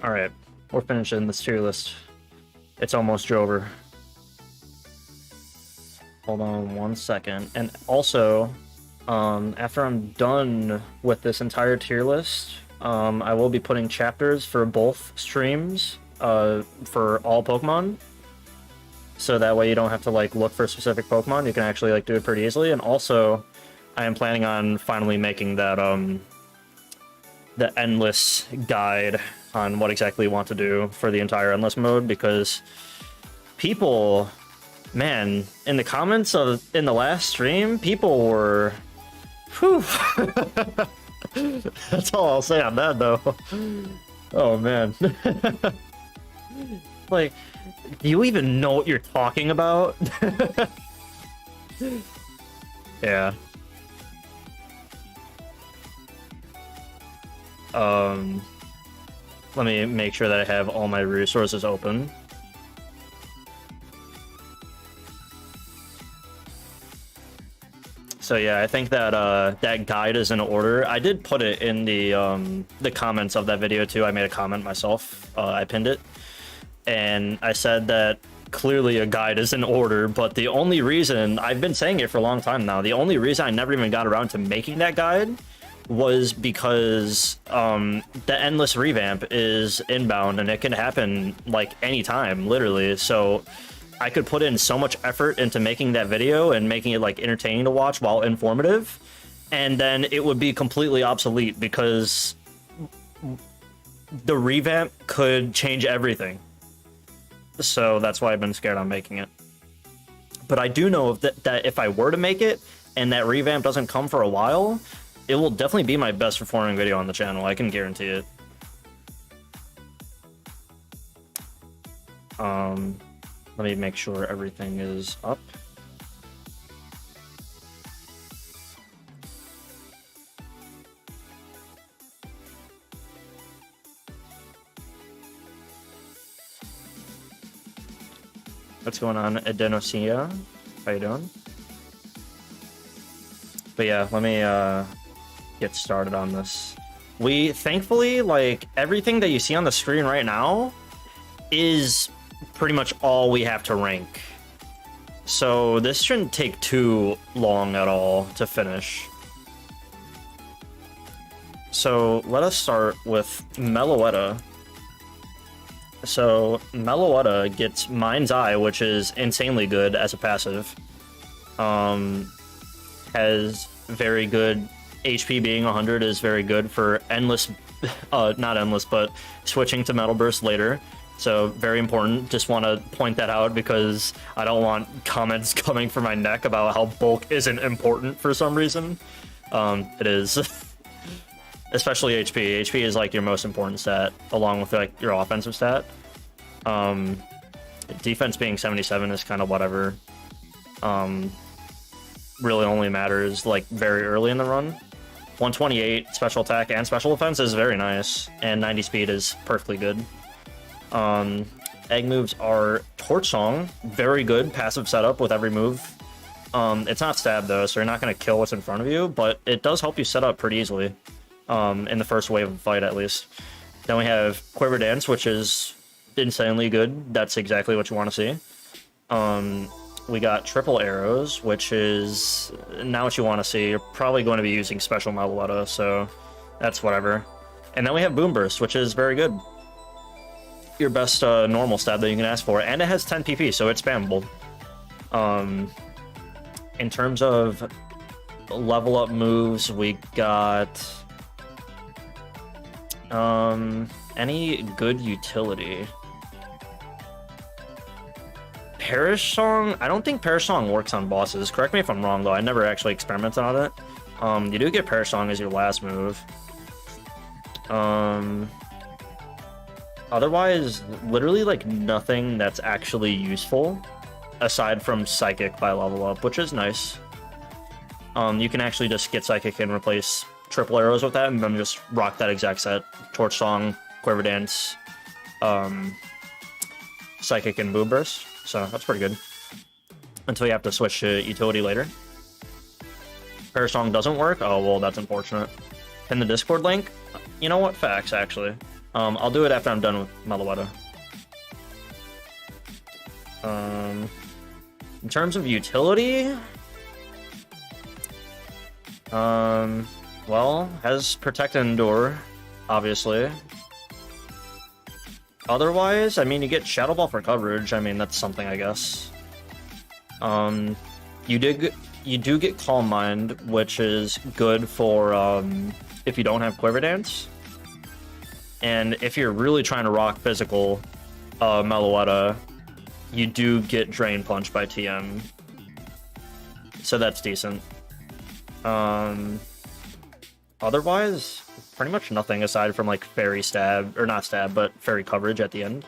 Alright, we're finishing this tier list. It's almost over. Hold on 1 second. And also, after I'm done with this entire tier list, I will be putting chapters for both streams for all Pokemon. So that way you don't have to like look for specific Pokemon. You can actually like do it pretty easily. And also, I am planning on finally making that the endless guide on what exactly you want to do for the entire endless mode, because people, man, in the comments in the last stream, people were, whew. That's all I'll say on that though. Oh man. Like, do you even know what you're talking about? Yeah. Let me make sure that I have all my resources open. So yeah, I think that that guide is in order. I did put it in the comments of that video too. I made a comment myself. I pinned it, and I said that clearly a guide is in order. But the only reason, I've been saying it for a long time now, the only reason I never even got around to making that guide was because the endless revamp is inbound and it can happen like anytime, literally. So I could put in so much effort into making that video and making it like entertaining to watch while informative, and then it would be completely obsolete because the revamp could change everything. So that's why I've been scared on making it. But I do know that if I were to make it and that revamp doesn't come for a while, it will definitely be my best performing video on the channel. I can guarantee it. Let me make sure everything is up. What's going on, Adenosia? How you doing? But yeah, let me get started on this. We thankfully, like, everything that you see on the screen right now is pretty much all we have to rank. So this shouldn't take too long at all to finish. So let us start with Meloetta. So Meloetta gets Mind's Eye, which is insanely good as a passive. Has very good HP, being 100 is very good for endless, not endless, but switching to Metal Burst later. So very important. Just want to point that out because I don't want comments coming from my neck about how bulk isn't important for some reason. It is. Especially HP. HP is like your most important stat, along with like your offensive stat. Defense being 77 is kind of whatever. Really only matters like very early in the run. 128 special attack and special defense is very nice, and 90 speed is perfectly good. Egg moves are Torch Song, very good passive setup with every move. It's not stab though, so you're not going to kill what's in front of you, but it does help you set up pretty easily. In the first wave of the fight, at least. Then we have Quiver Dance, which is insanely good. That's exactly what you want to see. We got Triple Arrows, which is not what you want to see. You're probably going to be using Special Meloetta, so that's whatever. And then we have Boom Burst, which is very good. Your best normal stab that you can ask for, and it has 10 PP, so it's spammable. In terms of level up moves, we got any good utility. Perish Song? I don't think Perish Song works on bosses. Correct me if I'm wrong, though. I never actually experimented on it. You do get Perish Song as your last move. Otherwise, literally, like, nothing that's actually useful, aside from Psychic by level up, which is nice. You can actually just get Psychic and replace Triple Arrows with that, and then just rock that exact set. Torch Song, Quiver Dance, Psychic, and Boom Burst. So that's pretty good. Until you have to switch to utility later. Perish Song doesn't work? Oh, well, that's unfortunate. Pin the Discord link? You know what? Facts, actually. I'll do it after I'm done with Meloetta. In terms of utility, well, has Protect and Endure, obviously. Otherwise, I mean, you get Shadow Ball for coverage. I mean, that's something, I guess. You do get Calm Mind, which is good for if you don't have Quiver Dance. And if you're really trying to rock physical Meloetta, you do get Drain Punch by TM. So that's decent. Otherwise, pretty much nothing aside from like Fairy Stab, or not Stab, but Fairy Coverage at the end.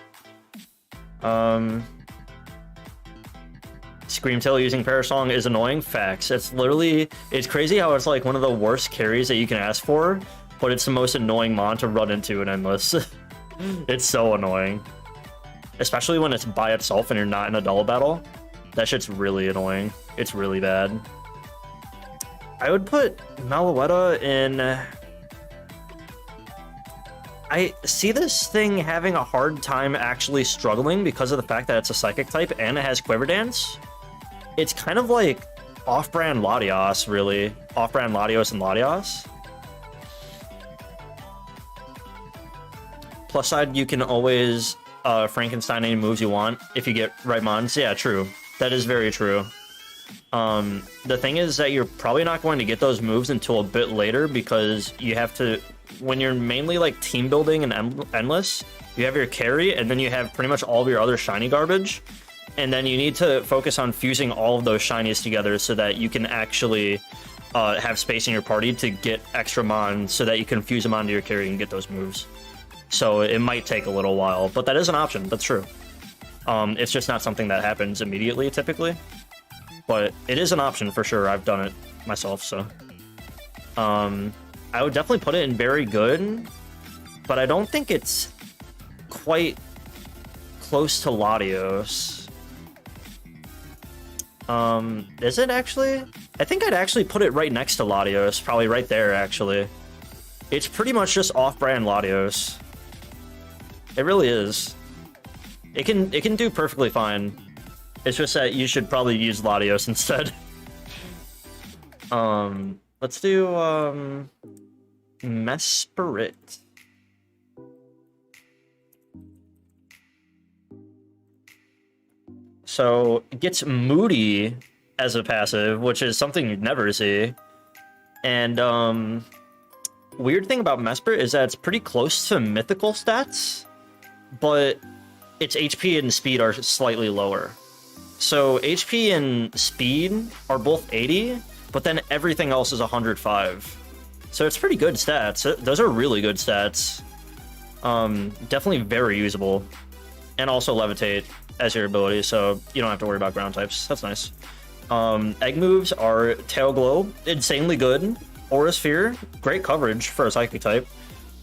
Screamtail using Parasong is annoying. Facts. It's crazy how it's like one of the worst carries that you can ask for, but it's the most annoying mon to run into in Endless. It's so annoying. Especially when it's by itself and you're not in a double battle. That shit's really annoying. It's really bad. I would put Meloetta in... I see this thing having a hard time actually struggling because of the fact that it's a Psychic type and it has Quiver Dance. It's kind of like off-brand Latios, really. Off-brand Latios and Latios. Plus side, you can always Frankenstein any moves you want if you get right mons. Yeah, true. That is very true. The thing is that you're probably not going to get those moves until a bit later because you have to... When you're mainly like team building and Endless, you have your carry and then you have pretty much all of your other shiny garbage. And then you need to focus on fusing all of those shinies together so that you can actually have space in your party to get extra mons so that you can fuse them onto your carry and get those moves. So it might take a little while, but that is an option. That's true. It's just not something that happens immediately, typically. But it is an option for sure. I've done it myself, so... I would definitely put it in very good, but I don't think it's quite close to Latios. Is it actually? I think I'd actually put it right next to Latios, probably right there, actually. It's pretty much just off-brand Latios. It really is. It can do perfectly fine. It's just that you should probably use Latios instead. Let's do, Mesprit. So, it gets Moody as a passive, which is something you'd never see. And, weird thing about Mesprit is that it's pretty close to mythical stats, but its HP and speed are slightly lower. So, HP and speed are both 80, but then everything else is 105. So it's pretty good stats. Those are really good stats. Definitely very usable. And also Levitate as your ability, so you don't have to worry about ground types. That's nice. Egg moves are Tail Glow, insanely good. Aura Sphere, great coverage for a Psychic type.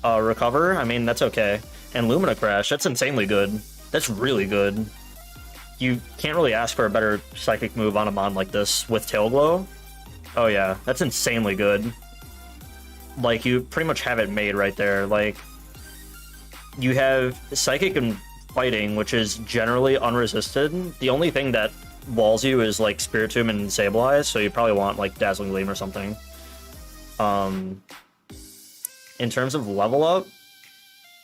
Recover, I mean, that's okay. And Lumina Crash, that's insanely good. That's really good. You can't really ask for a better Psychic move on a mon like this with Tail Glow. Oh yeah, that's insanely good. Like, you pretty much have it made right there. Like, you have Psychic and Fighting, which is generally unresisted. The only thing that walls you is, like, Spiritomb and Sableye, so you probably want, like, Dazzling Gleam or something. In terms of level up,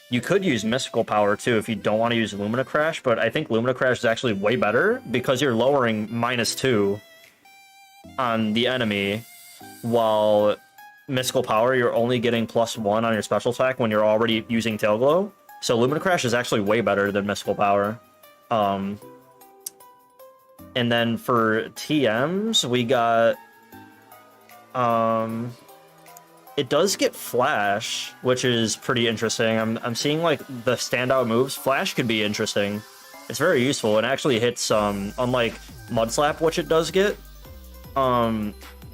you could use Mystical Power, too, if you don't want to use Lumina Crash, but I think Lumina Crash is actually way better, because you're lowering -2 on the enemy, while Mystical Power, you're only getting +1 on your special attack when you're already using Tail Glow. So Lumina Crash is actually way better than Mystical Power. And then for TMs, we got... it does get Flash, which is pretty interesting. I'm seeing, like, the standout moves. Flash could be interesting. It's very useful. It actually hits, unlike Mud Slap, which it does get,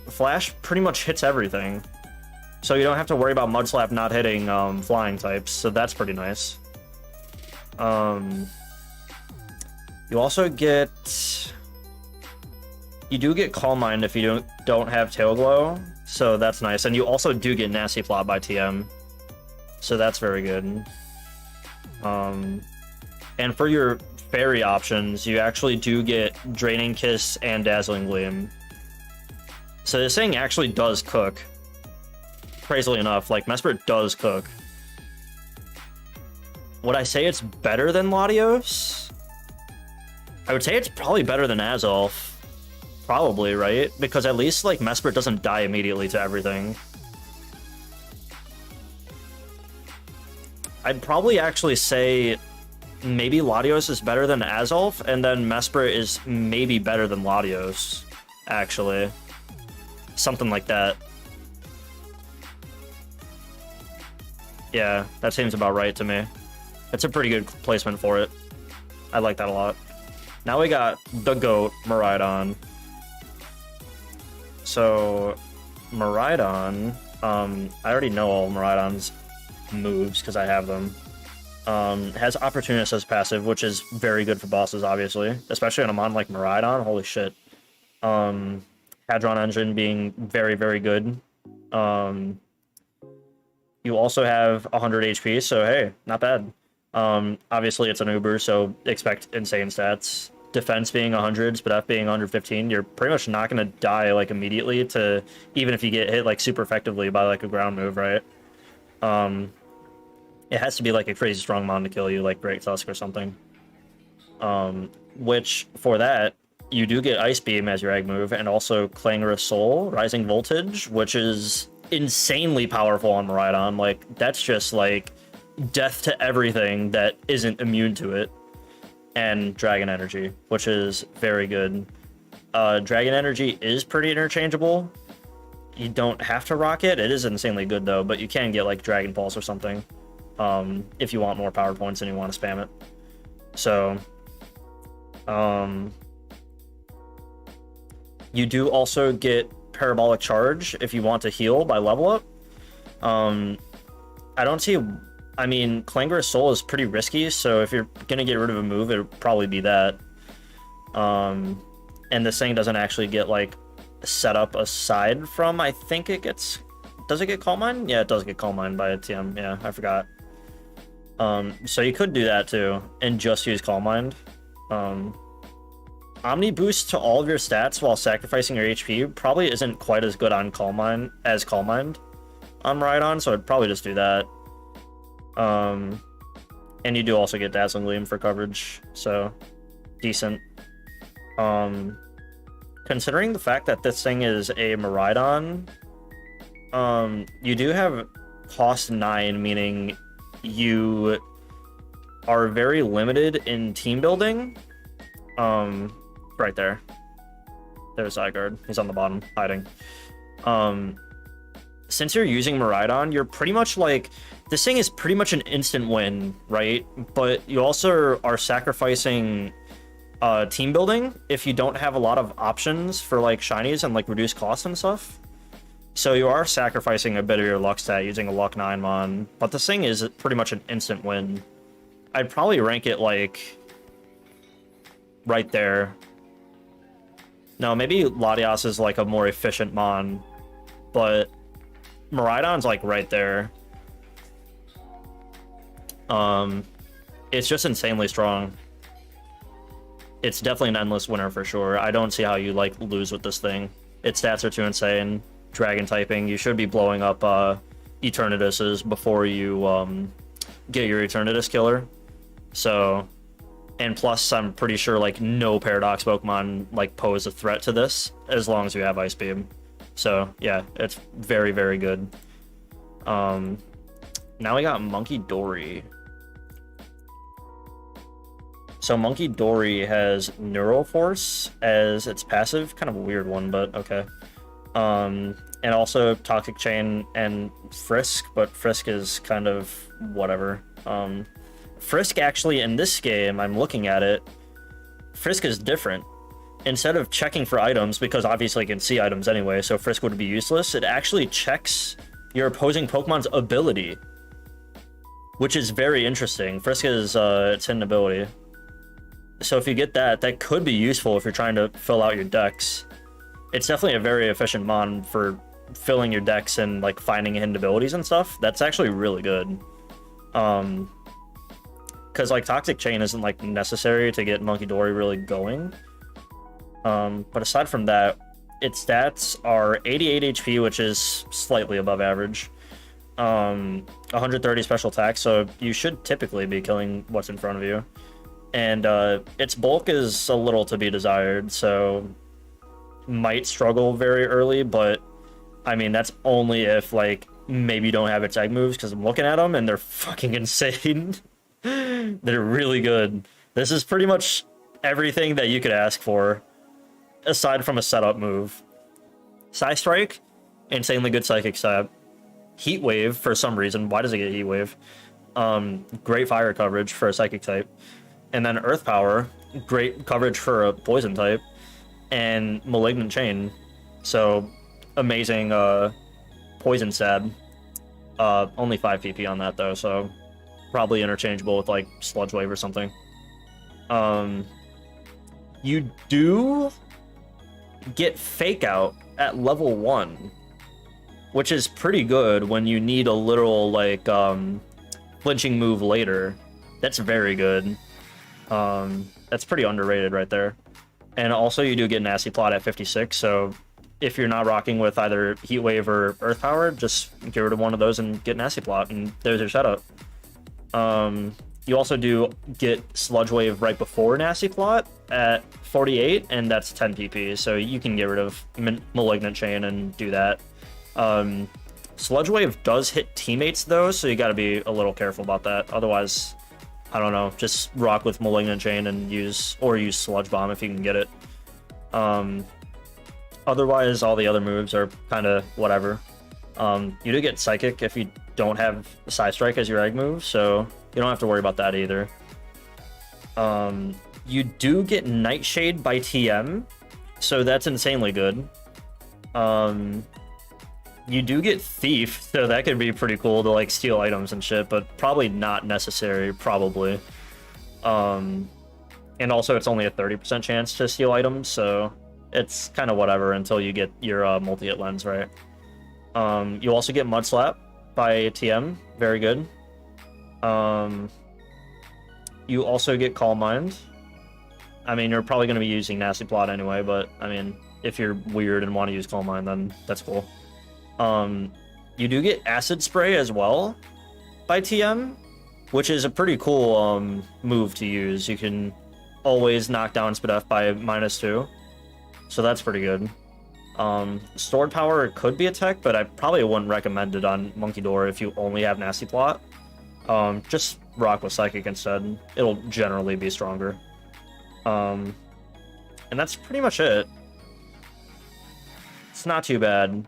Flash pretty much hits everything. So you don't have to worry about Mud Slap not hitting flying types, so that's pretty nice. You also get... You do get Calm Mind if you don't have Tail Glow, so that's nice. And you also do get Nasty Plot by TM, so that's very good. And for your fairy options, you actually do get Draining Kiss and Dazzling Gleam. So this thing actually does cook. Crazily enough, like, Mesprit does cook. Would I say it's better than Latios? I would say it's probably better than Azolf. Probably, right? Because at least, like, Mesprit doesn't die immediately to everything. I'd probably actually say maybe Latios is better than Azolf, and then Mesprit is maybe better than Latios, actually. Something like that. Yeah, that seems about right to me. It's a pretty good placement for it. I like that a lot. Now we got the GOAT, Miraidon. So, Miraidon, I already know all Miraidon's moves because I have them. Has Opportunist as passive, which is very good for bosses, obviously. Especially on a mon like Miraidon, holy shit. Hadron Engine being very, very good. You also have 100 HP, so hey, not bad. Obviously it's an Uber, so expect insane stats. Defense being 100, Speed F being 115, you're pretty much not gonna die like immediately to, even if you get hit like super effectively by like a ground move, right? It has to be like a crazy strong mon to kill you, like Great Tusk or something. Which, for that, you do get Ice Beam as your egg move, and also Clangorous Soul, Rising Voltage, which is insanely powerful on Miraidon. Like, that's just like death to everything that isn't immune to it. And Dragon Energy, which is very good. Dragon Energy is pretty interchangeable. You don't have to rock it. It is insanely good though, but you can get like Dragon Pulse or something if you want more power points and you want to spam it. So you do also get Parabolic Charge if you want to heal by level up. I don't see... I mean, Clangorous Soul is pretty risky, so if you're gonna get rid of a move, it'll probably be that. And this thing doesn't actually get, like, set up aside from... I think it gets... Does it get Calm Mind? Yeah, it does get Calm Mind by a TM. Yeah, I forgot. So you could do that, too, and just use Calm Mind. Omni Boost to all of your stats while sacrificing your HP probably isn't quite as good on Calm Mind as Calm Mind on Miraidon, so I'd probably just do that. And you do also get Dazzling Gleam for coverage, so decent. Considering the fact that this thing is a Miraidon, you do have cost 9, meaning you are very limited in team building. Right there. There's Zygarde. He's on the bottom, hiding. Since you're using Miraidon, you're pretty much like... This thing is pretty much an instant win, right? But you also are sacrificing team building if you don't have a lot of options for like shinies and like reduced costs and stuff. So you are sacrificing a bit of your luck stat using a luck 9 mon, but this thing is pretty much an instant win. I'd probably rank it like right there. No, maybe Latias is like a more efficient mon, but Miraidon's like right there. It's just insanely strong. It's definitely an endless winner for sure. I don't see how you like lose with this thing. Its stats are too insane. Dragon typing, you should be blowing up Eternatus's before you get your Eternatus killer. So, and plus I'm pretty sure like no Paradox Pokemon like pose a threat to this as long as you have Ice Beam. So yeah, it's very, very good. Now we got Monkey Dory. So Monkey Dory has Neural Force as its passive, kind of a weird one, but okay. And also Toxic Chain and Frisk, but Frisk is kind of whatever. Frisk actually in this game, I'm looking at it, Frisk is different. Instead of checking for items, because obviously you can see items anyway, so Frisk would be useless, it actually checks your opposing Pokemon's ability, which is very interesting. Frisk is its hidden ability. So if you get that, that could be useful if you're trying to fill out your decks. It's definitely a very efficient mon for filling your decks and like finding hidden abilities and stuff. That's actually really good. because like Toxic Chain isn't like necessary to get Monkey Dory really going. But aside from that, its stats are 88 HP, which is slightly above average. 130 special attack, so you should typically be killing what's in front of you. And its bulk is a little to be desired, so might struggle very early, but I mean, that's only if like maybe you don't have its egg moves, because I'm looking at them and they're fucking insane. They're really good. This is pretty much everything that you could ask for, aside from a setup move. Psy Strike, insanely good psychic stat. Heat Wave, for some reason. Why does it get Heat Wave? Great fire coverage for a psychic type. And then Earth Power, great coverage for a poison type. And Malignant Chain. So, amazing poison stab. Only 5 PP on that though, so probably interchangeable with like Sludge Wave or something. You do get Fake Out at level 1, which is pretty good when you need a literal like flinching move later. That's very good. That's pretty underrated right there. And also you do get Nasty Plot at 56, so if you're not rocking with either Heat Wave or Earth Power, just get rid of one of those and get Nasty Plot, and there's your setup. You also do get Sludge Wave right before Nasty Plot at 48, and that's 10 PP, so you can get rid of Malignant Chain and do that. Sludge Wave does hit teammates though, so you gotta be a little careful about that. Otherwise, I don't know, just rock with Malignant Chain and use Sludge Bomb if you can get it. Otherwise, all the other moves are kind of whatever. You do get Psychic if you don't have Psy Strike as your egg move, so you don't have to worry about that either. You do get Nightshade by TM, so that's insanely good. You do get Thief, so that could be pretty cool to like steal items and shit, but probably not necessary, probably. And also it's only a 30% chance to steal items, so it's kind of whatever until you get your multi-hit lens right. You also get Mud Slap by TM, very good. You also get Calm Mind. I mean, you're probably going to be using Nasty Plot anyway, but I mean, if you're weird and want to use Calm Mind, then that's cool. You do get Acid Spray as well by TM, which is a pretty cool move to use. You can always knock down Spadef by -2, so that's pretty good. Stored Power could be a tech, but I probably wouldn't recommend it on Monkey Door if you only have Nasty Plot. Just rock with Psychic instead. It'll generally be stronger. And that's pretty much it. It's not too bad.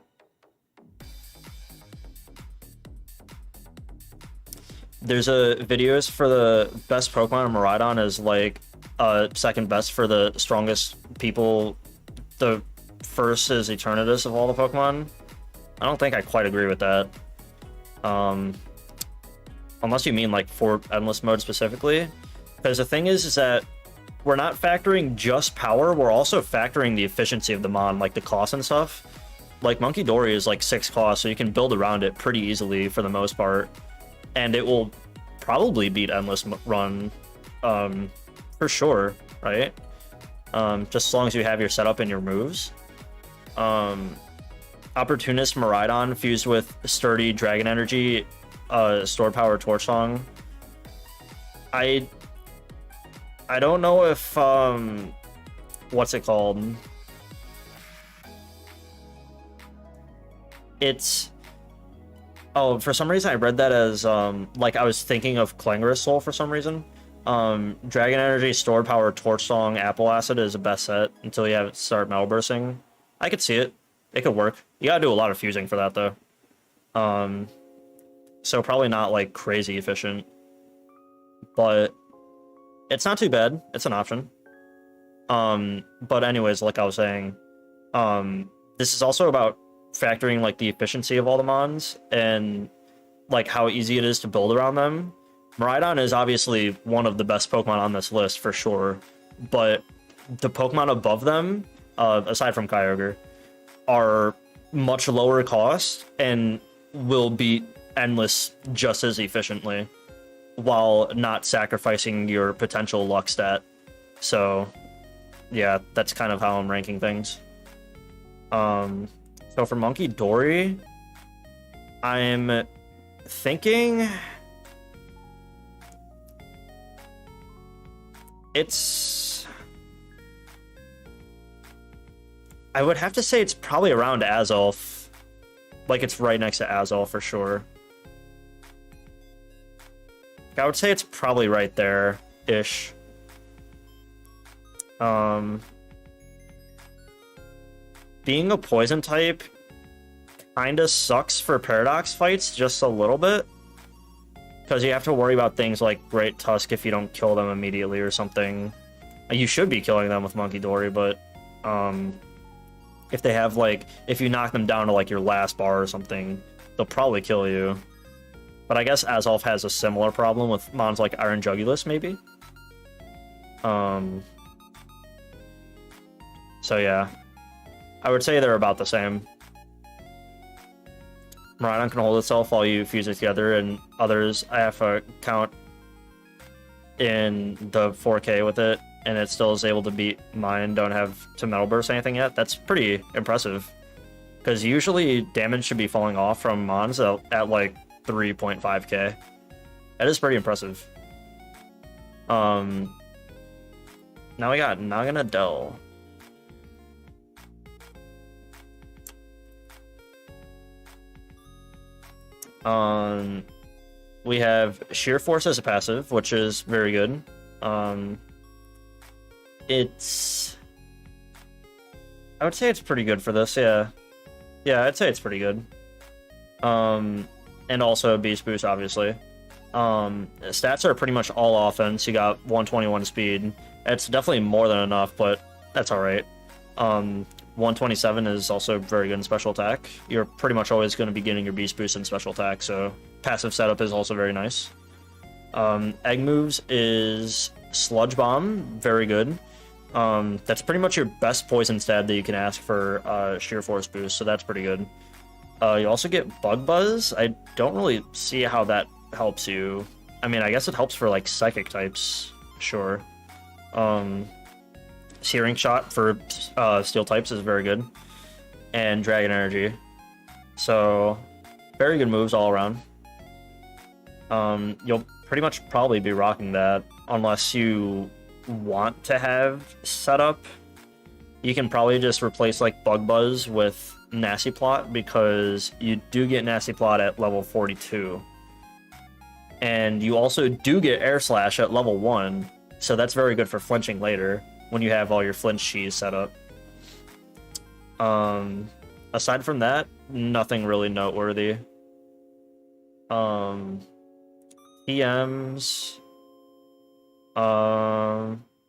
There's videos for the best Pokemon on Miraidon is like second best for the strongest people. The first is Eternatus of all the Pokemon. I don't think I quite agree with that. Unless you mean like for Endless Mode specifically. Because the thing is that we're not factoring just power, we're also factoring the efficiency of the mon, like the cost and stuff. Like Monkey Dory is like 6 cost, so you can build around it pretty easily for the most part. And it will probably beat Endless Run for sure, right? Just as long as you have your setup and your moves. Opportunist Miraidon fused with Sturdy Dragon Energy, Stored Power Torch Song. I don't know if what's it called? It's oh, for some reason I read that as like I was thinking of Clangorous Soul for some reason. Dragon Energy, Stored Power, Torch Song, Apple Acid is the best set until you have it start Metal Bursting. I could see it. It could work. You gotta do a lot of fusing for that though. So probably not like crazy efficient. But it's not too bad. It's an option. But anyways, like I was saying, this is also about factoring like the efficiency of all the mons and like how easy it is to build around them. Miraidon is obviously one of the best Pokemon on this list for sure, but the Pokemon above them, aside from Kyogre, are much lower cost and will beat Endless just as efficiently. while not sacrificing your potential luck stat. So yeah, that's kind of how I'm ranking things. So for Monkey Dory, I'm thinking I would have to say it's probably around Azolf. Like, it's right next to Azolf for sure. I would say it's probably right there-ish. Being a poison type kinda sucks for Paradox fights just a little bit. Because you have to worry about things like Great Tusk if you don't kill them immediately or something. You should be killing them with Monkey Dory, but if they have, like, if you knock them down to, like, your last bar or something, they'll probably kill you. But I guess Azolf has a similar problem with mons like Iron Jugulus, maybe? So yeah. I would say they're about the same. Miraidon can hold itself while you fuse it together, and others I have to count in the 4K with it, and it still is able to beat mine. Don't have to Metal Burst anything yet. That's pretty impressive. Because usually damage should be falling off from mons at like 3.5k. That is pretty impressive. Now we got Naganadel. We have Sheer Force as a passive, which is very good. It's... I would say it's pretty good for this, yeah. Yeah, I'd say it's pretty good. And also Beast Boost, obviously. Stats are pretty much all offense. You got 121 speed. It's definitely more than enough, but that's alright. 127 is also very good in special attack. You're pretty much always going to be getting your Beast Boost in special attack, so passive setup is also very nice. Egg moves is Sludge Bomb, very good. That's pretty much your best poison stat that you can ask for Sheer Force boost, so that's pretty good. You also get Bug Buzz. I don't really see how that helps you. I mean, I guess it helps for, like, Psychic types, sure. Searing Shot for Steel types is very good. And Dragon Energy. So, very good moves all around. You'll pretty much probably be rocking that, unless you want to have setup. You can probably just replace, like, Bug Buzz with Nasty Plot, because you do get Nasty Plot at level 42. And you also do get Air Slash at level 1, so that's very good for flinching later, when you have all your flinch cheese set up. Aside from that, nothing really noteworthy. TMs...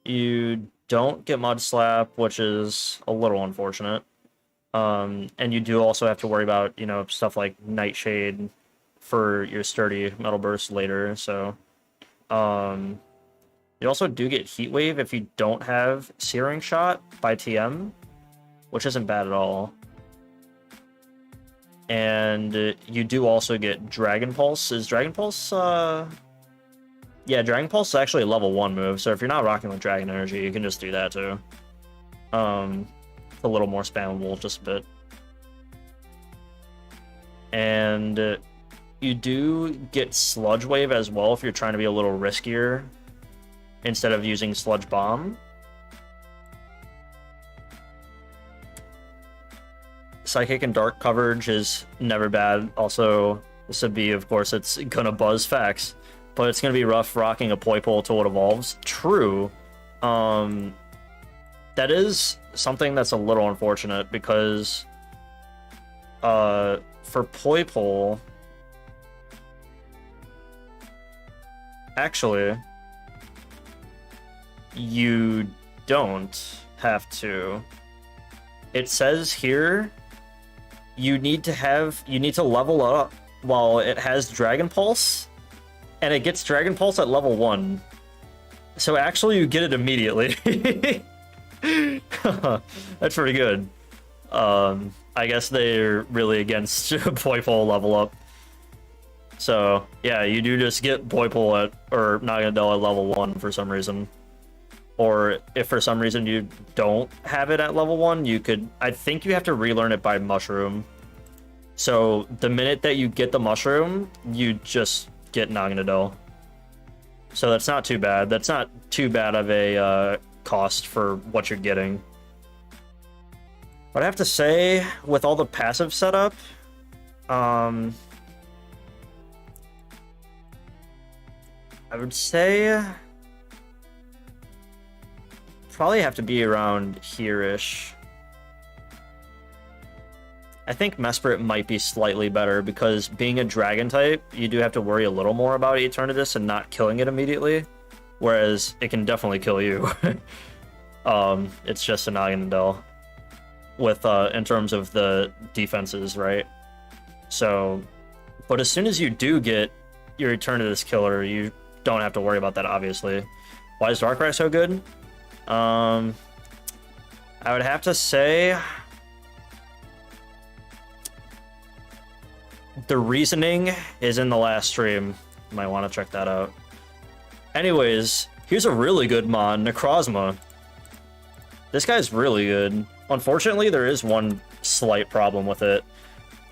you don't get Mud Slap, which is a little unfortunate. And you do also have to worry about, you know, stuff like Nightshade for your sturdy Metal Burst later, so... you also do get Heat Wave if you don't have Searing Shot by TM, which isn't bad at all. And you do also get Dragon Pulse. Is Dragon Pulse, yeah, Dragon Pulse is actually a level 1 move, so if you're not rocking with Dragon Energy, you can just do that too. It's a little more spammable, just a bit. And you do get Sludge Wave as well if you're trying to be a little riskier, instead of using Sludge Bomb. Psychic and Dark coverage is never bad. Also, this would be, of course, it's gonna buzz facts, but it's gonna be rough rocking a Poipole till it evolves. True. That is something that's a little unfortunate, because for Poipole, actually, you don't have to. It says here you need to level up while it has Dragon Pulse, and it gets Dragon Pulse at level 1. So actually you get it immediately. That's pretty good. I guess they're really against Poipole level up. So yeah, you do just get Boypole at, or Naganadel at level 1 for some reason. Or if for some reason you don't have it at level 1, you could, I think you have to relearn it by Mushroom. So the minute that you get the Mushroom, you just get Naganadel. So that's not too bad. That's not too bad of a cost for what you're getting. But I have to say, with all the passive setup, I would say probably have to be around here-ish. I think Mesprit might be slightly better because being a dragon type, you do have to worry a little more about Eternatus and not killing it immediately, whereas it can definitely kill you. It's just a Naganadel with in terms of the defenses, right? So, but as soon as you do get your Eternatus killer, you don't have to worry about that, obviously. Why is Darkrai so good? I would have to say the reasoning is in the last stream. You might want to check that out. Anyways, here's a really good mon, Necrozma. This guy's really good. Unfortunately, there is one slight problem with it.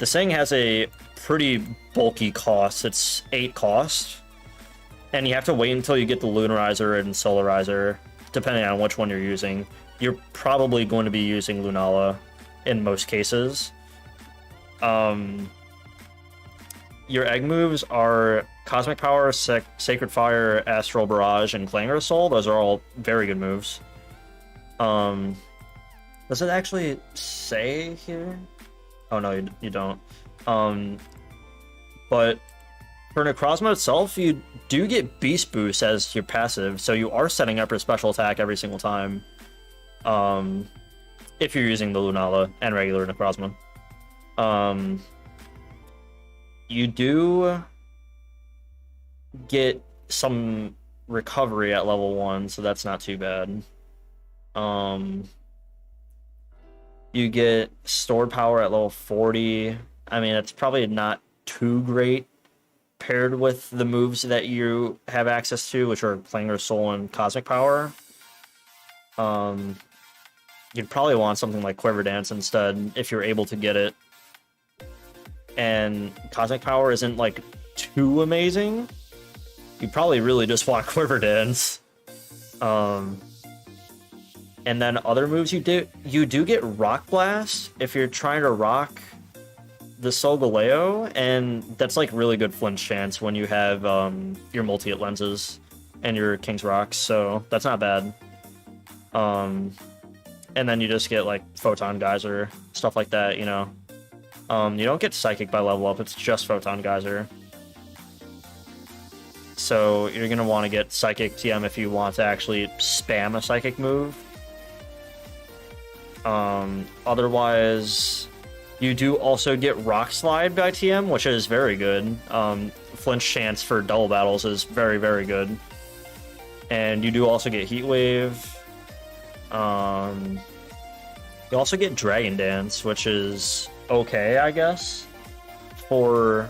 This thing has a pretty bulky cost. It's 8 cost. And you have to wait until you get the Lunarizer and Solarizer, depending on which one you're using. You're probably going to be using Lunala in most cases. Your egg moves are Cosmic Power, Sacred Fire, Astral Barrage, and Clangor Soul. Those are all very good moves. Does it actually say here? Oh no, you don't. But for Necrozma itself, you do get Beast Boost as your passive, so you are setting up your special attack every single time. If you're using the Lunala and regular Necrozma. You do get some recovery at level 1, so that's not too bad. You get stored power at level 40. I mean, it's probably not too great paired with the moves that you have access to, which are Clangor Soul and Cosmic Power. You'd probably want something like Quiver Dance instead, if you're able to get it. And Cosmic Power isn't, like, too amazing. You probably really just want Quiver Dance. And then other moves you do get Rock Blast if you're trying to rock the Solgaleo, and that's like really good flinch chance when you have your multi-hit lenses and your King's Rocks, so that's not bad. And then you just get like Photon Geyser, stuff like that, you know. You don't get Psychic by level up, it's just Photon Geyser. So you're gonna want to get Psychic TM if you want to actually spam a Psychic move. Otherwise, you do also get Rock Slide by TM, which is very good. Flinch chance for double battles is very, very good. And you do also get Heat Wave. You also get Dragon Dance, which is okay, I guess, for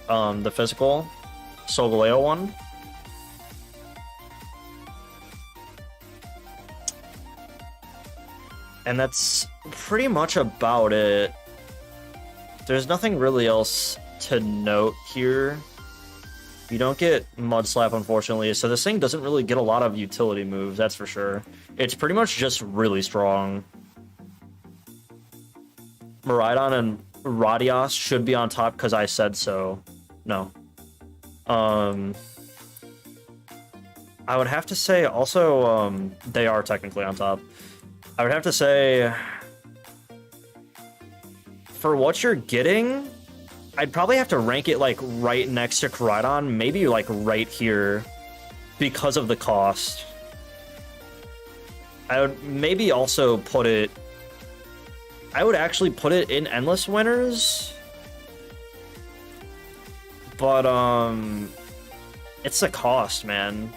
the physical Solgaleo one. And that's pretty much about it. There's nothing really else to note here. You don't get Mud Slap, unfortunately, so this thing doesn't really get a lot of utility moves, that's for sure. It's pretty much just really strong. Miraidon and Radios should be on top because I said so. No. I would have to say also, they are technically on top. I would have to say, for what you're getting, I'd probably have to rank it like right next to Koraidon, maybe like right here, because of the cost. I would maybe also put it, I would actually put it in Endless Winners, but it's the cost, man.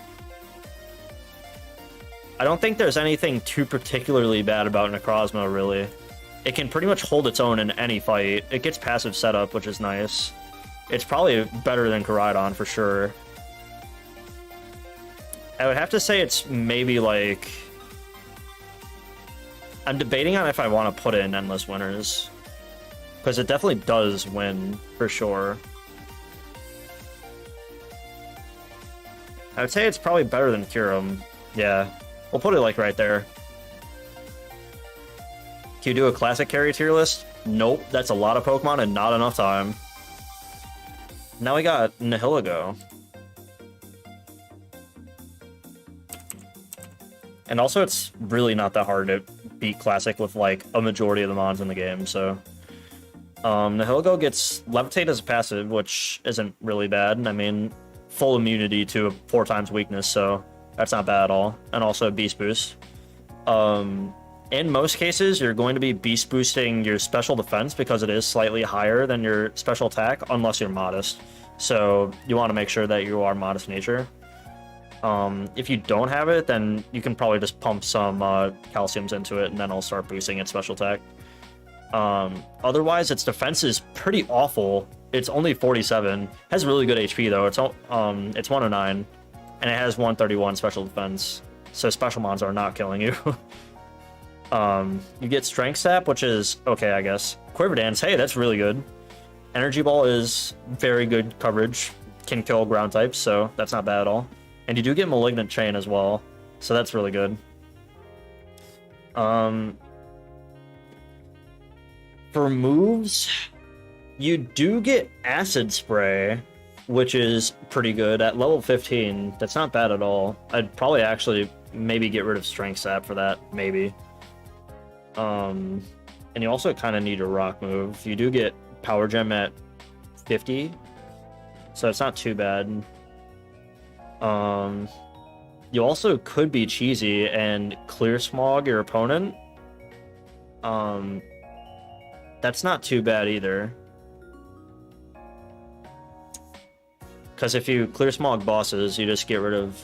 I don't think there's anything too particularly bad about Necrozma, really. It can pretty much hold its own in any fight. It gets passive setup, which is nice. It's probably better than Koraidon for sure. I would have to say it's maybe like... I'm debating on if I want to put it in Endless Winners. Because it definitely does win, for sure. I would say it's probably better than Kyurem. Yeah, we'll put it like right there. Can you do a classic carry tier list? Nope, that's a lot of Pokemon and not enough time. Now we got Nihilego. And also it's really not that hard to beat Classic with like a majority of the mons in the game, so... Nihilego gets Levitate as a passive, which isn't really bad. I mean, full immunity to a 4 times weakness, so that's not bad at all. And also Beast Boost. In most cases, you're going to be Beast Boosting your special defense because it is slightly higher than your special attack, unless you're modest. So you want to make sure that you are modest nature. If you don't have it, then you can probably just pump some calciums into it, and then it'll start boosting its special attack. Otherwise, its defense is pretty awful. It's only 47. Has really good HP though. It's 109, and it has 131 special defense. So special mons are not killing you. You get Strength Sap, which is okay, I guess. Quiver Dance, hey, that's really good. Energy Ball is very good coverage. Can kill ground types, so that's not bad at all. And you do get Malignant Chain as well, so that's really good. For moves, you do get Acid Spray, which is pretty good at level 15. That's not bad at all. I'd probably actually maybe get rid of Strength Sap for that, maybe. And you also kind of need a rock move. You do get Power Gem at 50, so it's not too bad. You also could be cheesy and Clear Smog your opponent. That's not too bad either. Because if you Clear Smog bosses, you just get rid of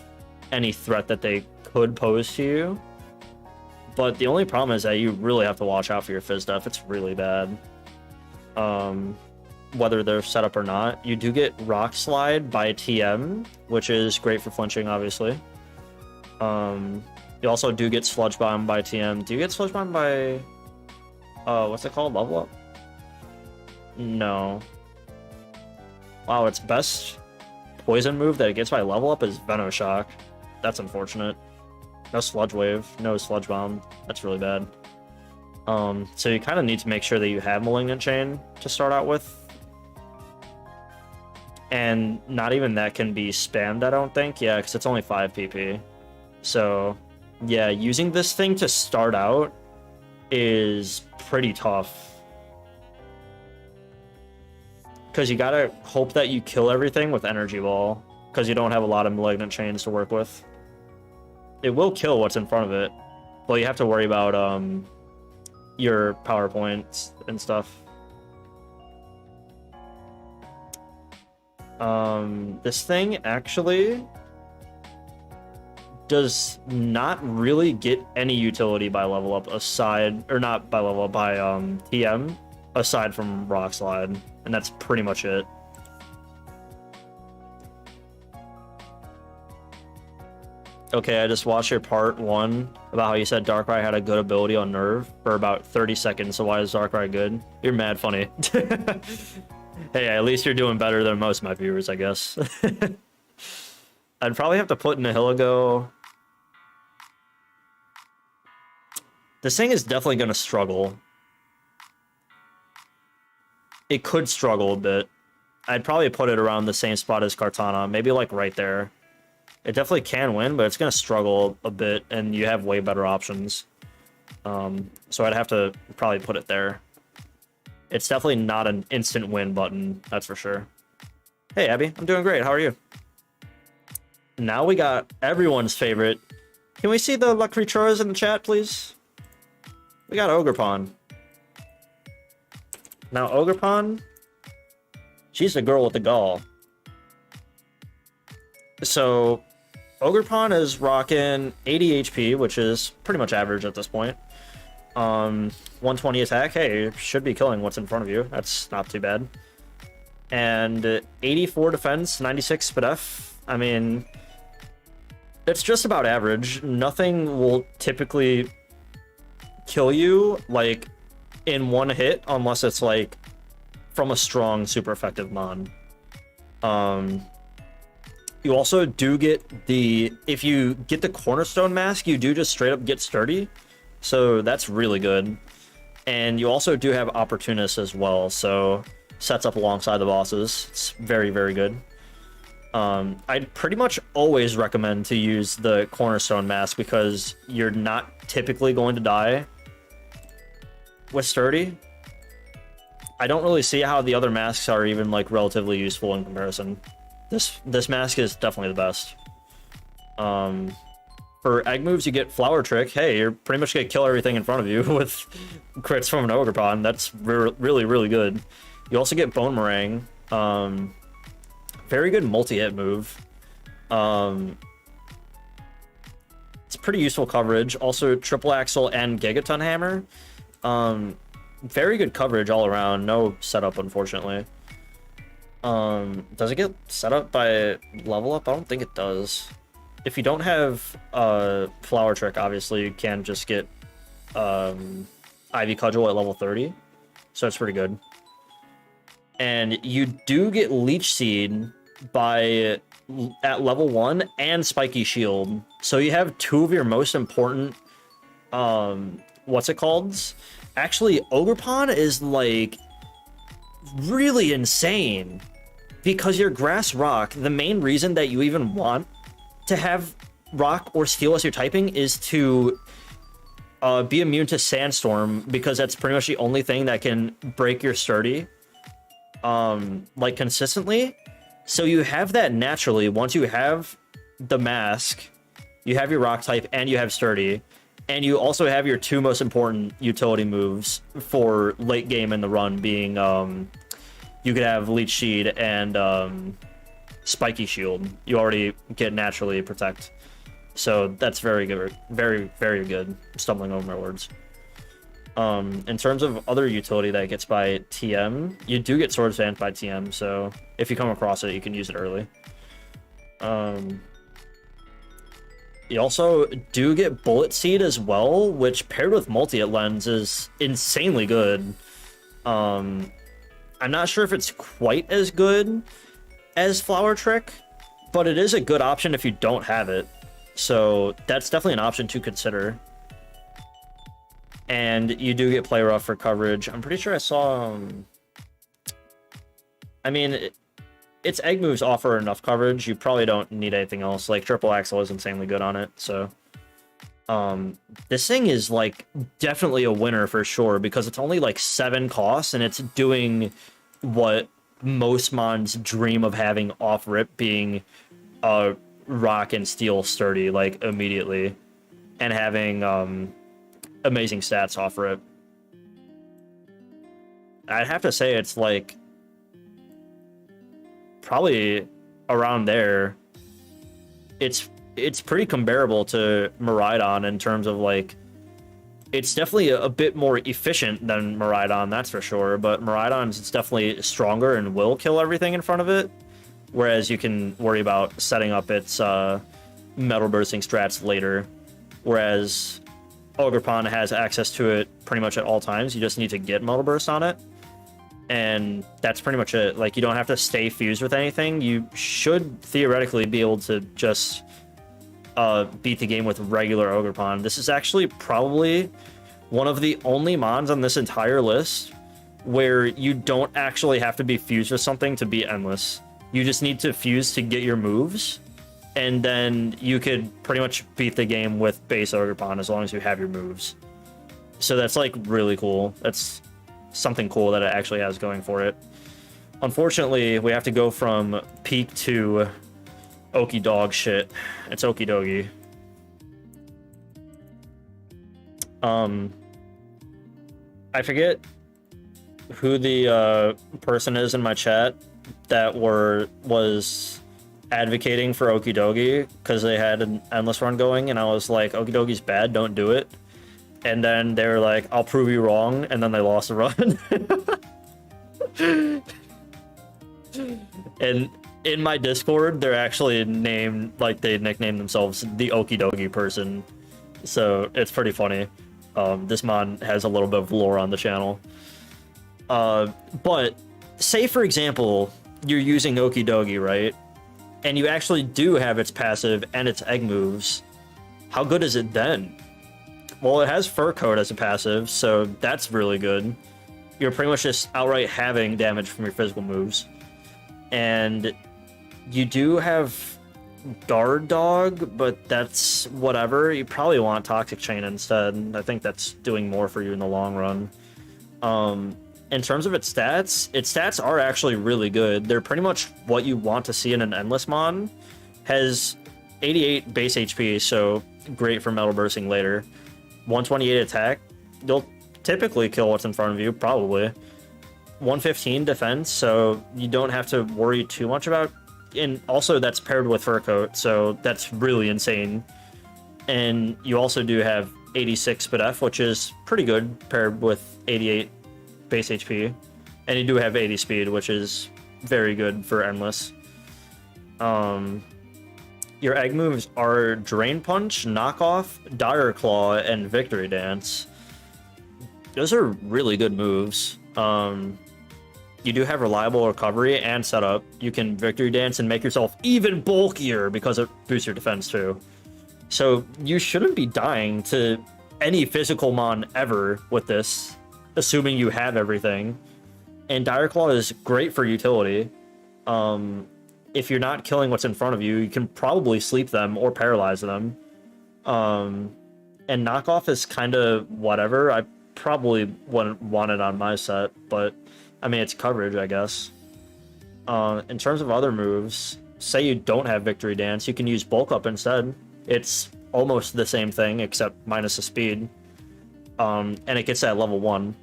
any threat that they could pose to you. But the only problem is that you really have to watch out for your Fizz Def. It's really bad. Whether they're set up or not. You do get Rock Slide by TM, which is great for flinching, obviously. You also do get Sludge Bomb by TM. Do you get Sludge Bomb by... what's it called? Level Up? No. Wow, its best poison move that it gets by Level Up is Venoshock. That's unfortunate. No Sludge Wave, no Sludge Bomb. That's really bad. So you kind of need to make sure that you have Malignant Chain to start out with. And not even that can be spammed, I don't think. Yeah, because it's only 5 PP. So, yeah, using this thing to start out is pretty tough. Because you gotta hope that you kill everything with Energy Ball, because you don't have a lot of Malignant Chains to work with. It will kill what's in front of it, but you have to worry about your power points and stuff. This thing actually does not really get any utility by level up aside, or not by level up, by TM, aside from Rock Slide, and that's pretty much it. Okay, I just watched your part 1 about how you said Darkrai had a good ability on Nerve for about 30 seconds, so why is Darkrai good? You're mad funny. Hey, at least you're doing better than most of my viewers, I guess. I'd probably have to put Nihilego. This thing is definitely going to struggle. It could struggle a bit. I'd probably put it around the same spot as Kartana, maybe like right there. It definitely can win, but it's going to struggle a bit, and you have way better options. So I'd have to probably put it there. It's definitely not an instant win button, that's for sure. Hey, Abby, I'm doing great. How are you? Now we got everyone's favorite. Can we see the luck retros in the chat, please? We got Ogerpon. Now, Ogerpon, she's the girl with the gall. So, Ogerpon is rocking 80 HP, which is pretty much average at this point. 120 attack. Hey, should be killing what's in front of you. That's not too bad. and 84 defense, 96 SPDF. I mean, it's just about average. Nothing will typically kill you like in one hit unless it's like from a strong, super effective mon. You also do get if you get the Cornerstone mask, you do just straight up get sturdy. So that's really good. And you also do have Opportunist as well, so sets up alongside the bosses. It's very, very good. I'd pretty much always recommend to use the Cornerstone mask because you're not typically going to die with sturdy. I don't really see how the other masks are even like relatively useful in comparison. This mask is definitely the best. For egg moves, you get Flower Trick. Hey, you're pretty much gonna kill everything in front of you with crits from an Ogerpon. That's really, really good. You also get Bone Meringue. Very good multi-hit move. It's pretty useful coverage. Also, Triple Axle and Gigaton Hammer. Very good coverage all around. No setup, unfortunately. Does it get set up by level up? I don't think it does. If you don't have Flower Trick, obviously you can just get Ivy Cudgel at level 30, so it's pretty good. And you do get Leech Seed at level 1 and Spiky Shield, so you have two of your most important what's it called? Actually, Ogerpon is like really insane because your Grass Rock, the main reason that you even want to have Rock or Steel as your typing is to be immune to Sandstorm, because that's pretty much the only thing that can break your sturdy like consistently. So you have that naturally. Once you have the mask, you have your Rock type and you have sturdy, and you also have your two most important utility moves for late game in the run being you could have Leech Seed and Spiky Shield. You already get naturally Protect. So that's very good. Very, very good. I'm stumbling over my words. In terms of other utility that gets by TM, you do get Sword Stance by TM, so if you come across it, you can use it early. You also do get Bullet Seed as well, which paired with Multi-Hit Lens is insanely good. I'm not sure if it's quite as good as Flower Trick, but it is a good option if you don't have it. So that's definitely an option to consider. And you do get Play Rough for coverage. I'm pretty sure I saw... I mean, its egg moves offer enough coverage. You probably don't need anything else. Like, Triple Axle is insanely good on it, so... this thing is, like, definitely a winner for sure, because it's only, like, 7 costs, and it's doing what most mons dream of having off-rip, being Rock and Steel sturdy, like, immediately, and having amazing stats off-rip. I'd have to say it's, like, probably around there. It's pretty comparable to Miraidon in terms of, like, it's definitely a bit more efficient than Miraidon, that's for sure, but Miraidon's definitely stronger and will kill everything in front of it, whereas you can worry about setting up its metal bursting strats later, whereas Ogerpon has access to it pretty much at all times. You just need to get metal burst on it, and that's pretty much it. Like, you don't have to stay fused with anything. You should theoretically be able to just beat the game with regular Ogerpon. This is actually probably one of the only mons on this entire list where you don't actually have to be fused with something to be endless. You just need to fuse to get your moves, and then you could pretty much beat the game with base Ogerpon as long as you have your moves. So that's, like, really cool. That's something cool that it actually has going for it. Unfortunately, we have to go from peak to okie dog shit. It's okie dokie. I forget who the person is in my chat that was advocating for okie dokie because they had an endless run going, and I was like, okie dokie's bad, don't do it. And then they were like, I'll prove you wrong, and then they lost the run. And in my Discord, they're actually named, like, they nickname themselves the Okie Dokie person. So it's pretty funny. This mod has a little bit of lore on the channel. But say, for example, you're using Okie Dokie, right? And you actually do have its passive and its egg moves. How good is it then? Well, it has Fur Coat as a passive, so that's really good. You're pretty much just outright having damage from your physical moves. And you do have Guard Dog, but that's whatever. You probably want Toxic Chain instead. I think that's doing more for you in the long run. In terms of its stats are actually really good. They're pretty much what you want to see in an Endless mod. Has 88 base HP, so great for metal bursting later. 128 attack. You'll typically kill what's in front of you, probably. 115 defense, so you don't have to worry too much about. And also that's paired with Fur Coat, so that's really insane. And you also do have 86 speed F, which is pretty good paired with 88 base HP. And you do have 80 speed, which is very good for Endless. Your egg moves are Drain Punch, Knockoff, Dire Claw, and Victory Dance. Those are really good moves. You do have reliable recovery and setup. You can Victory Dance and make yourself even bulkier because it boosts your defense too. So you shouldn't be dying to any physical mon ever with this, assuming you have everything. And Dire Claw is great for utility. If you're not killing what's in front of you, you can probably sleep them or paralyze them. And Knockoff is kind of whatever. I probably wouldn't want it on my set, but I mean, it's coverage, I guess. In terms of other moves, say you don't have Victory Dance, you can use Bulk Up instead. It's almost the same thing, except minus the speed. And it gets at level 1.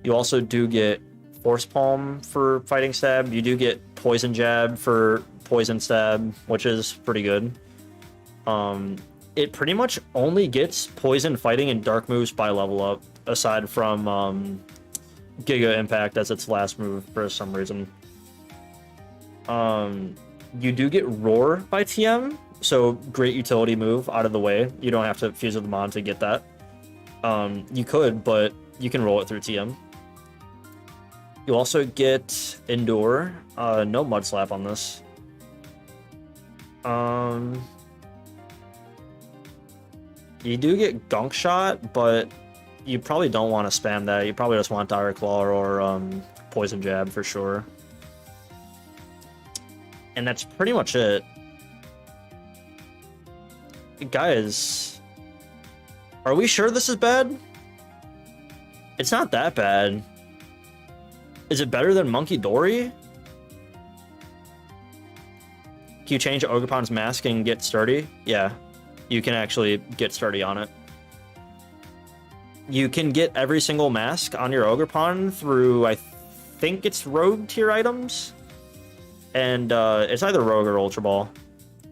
You also do get Force Palm for Fighting Stab. You do get Poison Jab for Poison Stab, which is pretty good. It pretty much only gets Poison, Fighting, and Dark moves by level up, aside from Giga Impact as its last move for some reason. You do get Roar by TM, so great utility move out of the way. You don't have to fuse with the mod to get that. You could, but you can roll it through TM. You also get Endure. No Mud Slap on this. You do get Gunk Shot, but you probably don't want to spam that. You probably just want Dire Claw or Poison Jab for sure. And that's pretty much it. Guys, are we sure this is bad? It's not that bad. Is it better than Monkey Dory? Can you change Ogerpon's mask and get sturdy? Yeah, you can actually get sturdy on it. You can get every single mask on your Ogerpon through, I think it's Rogue tier items. And it's either Rogue or Ultra Ball.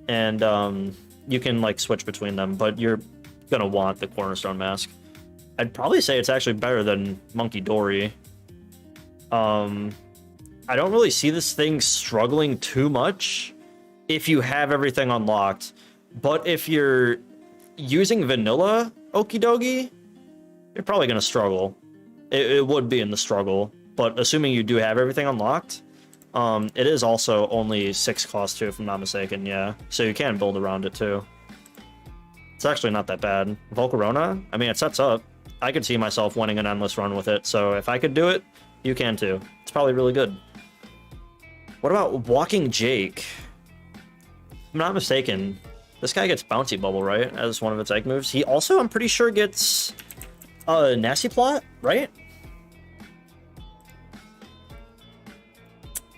And you can like switch between them, but you're gonna want the Cornerstone mask. I'd probably say it's actually better than Monkey Dory. I don't really see this thing struggling too much if you have everything unlocked. But if you're using vanilla Okie Dokie, you're probably going to struggle. It would be in the struggle, but assuming you do have everything unlocked, it is also only 6 cost too, if I'm not mistaken, yeah. So you can build around it too. It's actually not that bad. Volcarona, I mean, it sets up. I could see myself winning an endless run with it, so if I could do it, you can too. It's probably really good. What about Walking Jake? If I'm not mistaken, this guy gets Bouncy Bubble, right? As one of its egg moves. He also, I'm pretty sure, gets Nasty Plot, right?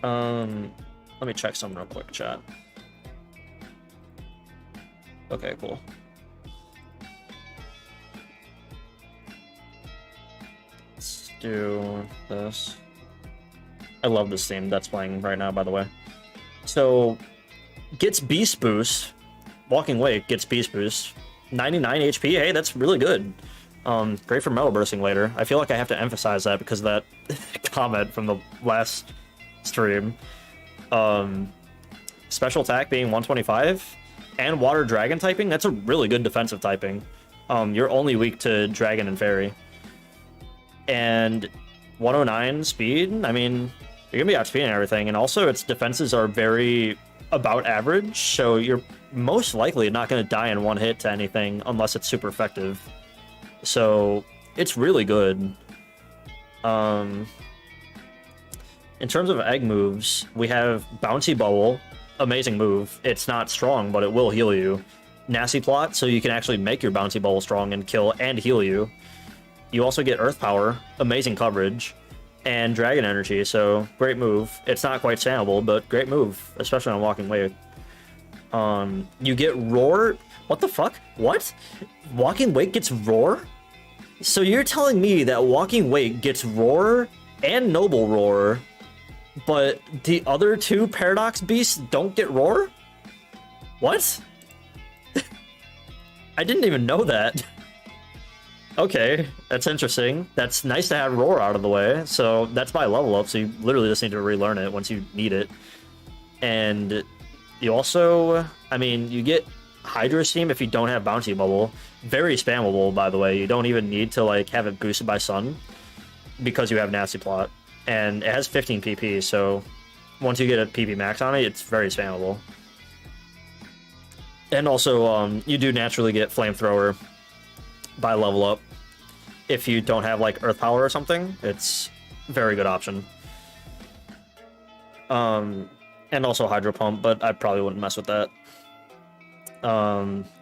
Let me check something real quick, chat. Okay, cool. Let's do this. I love this theme that's playing right now, by the way. So, gets Beast Boost. Walking Wake gets Beast Boost. 99 HP, hey, that's really good. Great for metal bursting later. I feel like I have to emphasize that because of that comment from the last stream. Special attack being 125, and water dragon typing, that's a really good defensive typing. You're only weak to dragon and fairy. And 109 speed, I mean, you're gonna be outspeeding everything, and also its defenses are very about average, so you're most likely not gonna die in one hit to anything unless it's super effective. So it's really good. In terms of egg moves, we have Bouncy Bubble, amazing move. It's not strong, but it will heal you. Nasty Plot, so you can actually make your Bouncy Bubble strong and kill and heal you. You also get Earth Power, amazing coverage, and Dragon Energy, so great move. It's not quite spammable, but great move, especially on Walking Wake. You get Roar. What the fuck? What? Walking Wake gets Roar? So you're telling me that Walking Wake gets Roar and Noble Roar, but the other two Paradox Beasts don't get Roar? What? I didn't even know that. Okay, that's interesting. That's nice to have Roar out of the way. So that's by level up, so you literally just need to relearn it once you need it. And you also, I mean, you get Hydro Steam if you don't have Bouncy Bubble. Very spammable, by the way. You don't even need to like have it boosted by Sun because you have Nasty Plot. And it has 15 PP, so once you get a PP max on it, it's very spammable. And also, you do naturally get Flamethrower by level up. If you don't have like Earth Power or something, it's a very good option. And also Hydro Pump, but I probably wouldn't mess with that.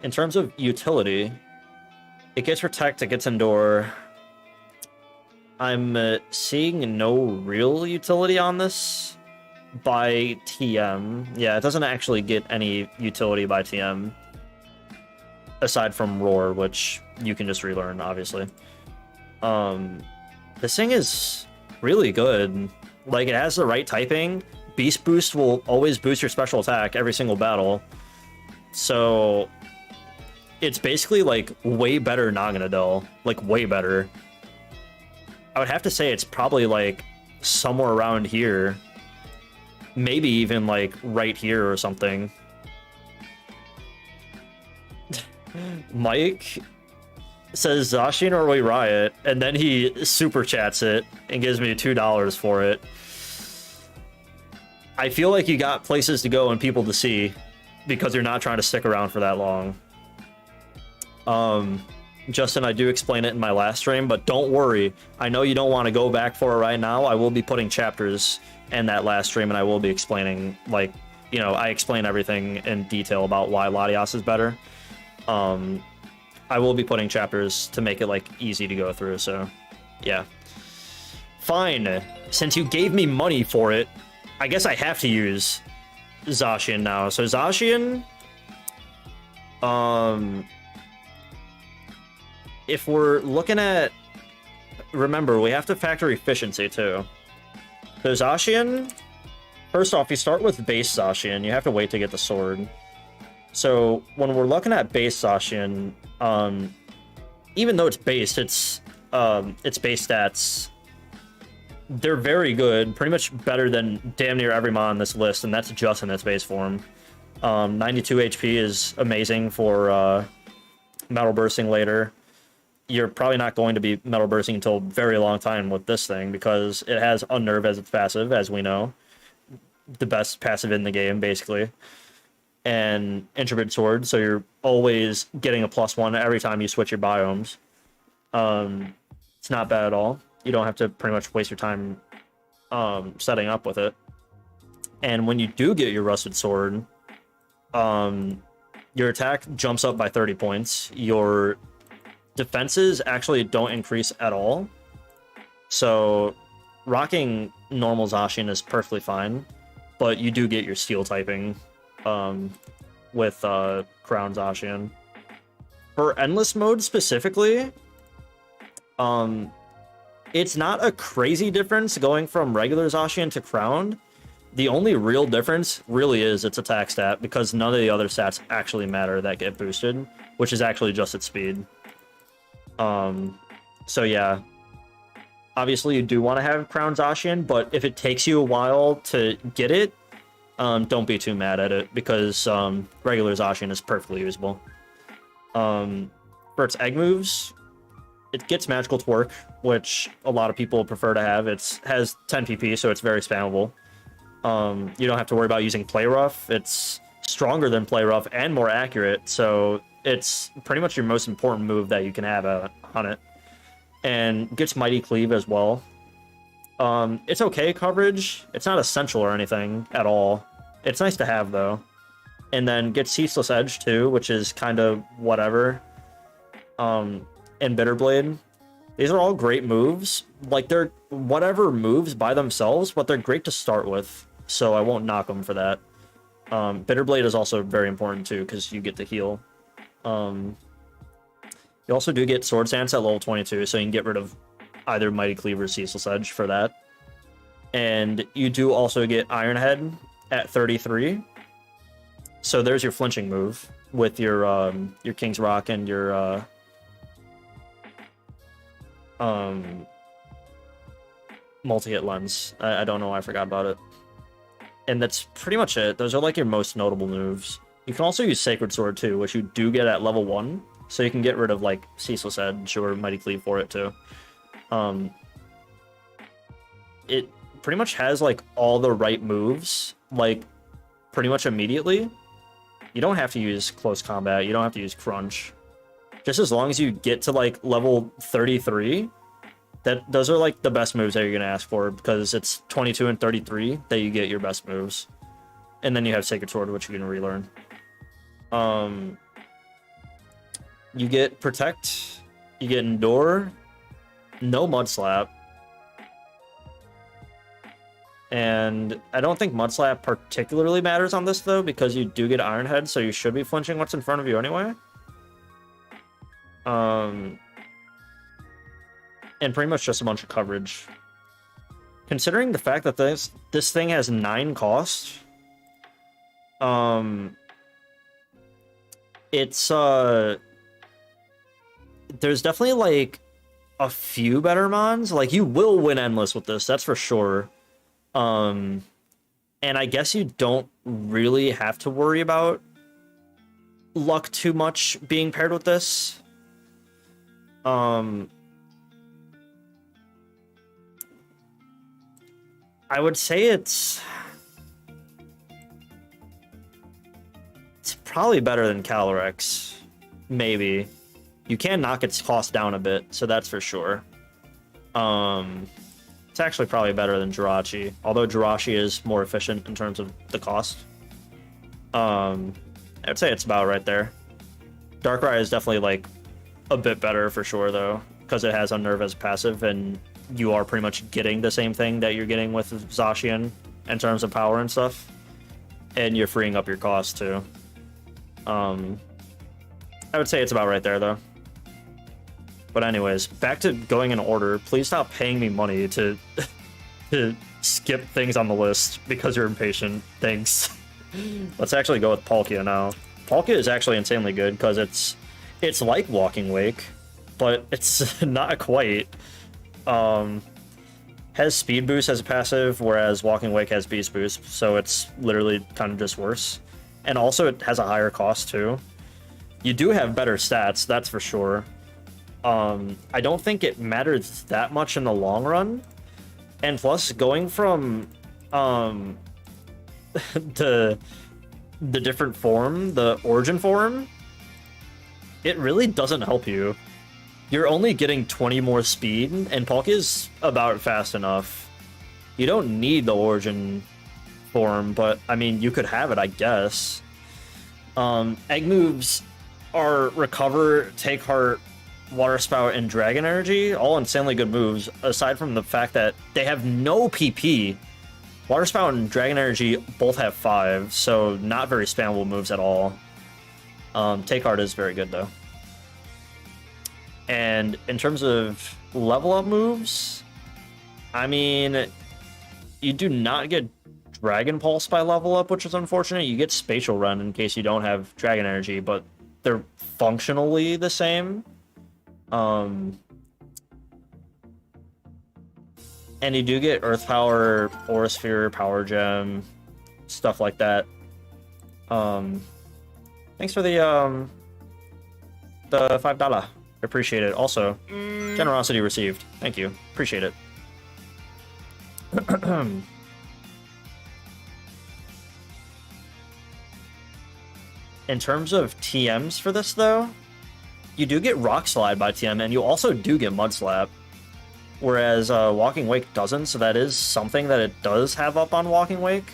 In terms of utility, it gets Protect, it gets Endure. I'm seeing no real utility on this by TM. Yeah, it doesn't actually get any utility by TM. Aside from Roar, which you can just relearn, obviously. This thing is really good. Like, it has the right typing. Beast Boost will always boost your special attack every single battle. So, it's basically, like, way better Naganadel. Like, way better. I would have to say it's probably, like, somewhere around here. Maybe even, like, right here or something. Mike says Zacian or we riot, and then he super chats it and gives me $2 for it. I feel like you got places to go and people to see because you're not trying to stick around for that long. Justin, I do explain it in my last stream, but don't worry. I know you don't want to go back for it right now. I will be putting chapters in that last stream, and I will be explaining, like, you know, I explain everything in detail about why Latias is better. I will be putting chapters to make it, like, easy to go through, so, yeah. Fine. Since you gave me money for it, I guess I have to use Zacian now. So Zacian, if we're looking at, remember, we have to factor efficiency, too. So Zacian, first off, you start with base Zacian. You have to wait to get the sword. So when we're looking at base Zacian, even though it's based, its base stats, they're very good, pretty much better than damn near every mod on this list, and that's just in its base form. 92 HP is amazing for metal bursting later. You're probably not going to be metal bursting until a very long time with this thing because it has Unnerve as its passive, as we know. The best passive in the game, basically. And Intrepid Sword, so you're always getting a +1 every time you switch your biomes. It's not bad at all. You don't have to pretty much waste your time setting up with it. And when you do get your Rusted Sword, your attack jumps up by 30 points. Your defenses actually don't increase at all. So rocking normal Zacian is perfectly fine, but you do get your steel typing with Crown Zacian. For Endless Mode specifically, it's not a crazy difference going from regular Zacian to Crowned. The only real difference really is its attack stat, because none of the other stats actually matter that get boosted, which is actually just its speed. So yeah, obviously you do want to have Crown Zacian, but if it takes you a while to get it, don't be too mad at it, because regular Zacian is perfectly usable. For its egg moves, it gets magical twerk, which a lot of people prefer to have. It has 10 PP, so it's very spammable. You don't have to worry about using Play Rough. It's stronger than Play Rough and more accurate, so it's pretty much your most important move that you can have on it. And gets Mighty Cleave as well. It's okay coverage. It's not essential or anything at all. It's nice to have, though. And then gets Ceaseless Edge, too, which is kind of whatever. And Bitterblade. These are all great moves. Like, they're whatever moves by themselves, but they're great to start with, so I won't knock them for that. Bitterblade is also very important, too, because you get to heal. You also do get Sword Stance at level 22, so you can get rid of either Mighty Cleave or Ceaseless Edge for that. And you do also get Iron Head at 33. So there's your flinching move with your King's Rock and your multi-hit lens. I don't know why I forgot about it. And that's pretty much it. Those are like your most notable moves. You can also use Sacred Sword too, which you do get at level 1. So you can get rid of like Ceaseless Edge or Mighty Cleave for it too. It pretty much has like all the right moves, like pretty much immediately. You don't have to use close combat. You don't have to use crunch. Just as long as you get to like level 33, those are like the best moves that you're gonna ask for, because it's 22 and 33 that you get your best moves, and then you have Sacred Sword, which you can relearn. You get Protect, you get Endure, no Mud Slap, and I don't think Mud Slap particularly matters on this though, because you do get Iron Head, so you should be flinching what's in front of you anyway. And pretty much just a bunch of coverage. Considering the fact that this thing has 9 cost, it's there's definitely like a few better mons. Like, you will win endless with this, that's for sure. And I guess you don't really have to worry about luck too much being paired with this. I would say it's probably better than Calyrex, maybe. You can knock its cost down a bit, so that's for sure. It's actually probably better than Jirachi, although Jirachi is more efficient in terms of the cost. I would say it's about right there. Darkrai is definitely like a bit better for sure, though, because it has Unnerve as passive, and you are pretty much getting the same thing that you're getting with Zacian in terms of power and stuff, and you're freeing up your cost too. I would say it's about right there, though. But anyways, back to going in order. Please stop paying me money to to skip things on the list because you're impatient. Thanks. Let's actually go with Palkia now. Palkia is actually insanely good because it's like Walking Wake, but it's not quite. Has Speed Boost as a passive, whereas Walking Wake has Beast Boost, so it's literally kind of just worse. And also it has a higher cost too. You do have better stats, that's for sure. I don't think it matters that much in the long run. And plus, going from the different form, the origin form, it really doesn't help you. You're only getting 20 more speed, and Palkia's about fast enough. You don't need the origin form, but I mean, you could have it, I guess. Egg moves are Recover, Take Heart, Water Spout, and Dragon Energy, all insanely good moves, aside from the fact that they have no PP. Water Spout and Dragon Energy both have 5, so not very spammable moves at all. Take Heart is very good, though. And in terms of level up moves, I mean, you do not get Dragon Pulse by level up, which is unfortunate. You get Spatial Run in case you don't have Dragon Energy, but they're functionally the same. And you do get Earth Power, Aura Sphere, Power Gem, stuff like that. Thanks for the $5. Appreciate it. Also, generosity received. Thank you. Appreciate it. In terms of TMs for this, though, you do get Rock Slide by TM, and you also do get Mud Slap. Whereas Walking Wake doesn't, so that is something that it does have up on Walking Wake.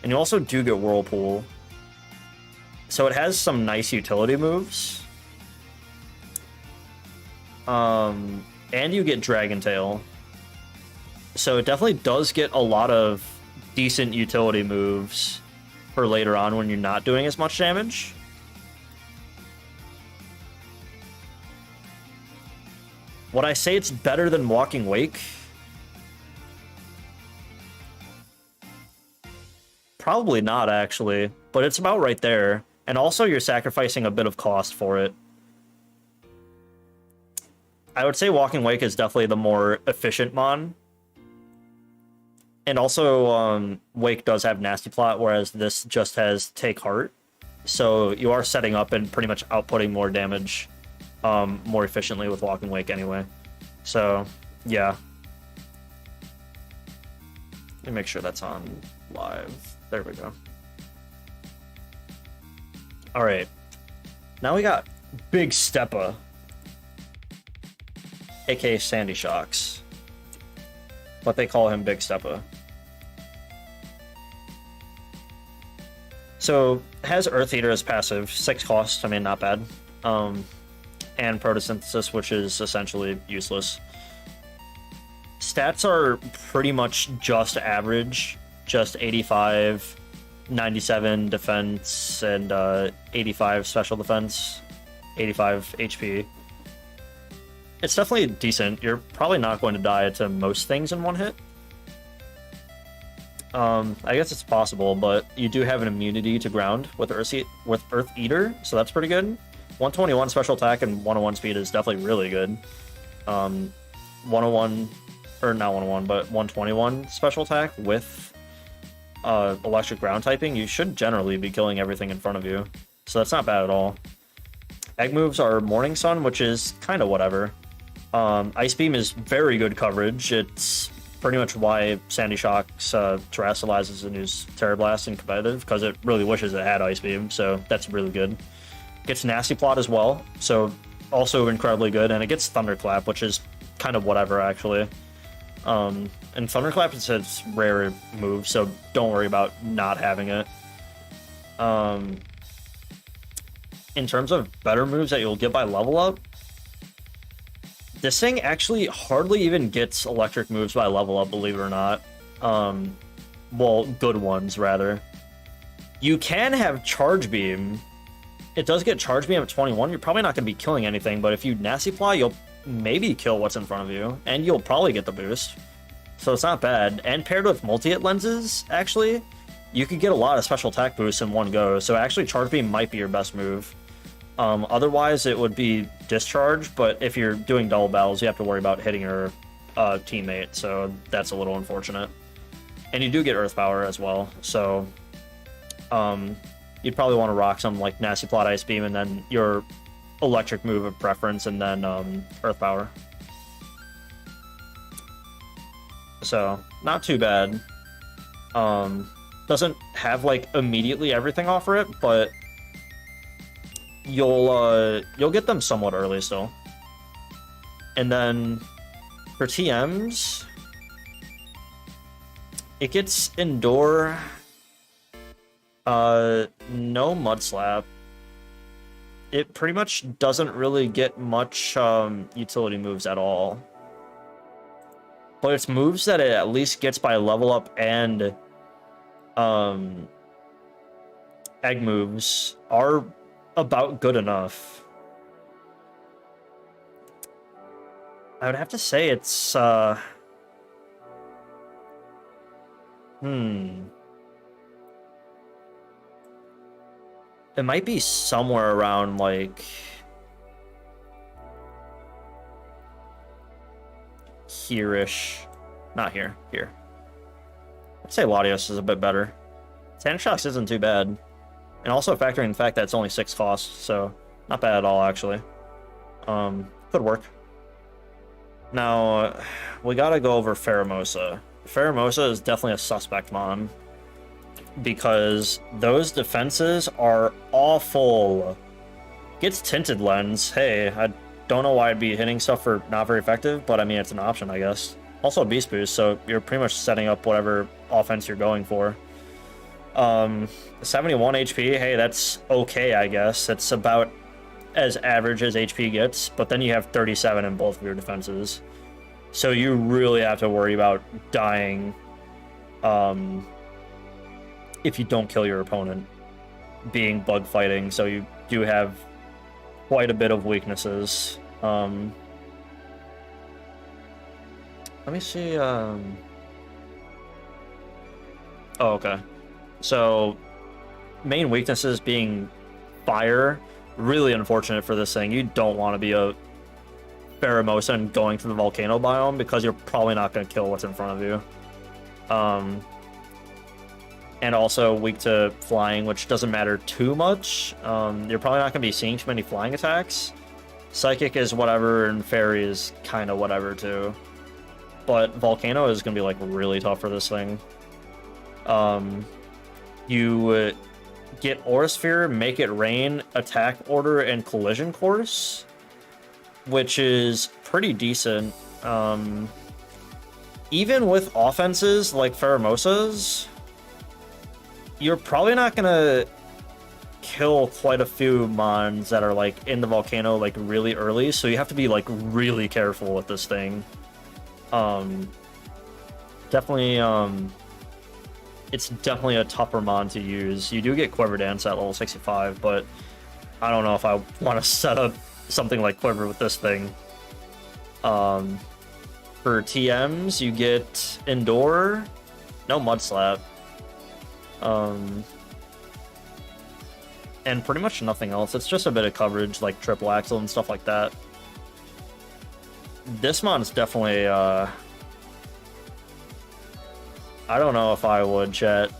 And you also do get Whirlpool. So it has some nice utility moves. And you get Dragon Tail. So it definitely does get a lot of decent utility moves for later on when you're not doing as much damage. Would I say it's better than Walking Wake? Probably not, actually, but it's about right there. And also, you're sacrificing a bit of cost for it. I would say Walking Wake is definitely the more efficient mon. And also, Wake does have Nasty Plot, whereas this just has Take Heart. So you are setting up and pretty much outputting more damage more efficiently with Walking Wake anyway. So, yeah. Let me make sure that's on live. There we go. Alright. Now we got Big Steppa, aka Sandy Shocks. But they call him Big Steppa. So, has Earth Eater as passive, 6 cost, I mean, not bad. And Photosynthesis, which is essentially useless. Stats are pretty much just average, just 85, 97 defense, and 85 special defense, 85 HP. It's definitely decent. You're probably not going to die to most things in one hit. I guess it's possible, but you do have an immunity to ground with Earth Eater, so that's pretty good. 121 special attack and 101 speed is definitely really good. 101, or not 101, but 121 special attack with electric ground typing, you should generally be killing everything in front of you. So that's not bad at all. Egg moves are Morning Sun, which is kind of whatever. Ice Beam is very good coverage. It's pretty much why Sandy Shocks terrestrializes and uses Terra Blast in competitive, because it really wishes it had Ice Beam, so that's really good. Gets Nasty Plot as well, so also incredibly good, and it gets Thunderclap, which is kind of whatever, actually. And Thunderclap is its rare move, so don't worry about not having it. In terms of better moves that you'll get by level up, this thing actually hardly even gets electric moves by level up, believe it or not. Well, good ones, rather. You can have Charge Beam. It does get Charge Beam at 21. You're probably not going to be killing anything, but if you Nasty Plot, you'll maybe kill what's in front of you, and you'll probably get the boost. So it's not bad. And paired with Multi-Hit Lenses, actually, you could get a lot of special attack boosts in one go, so actually Charge Beam might be your best move. Otherwise, it would be Discharge, but if you're doing double battles, you have to worry about hitting your teammate, so that's a little unfortunate. And you do get Earth Power as well, so you'd probably want to rock some like Nasty Plot, Ice Beam, and then your electric move of preference, and then Earth Power. So, not too bad. Doesn't have like immediately everything offer it, but you'll get them somewhat early still. And then for TMs, it gets Endure, no Mud Slap. It pretty much doesn't really get much utility moves at all. But its moves that it at least gets by level up and egg moves are about good enough. I would have to say it's it might be somewhere around like here-ish. Not here, here. I'd say Latios is a bit better. Sand Shocks isn't too bad. And also factoring the fact that it's only 6 costs, so not bad at all, actually. Could work. Now, we gotta go over Pheromosa. Pheromosa is definitely a suspect mon, because those defenses are awful. Gets Tinted Lens. Hey, I don't know why I'd be hitting stuff for not very effective, but I mean, it's an option, I guess. Also a Beast Boost, so you're pretty much setting up whatever offense you're going for. 71 HP, hey, that's okay, I guess. It's about as average as HP gets, but then you have 37 in both of your defenses. So you really have to worry about dying if you don't kill your opponent, being bug fighting, so you do have quite a bit of weaknesses. Let me see, oh, okay. So, main weaknesses being fire. Really unfortunate for this thing. You don't want to be a Pheromosa and going to the volcano biome, because you're probably not going to kill what's in front of you. And also weak to flying, which doesn't matter too much. You're probably not going to be seeing too many flying attacks. Psychic is whatever, and Fairy is kind of whatever too. But Volcano is going to be like really tough for this thing. You get Aura Sphere, Make It Rain, Attack Order, and Collision Course, which is pretty decent. Even with offenses like Pheromosa's, you're probably not gonna kill quite a few mons that are like in the volcano like really early, so you have to be like really careful with this thing. Definitely it's definitely a tougher mon to use. You do get Quiver Dance at level 65, but I don't know if I want to set up something like Quiver with this thing. For TMs, you get Endure, no Mud Slap, and pretty much nothing else. It's just a bit of coverage like Triple Axle and stuff like that. This mon's definitely, I don't know if I would, chat.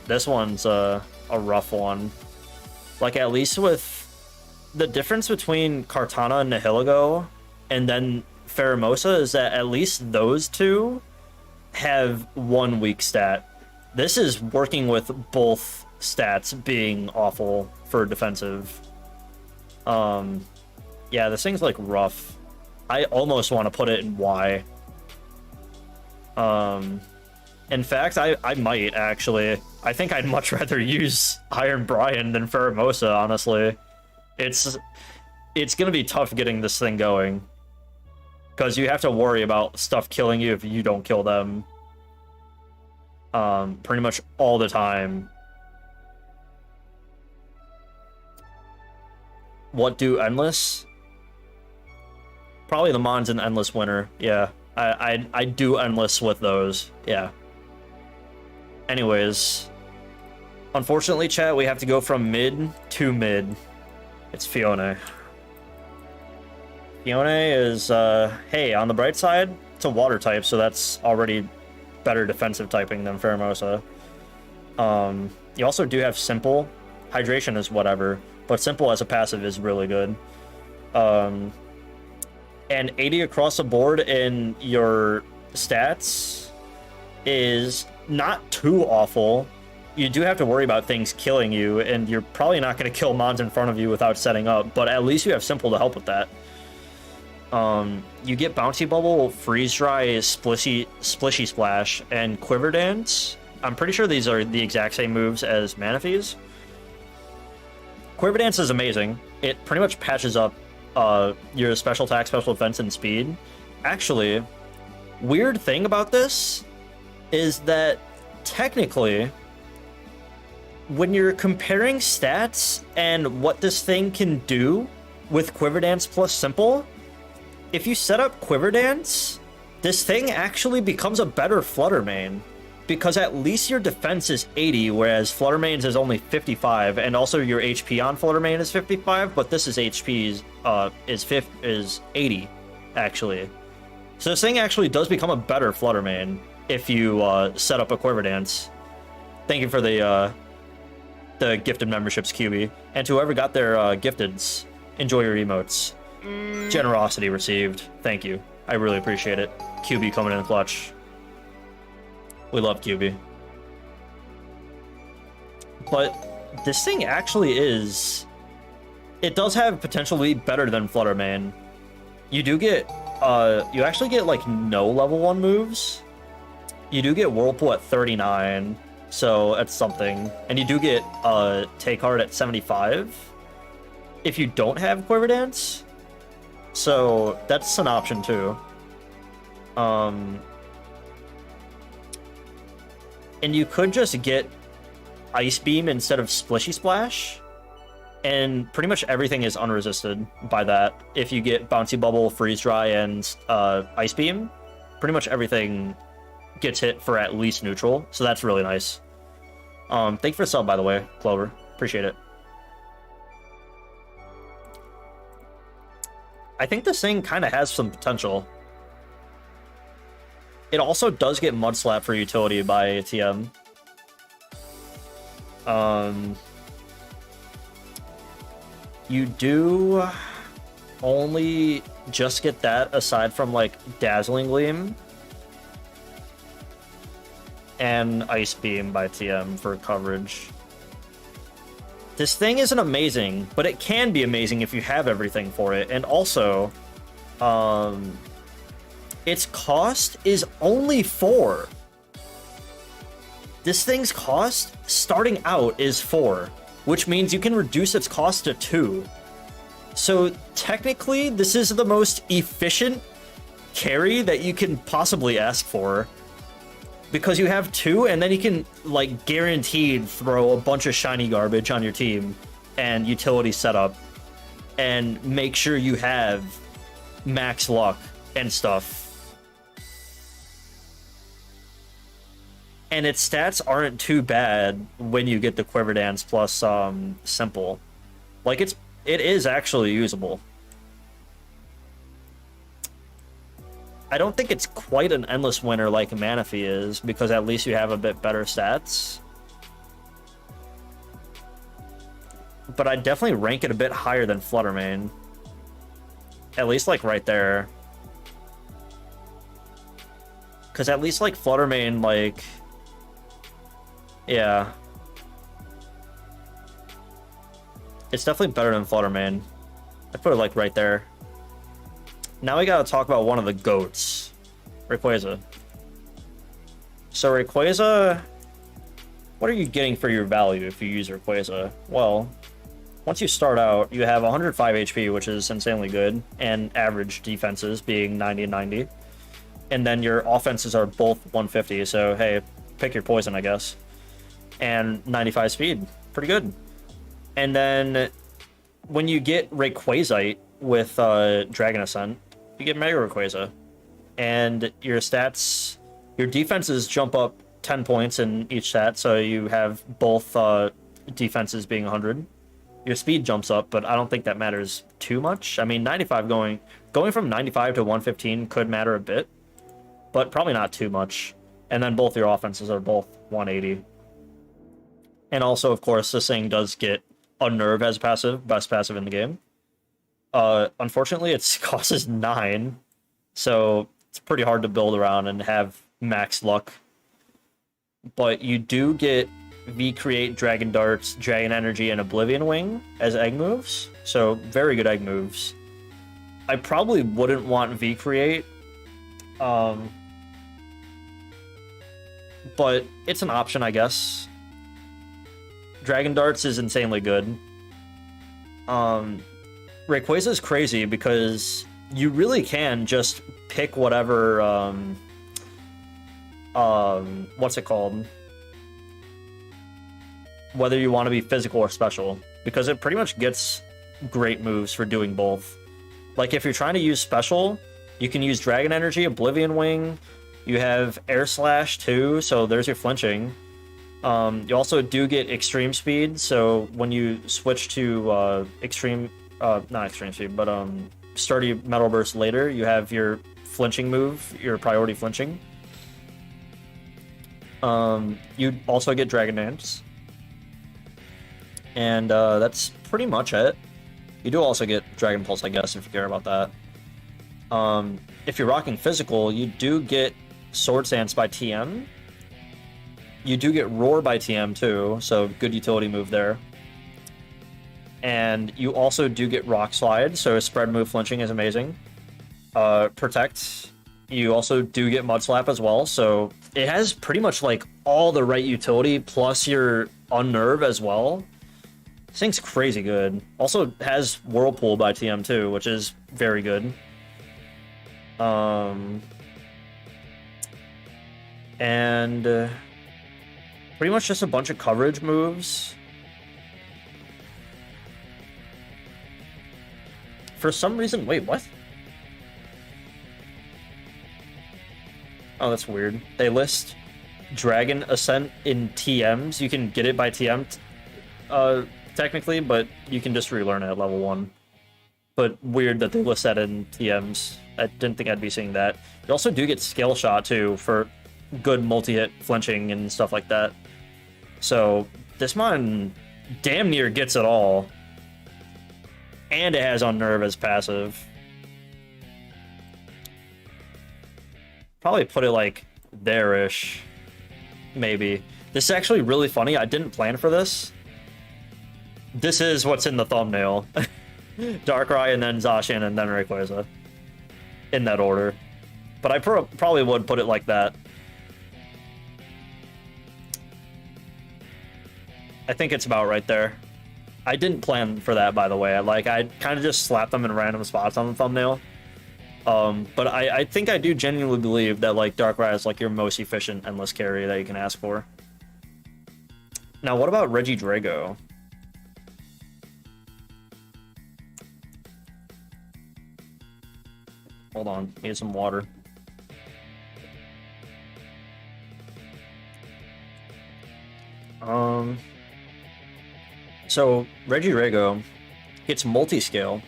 This one's a rough one. Like, at least with the difference between Kartana and Nihilego and then Pheromosa is that at least those two have one weak stat. This is working with both stats being awful for defensive. Yeah, this thing's like rough. I almost want to put it in Y. In fact, I might actually. I think I'd much rather use Iron Brian than Pheromosa, honestly. It's gonna be tough getting this thing going, because you have to worry about stuff killing you if you don't kill them. Pretty much all the time. What do Endless? Probably the Mons in Endless Winter. Yeah, I do Endless with those. Yeah. Anyways, unfortunately, chat, we have to go from mid to mid. It's Fiona. Fiona is, hey, on the bright side, it's a water type, so that's already better defensive typing than Pheromosa. You also do have Simple. Hydration is whatever, but Simple as a passive is really good. And 80 across the board in your stats is not too awful. You do have to worry about things killing you, and you're probably not going to kill mons in front of you without setting up, but at least you have Simple to help with that. You get Bouncy Bubble, Freeze Dry, Splishy Splash, and Quiver Dance. I'm pretty sure these are the exact same moves as Manaphy's. Quiver Dance is amazing. It pretty much patches up your special attack, special defense, and speed. Actually, weird thing about this is that technically, when you're comparing stats and what this thing can do with Quiver Dance plus Simple, if you set up Quiver Dance, this thing actually becomes a better Flutter main, because at least your defense is 80, whereas Flutter Mains is only 55, and also your HP on Flutter Main is 55, but this is HP is 80, actually. So this thing actually does become a better Flutter Main if you set up a Quiver Dance. Thank you for the gifted memberships, QB. And to whoever got their gifteds, enjoy your emotes. Generosity received. Thank you. I really appreciate it. QB coming in clutch. We love QB. But this thing actually is... It does have potential to be better than Fluttermane. You do get... you actually get, like, no level 1 moves. You do get Whirlpool at 39, so that's something. And you do get Take Heart at 75 if you don't have Quiver Dance. So that's an option too. And you could just get Ice Beam instead of Splishy Splash. And pretty much everything is unresisted by that. If you get Bouncy Bubble, Freeze Dry, and Ice Beam, pretty much everything gets hit for at least neutral. So that's really nice. Thank you for the sub, by the way, Clover. Appreciate it. I think this thing kind of has some potential. It also does get Mud Slap for utility by ATM. You do only just get that aside from, like, Dazzling Gleam and Ice Beam by TM for coverage. This thing isn't amazing, but it can be amazing if you have everything for it. And also, its cost is only 4. This thing's cost, starting out, is 4, which means you can reduce its cost to 2. So technically, this is the most efficient carry that you can possibly ask for. Because you have 2, and then you can, like, guaranteed throw a bunch of shiny garbage on your team and utility setup and make sure you have max luck and stuff. And its stats aren't too bad when you get the Quiver Dance plus Simple. Like, it is actually usable. I don't think it's quite an endless winner like Manaphy is, because at least you have a bit better stats. But I'd definitely rank it a bit higher than Fluttermane. At least, like, right there. Because at least, like, Fluttermane, like... Yeah. It's definitely better than Fluttermane. I'd put it, like, right there. Now we gotta talk about one of the GOATs. Rayquaza. So Rayquaza... What are you getting for your value if you use Rayquaza? Well, once you start out, you have 105 HP, which is insanely good, and average defenses being 90 and 90. And then your offenses are both 150, so hey, pick your poison, I guess. And 95 speed. Pretty good. And then when you get Rayquazite with Dragon Ascent, you get Mega Rayquaza. And your stats, your defenses jump up 10 points in each stat, so you have both defenses being 100. Your speed jumps up, but I don't think that matters too much. I mean, 95 going from 95 to 115 could matter a bit, but probably not too much. And then both your offenses are both 180. And also, of course, this thing does get Unnerve as passive, best passive in the game. Unfortunately, its cost is 9, so it's pretty hard to build around and have max luck. But you do get V-Create, Dragon Darts, Dragon Energy, and Oblivion Wing as egg moves, so very good egg moves. I probably wouldn't want V-Create, but it's an option, I guess. Dragon Darts is insanely good. Rayquaza is crazy because you really can just pick whatever, what's it called? Whether you want to be physical or special, because it pretty much gets great moves for doing both. Like, if you're trying to use special, you can use Dragon Energy, Oblivion Wing, you have Air Slash too, so there's your flinching. You also do get extreme speed, so when you switch to not extreme speed, but sturdy Metal Burst later, you have your flinching move, your priority flinching. You also get Dragon Dance. And that's pretty much it. You do also get Dragon Pulse, I guess, if you care about that. If you're rocking physical, you do get Sword Stance by TM. You do get Roar by TM too, so good utility move there. And you also do get Rock Slide, so spread move flinching is amazing. Protect, you also do get Mud Slap as well, so it has pretty much like all the right utility, plus your Unnerve as well. This thing's crazy good. Also has Whirlpool by TM too, which is very good. And pretty much just a bunch of coverage moves. For some reason, wait, what? Oh, that's weird. They list Dragon Ascent in TMs. You can get it by TM, technically, but you can just relearn it at level 1. But weird that they list that in TMs. I didn't think I'd be seeing that. You also do get Scale Shot, too, for good multi-hit flinching and stuff like that. So, this mon damn near gets it all. And it has Unnerve as passive. Probably put it, like, there-ish. Maybe. This is actually really funny. I didn't plan for this. This is what's in the thumbnail. Darkrai and then Zacian and then Rayquaza. In that order. But I probably would put it like that. I think it's about right there. I didn't plan for that, by the way. I kind of just slapped them in random spots on the thumbnail. But I think I do genuinely believe that like Darkrai is like your most efficient endless carry that you can ask for. Now, what about Regidrago? Hold on, need some water. So Regidrago gets multi-scale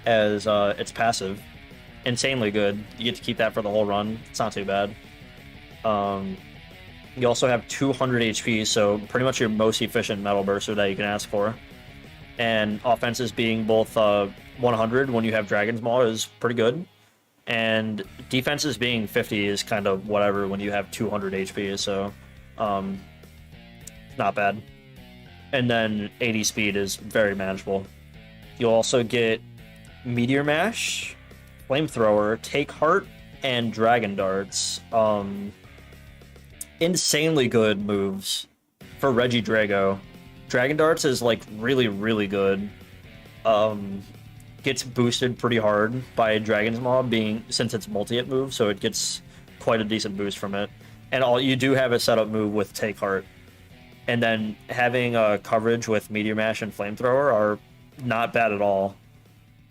as its passive. Insanely good. You get to keep that for the whole run. It's not too bad. You also have 200 HP, so pretty much your most efficient Metal Burster that you can ask for. And offenses being both 100 when you have Dragon's Maw is pretty good. And defenses being 50 is kind of whatever when you have 200 HP, so not bad. And then 80 speed is very manageable. You'll also get Meteor Mash, Flamethrower, Take Heart, and Dragon Darts. Insanely good moves for Regidrago. Dragon Darts is like really, really good. Gets boosted pretty hard by Dragon's Maw since it's multi-hit move, so it gets quite a decent boost from it. And you do have a setup move with Take Heart. And then having coverage with Meteor Mash and Flamethrower are not bad at all.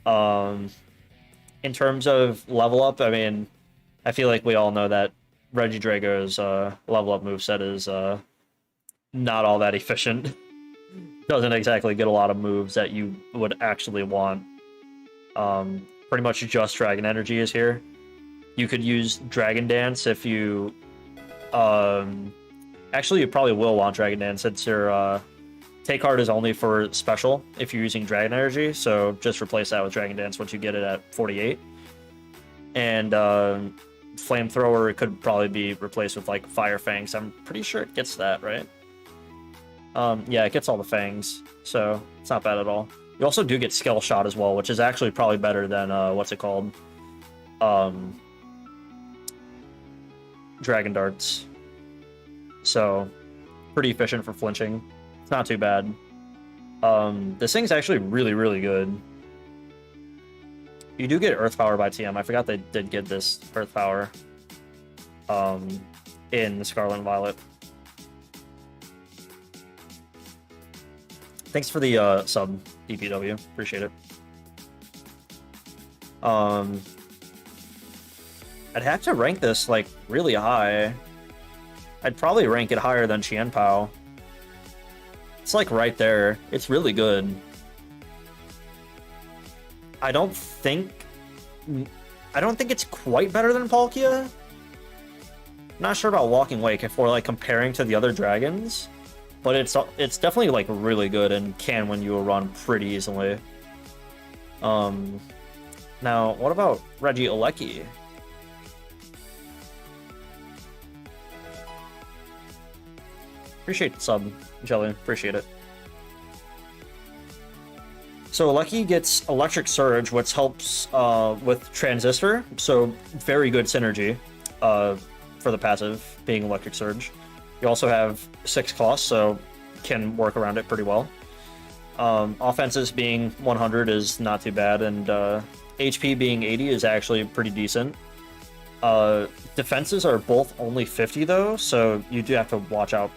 In terms of level up, I mean, I feel like we all know that Regidrago's level up moveset is not all that efficient. Doesn't exactly get a lot of moves that you would actually want. Pretty much just Dragon Energy is here. You could use Dragon Dance if you... Actually, you probably will want Dragon Dance since your Take Heart is only for special if you're using Dragon Energy, so just replace that with Dragon Dance once you get it at 48. And Flamethrower could probably be replaced with like Fire Fangs. I'm pretty sure it gets that, right? Yeah, it gets all the Fangs, so it's not bad at all. You also do get Skill Shot as well, which is actually probably better than, what's it called? Dragon Darts. So, pretty efficient for flinching. It's not too bad. This thing's actually really, really good. You do get Earth Power by TM. I forgot they did get this Earth Power in the Scarlet and Violet. Thanks for the sub, DPW. Appreciate it. I'd have to rank this, like, really high. I'd probably rank it higher than Qianpao. It's, like, right there. It's really good. I don't think it's quite better than Palkia. Not sure about Walking Wake if we're like comparing to the other dragons, but it's definitely like really good and can win you a run pretty easily. Now what about Regieleki? Appreciate the sub, Jelly. Appreciate it. So Aleki gets Electric Surge, which helps with Transistor, so very good synergy for the passive, being Electric Surge. You also have 6 costs, so can work around it pretty well. Offenses being 100 is not too bad, and HP being 80 is actually pretty decent. Defenses are both only 50 though, so you do have to watch out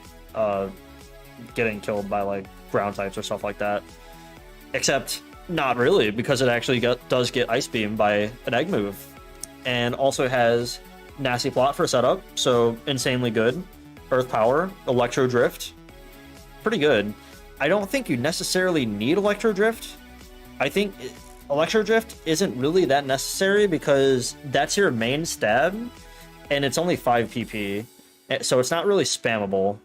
getting killed by like ground types or stuff like that. Except not really, because it actually does get Ice Beam by an egg move, and also has Nasty Plot for setup, so insanely good. Earth Power, Electro Drift, pretty good. I don't think you necessarily need Electro Drift. I think Electro Drift isn't really that necessary because that's your main stab, and it's only 5 PP, so it's not really spammable.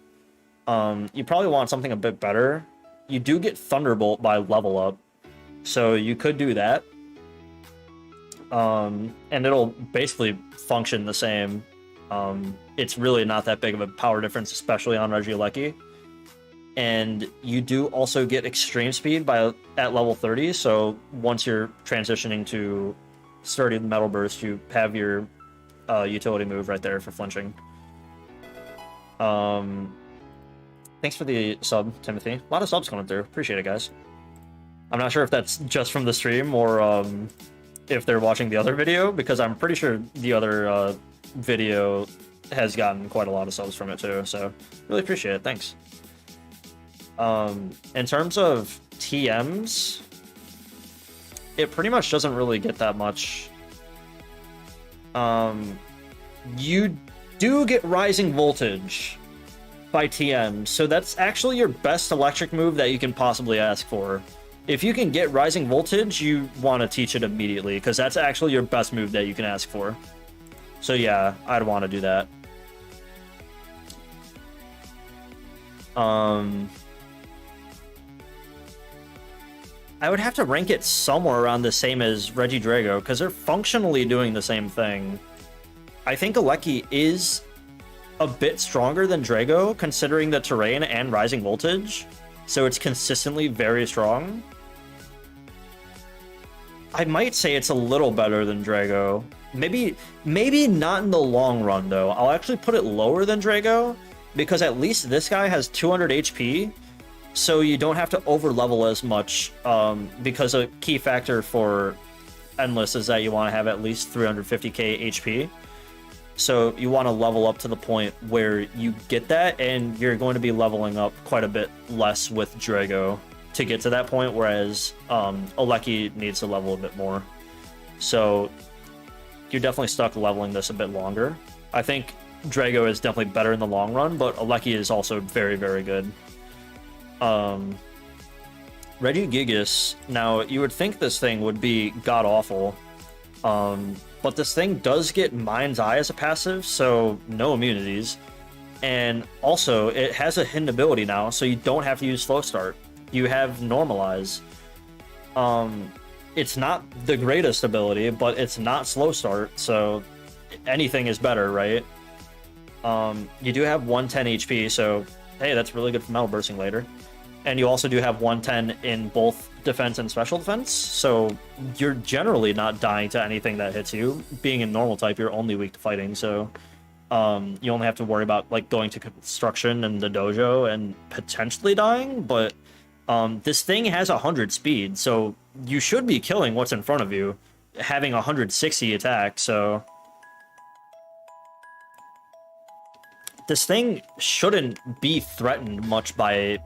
You probably want something a bit better. You do get Thunderbolt by level up, so you could do that. And it'll basically function the same. It's really not that big of a power difference, especially on Regieleki. And you do also get Extreme Speed at level 30, so once you're transitioning to Sturdy Metal Burst, you have your utility move right there for flinching. Thanks for the sub, Timothy. A lot of subs coming through. Appreciate it, guys. I'm not sure if that's just from the stream or if they're watching the other video, because I'm pretty sure the other video has gotten quite a lot of subs from it too, so really appreciate it. Thanks. In terms of TMs, it pretty much doesn't really get that much. You do get Rising Voltage by TM, so that's actually your best electric move that you can possibly ask for. If you can get Rising Voltage, you want to teach it immediately, because that's actually your best move that you can ask for. So yeah, I'd want to do that. I would have to rank it somewhere around the same as Regidrago, because they're functionally doing the same thing. I think Aleki is a bit stronger than Drago, considering the terrain and Rising Voltage, so it's consistently very strong. I might say it's a little better than Drago. Maybe not in the long run, though. I'll actually put it lower than Drago, because at least this guy has 200 HP, so you don't have to over-level as much, because a key factor for Endless is that you want to have at least 350k HP. So you want to level up to the point where you get that, and you're going to be leveling up quite a bit less with Drago to get to that point, whereas Aleki needs to level a bit more. So you're definitely stuck leveling this a bit longer. I think Drago is definitely better in the long run, but Aleki is also very, very good. Regigigas, now you would think this thing would be god-awful, but this thing does get Mind's Eye as a passive, so no immunities. And also, it has a hidden ability now, so you don't have to use Slow Start. You have Normalize. It's not the greatest ability, but it's not Slow Start, so anything is better, right? You do have 110 HP, so hey, that's really good for Metal Bursting later. And you also do have 110 in both defense and special defense, so you're generally not dying to anything that hits you. Being in normal type, you're only weak to fighting, so you only have to worry about like going to construction and the dojo and potentially dying, but this thing has 100 speed, so you should be killing what's in front of you, having 160 attack, so this thing shouldn't be threatened much by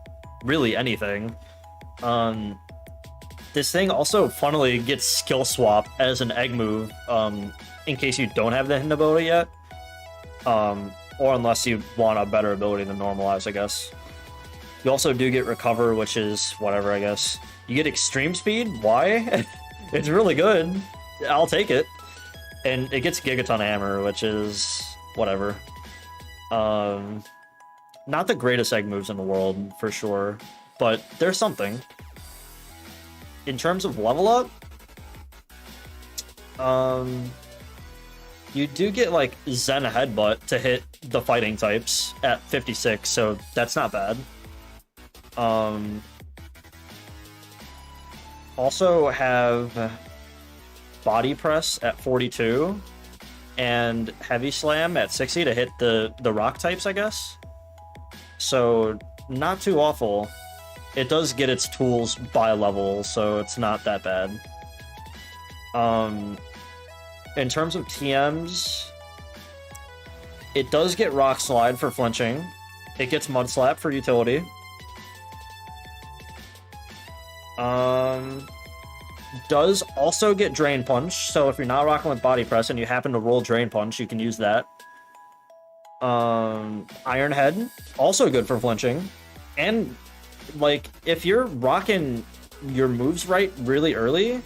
really anything. This thing also funnily gets skill swap as an egg move, in case you don't have the hidden ability yet, or unless you want a better ability than Normalize, I guess. You also do get Recover, which is whatever, I guess. You get Extreme Speed. Why? It's really good. I'll take it. And it gets Gigaton Hammer, which is whatever. Not the greatest egg moves in the world, for sure, but there's something. In terms of level up, you do get, like, Zen Headbutt to hit the fighting types at 56, so that's not bad. Also have Body Press at 42, and Heavy Slam at 60 to hit the rock types, I guess. So, not too awful. It does get its tools by level, so it's not that bad. In terms of TMs, it does get Rock Slide for flinching. It gets Mud Slap for utility. Does also get Drain Punch, so if you're not rocking with Body Press and you happen to roll Drain Punch, you can use that. Iron Head, also good for flinching. And, like, if you're rocking your moves right really early,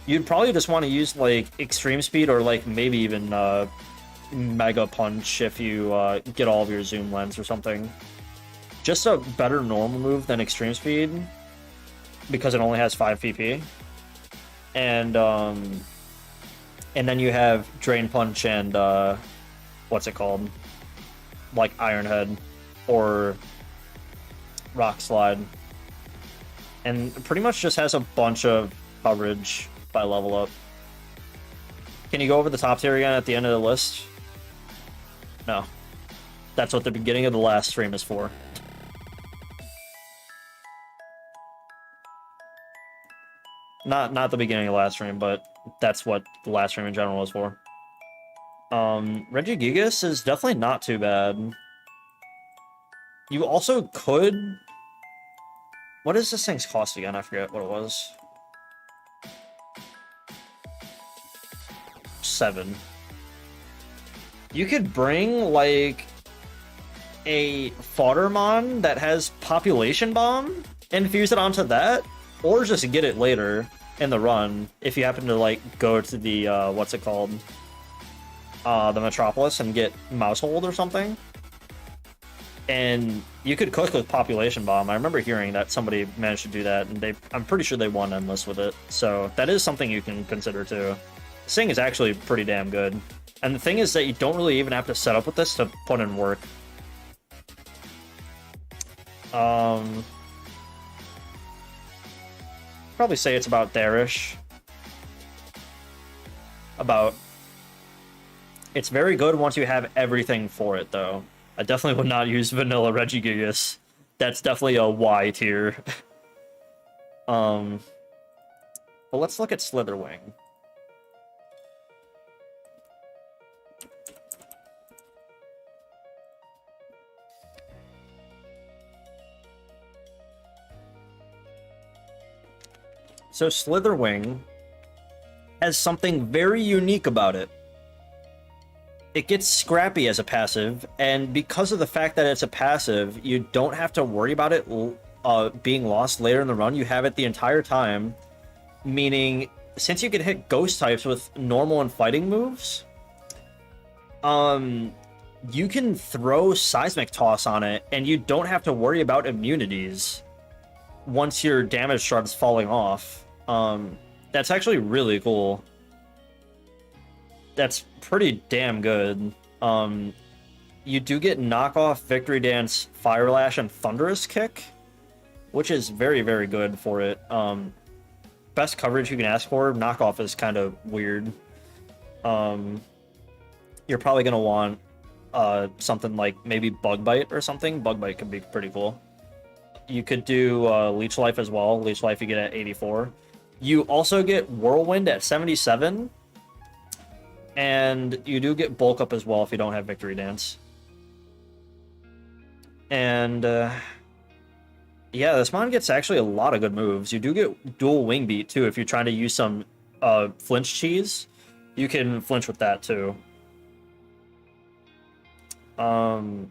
you'd probably just want to use, like, Extreme Speed or, like, maybe even Mega Punch if you get all of your Zoom Lens or something. Just a better normal move than Extreme Speed, because it only has 5 PP. And then you have Drain Punch and, what's it called? Like Iron Head or Rock Slide. And pretty much just has a bunch of coverage by level up. Can you go over the top tier again at the end of the list? No. That's what the beginning of the last stream is for. Not the beginning of the last stream, but that's what the last stream in general was for. Regigigas is definitely not too bad. You also could... What does this thing's cost again? I forget what it was. 7. You could bring, like, a Foddermon that has Population Bomb and fuse it onto that, or just get it later in the run if you happen to, like, go to the, what's it called? The Metropolis and get Mousehold or something. And you could cook with Population Bomb. I remember hearing that somebody managed to do that, and I'm pretty sure they won Endless with it. So that is something you can consider too. This thing is actually pretty damn good. And the thing is that you don't really even have to set up with this to put in work. Probably say it's about there-ish. It's very good once you have everything for it, though. I definitely would not use vanilla Regigigas. That's definitely a Y tier. But let's look at Slitherwing. So Slitherwing has something very unique about it. It gets Scrappy as a passive, and because of the fact that it's a passive, you don't have to worry about it being lost later in the run. You have it the entire time, meaning since you can hit ghost types with normal and fighting moves, you can throw Seismic Toss on it, and you don't have to worry about immunities once your damage starts falling off. That's actually really cool. That's pretty damn good. You do get knockoff Victory Dance, Fire Lash, and Thunderous Kick, which is very, very good for it. Best coverage you can ask for. Knockoff is kind of weird. You're probably going to want something like maybe Bug Bite or something. Bug Bite could be pretty cool. You could do Leech Life as well. Leech Life you get at 84. You also get Whirlwind at 77. And you do get Bulk Up as well if you don't have Victory Dance. And, yeah, this mon gets actually a lot of good moves. You do get Dual Wing Beat, too. If you're trying to use some flinch cheese, you can flinch with that, too. I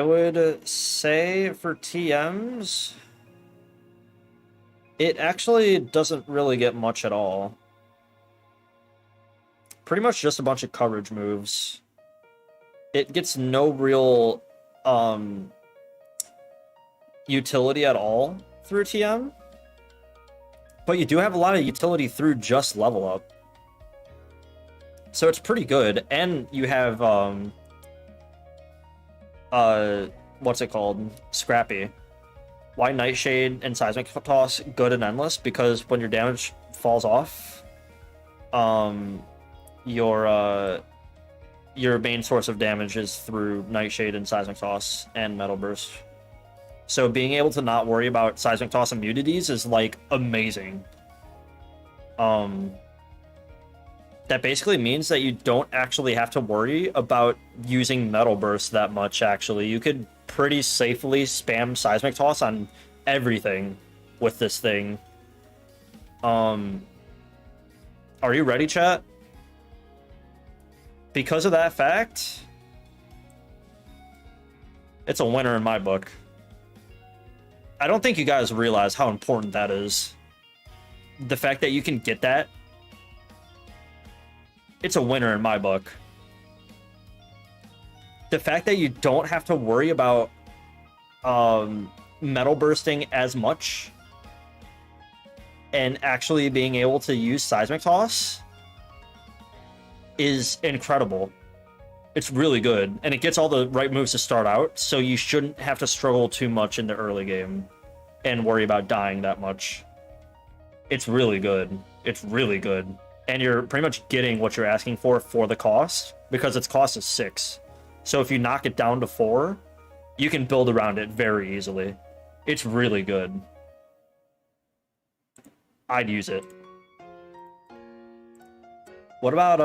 would say for TMs, it actually doesn't really get much at all. Pretty much just a bunch of coverage moves. it gets no real utility at all through TM, but you do have a lot of utility through just level up. So it's pretty good, and you have what's it called? Scrappy. Why Nightshade and Seismic Toss good and endless? Because when your damage falls off, your main source of damage is through Nightshade and Seismic Toss and Metal Burst. So being able to not worry about Seismic Toss immunities is like amazing. That basically means that you don't actually have to worry about using Metal Burst that much, actually. You could pretty safely spam Seismic Toss on everything with this thing. Are you ready, chat? Because of that fact, it's a winner in my book. I don't think you guys realize how important that is. The fact that you can get that, it's a winner in my book. The fact that you don't have to worry about metal bursting as much and actually being able to use Seismic Toss is incredible. It's really good, and it gets all the right moves to start out, so you shouldn't have to struggle too much in the early game and worry about dying that much. It's really good. It's really good. And you're pretty much getting what you're asking for the cost, because its cost is 6. So if you knock it down to 4, you can build around it very easily. It's really good. I'd use it. What about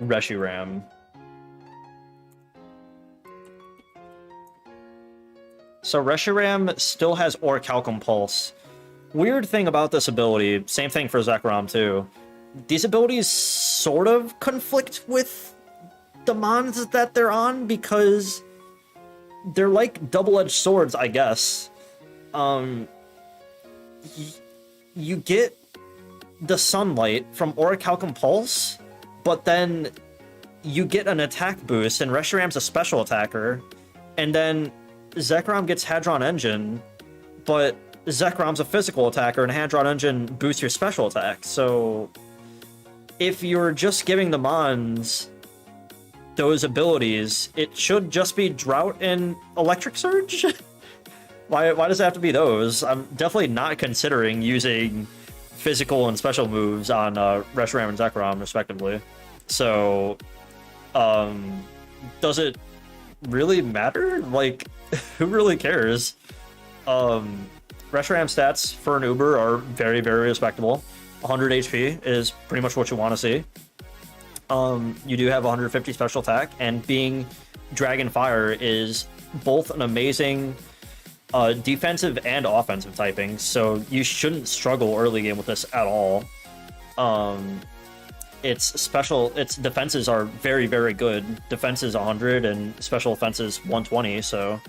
Reshiram? So Reshiram still has Orichalcum Pulse. Weird thing about this ability, same thing for Zekrom too. These abilities sort of conflict with the mons that they're on, because they're like double-edged swords, I guess. You get the sunlight from Orichalcum Pulse, but then you get an attack boost, and Reshiram's a special attacker, and then Zekrom gets Hadron Engine, but Zekrom's a physical attacker, and Hadron Engine boosts your special attack. So if you're just giving the mons those abilities, it should just be Drought and Electric Surge? Why does it have to be those? I'm definitely not considering using physical and special moves on Reshiram and Zekrom, respectively. So, does it really matter? Like, who really cares? Reshiram stats for an Uber are very, very respectable. 100 HP is pretty much what you want to see. You do have 150 special attack, and being Dragon Fire is both an amazing defensive and offensive typing, so you shouldn't struggle early game with this at all. Its defenses are very, very good. Defense is 100 and special offense is 120, so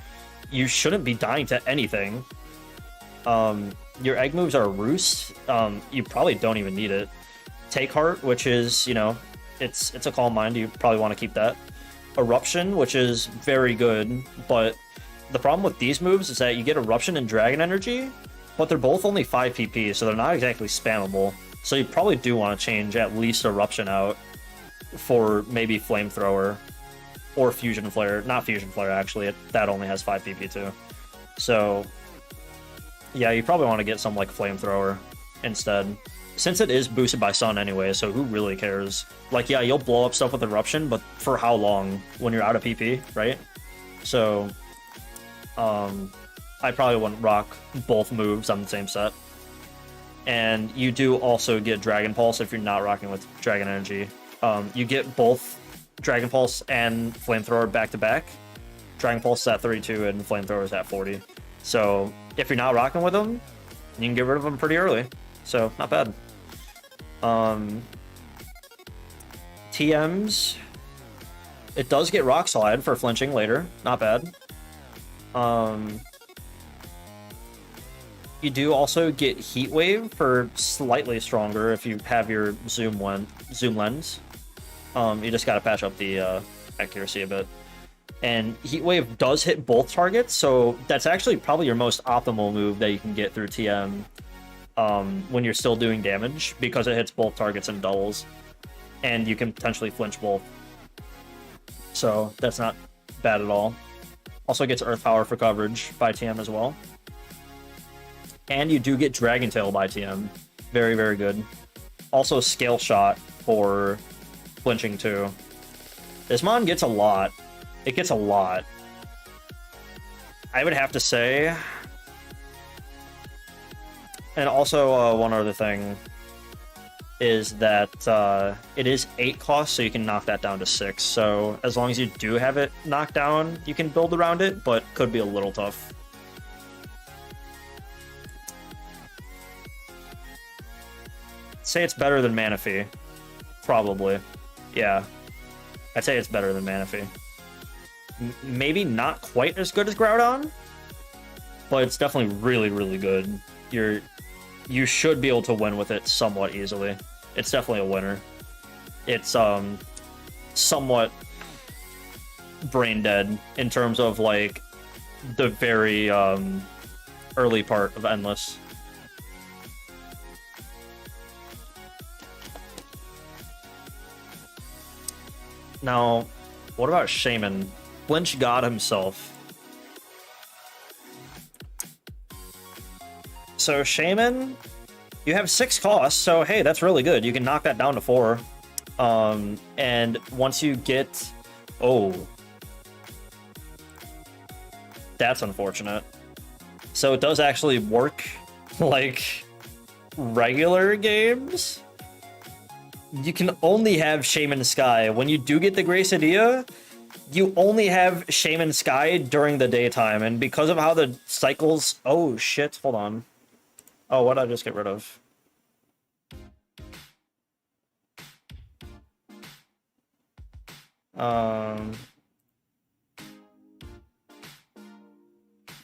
you shouldn't be dying to anything. Your egg moves are Roost. You probably don't even need it. Take Heart, which is, you know, it's a Calm Mind. You probably want to keep that. Eruption, which is very good, but the problem with these moves is that you get Eruption and Dragon Energy, but they're both only 5 PP, so they're not exactly spammable. So you probably do want to change at least Eruption out for maybe Flamethrower or Fusion Flare. Not Fusion Flare, actually. That only has 5 PP too. So yeah, you probably want to get some like Flamethrower instead. Since it is boosted by Sun anyway, so who really cares? Like, yeah, you'll blow up stuff with Eruption, but for how long? When you're out of PP, right? So I probably wouldn't rock both moves on the same set. And you do also get Dragon Pulse if you're not rocking with Dragon Energy. You get both Dragon Pulse and Flamethrower back-to-back. Dragon Pulse is at 32 and Flamethrower is at 40. So if you're not rocking with them, you can get rid of them pretty early. So not bad. TMs. It does get Rock Slide for flinching later. Not bad. You do also get Heat Wave for slightly stronger if you have your zoom lens. You just gotta patch up the accuracy a bit. And Heat Wave does hit both targets, so that's actually probably your most optimal move that you can get through TM when you're still doing damage, because it hits both targets and doubles, and you can potentially flinch both. So that's not bad at all. Also gets Earth Power for coverage by TM as well. And you do get Dragon Tail by TM. Very, very good. Also Scale Shot for flinching too. This mon gets a lot. It gets a lot. I would have to say. And also one other thing is that it is 8 cost, so you can knock that down to 6. So as long as you do have it knocked down, you can build around it, but could be a little tough. Say it's better than Manaphy. Probably. Yeah. I'd say it's better than Manaphy. Maybe not quite as good as Groudon, but it's definitely really, really good. You should be able to win with it somewhat easily. It's definitely a winner. It's somewhat brain dead in terms of like the very early part of Endless. Now, what about Shaman? Flinch God himself. So Shaman, you have 6 costs, so hey, that's really good. You can knock that down to 4. And once you get... Oh. That's unfortunate. So it does actually work like regular games. You can only have Shaman Sky. When you do get the Gracidia, you only have Shaman Sky during the daytime, and because of how the cycles... Oh, shit. Hold on. Oh, what did I just get rid of?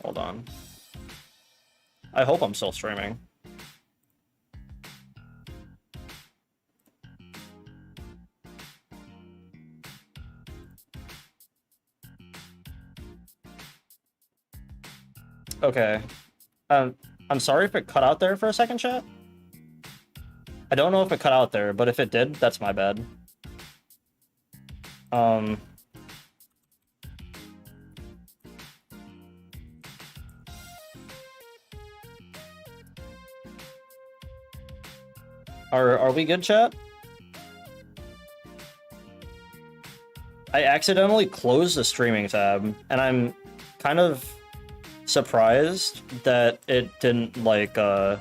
Hold on. I hope I'm still streaming. Okay. I'm sorry if it cut out there for a second, chat. I don't know if it cut out there, but if it did, that's my bad. Are we good, chat? I accidentally closed the streaming tab, and I'm kind of surprised that it didn't, like, at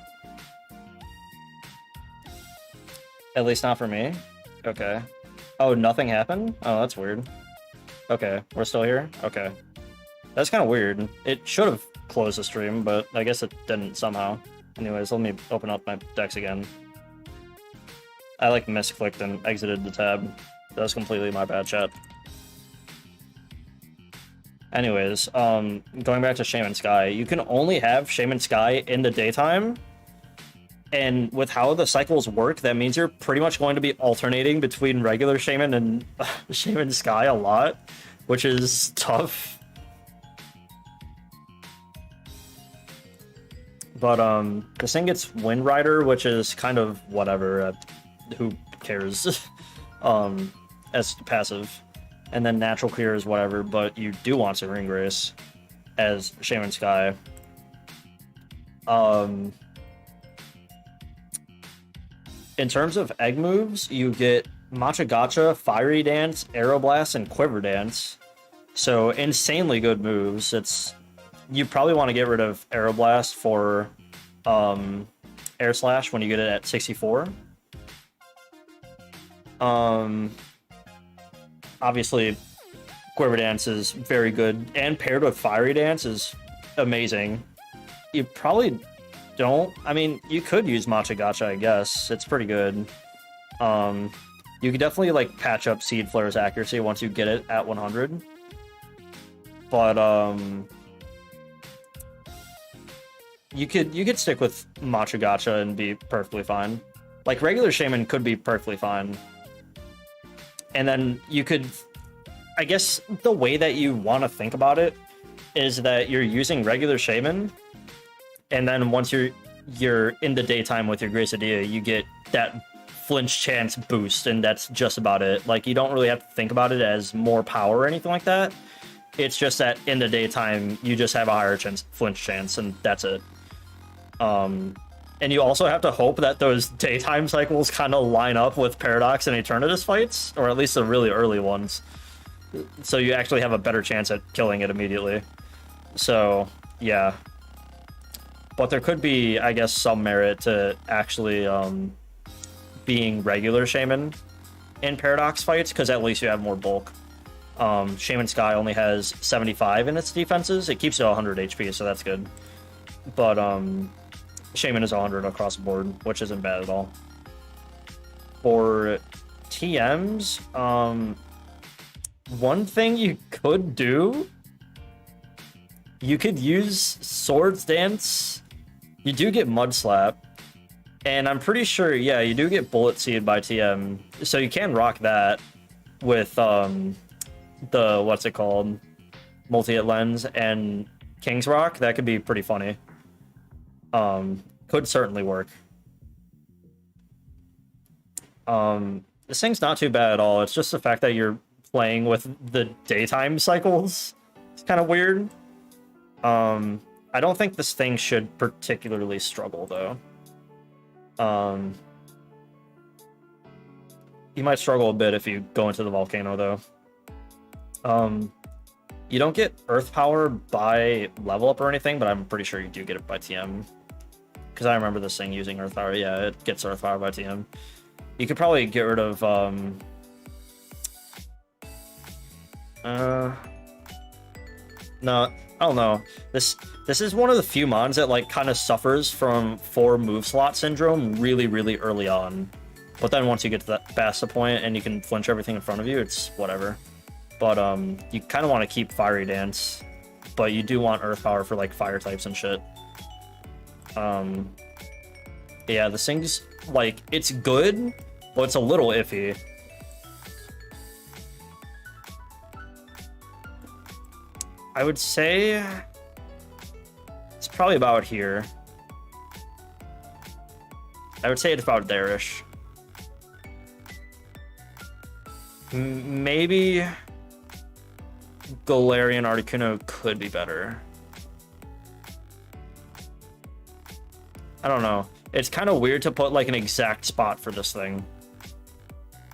least not for me. Okay. Oh, nothing happened? Oh, that's weird. Okay, we're still here? Okay. That's kind of weird. It should have closed the stream, but I guess it didn't somehow. Anyways, let me open up my decks again. I, like, misclicked and exited the tab. That was completely my bad, chat. Anyways, going back to Shaman Sky, you can only have Shaman Sky in the daytime, and with how the cycles work, that means you're pretty much going to be alternating between regular Shaman and Shaman Sky a lot, which is tough. But this thing gets Wind Rider, which is kind of whatever. Who cares? As passive. And then Natural Clear is whatever, but you do want to Ring Race as Shaman Sky. In terms of egg moves, you get Matcha Gotcha, Fiery Dance, Aeroblast, and Quiver Dance. So insanely good moves. You probably want to get rid of Aeroblast for Air Slash when you get it at 64. Obviously, Quiver Dance is very good, and paired with Fiery Dance is amazing. You probably don't... I mean, you could use Matcha Gotcha, I guess. It's pretty good. You could definitely, like, patch up Seed Flare's accuracy once you get it at 100. But, you could stick with Matcha Gotcha and be perfectly fine. Like, regular Shaman could be perfectly fine. And then you could I guess the way that you want to think about it is that you're using regular Shaman, and then once you're in the daytime with your Grace Idea, you get that flinch chance boost, and that's just about it. Like, you don't really have to think about it as more power or anything like that. It's just that in the daytime, you just have a higher flinch chance, and that's it. And you also have to hope that those daytime cycles kind of line up with Paradox and Eternatus fights, or at least the really early ones. So you actually have a better chance at killing it immediately. So, yeah. But there could be, I guess, some merit to actually being regular Shaman in Paradox fights, because at least you have more bulk. Shaman Sky only has 75 in its defenses. It keeps it 100 HP, so that's good. But Shaman is 100 across the board, which isn't bad at all. For TMs, one thing you could do, you could use Swords Dance. You do get Mud Slap, and I'm pretty sure, yeah, you do get Bullet Seed by TM, so you can rock that with the, what's it called, Multi-Hit Lens and King's Rock. That could be pretty funny. Could certainly work. This thing's not too bad at all. It's just the fact that you're playing with the daytime cycles. It's kind of weird. I don't think this thing should particularly struggle, though. You might struggle a bit if you go into the volcano, though. You don't get Earth Power by level up or anything, but I'm pretty sure you do get it by TM. Because I remember this thing using Earth Power. Yeah, it gets Earth Power by TM. You could probably get rid of... no, I don't know. This is one of the few mons that like kind of suffers from 4 move slot syndrome really early on. But then once you get to that Basta point and you can flinch everything in front of you, it's whatever. But you kind of want to keep Fiery Dance, but you do want Earth Power for like fire types and shit. Yeah, this thing's like, it's good, but it's a little iffy. I would say it's probably about here. I would say it's about there-ish. Maybe Galarian Articuno could be better. I don't know. It's kind of weird to put like an exact spot for this thing.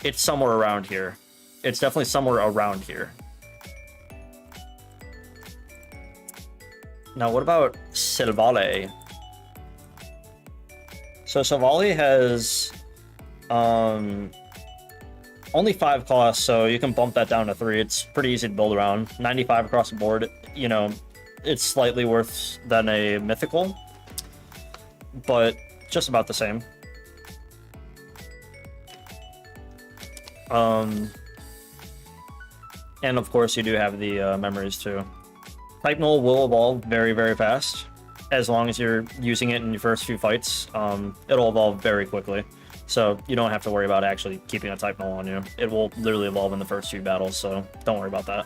It's somewhere around here. It's definitely somewhere around here. Now, what about Silvally? So Silvally has only 5 costs, so you can bump that down to 3. It's pretty easy to build around. 95 across the board. You know, it's slightly worse than a mythical, but just about the same. And of course, you do have the memories too. Type Null will evolve very fast. As long as you're using it in your first few fights, it'll evolve very quickly. So you don't have to worry about actually keeping a Type Null on you. It will literally evolve in the first few battles, so don't worry about that.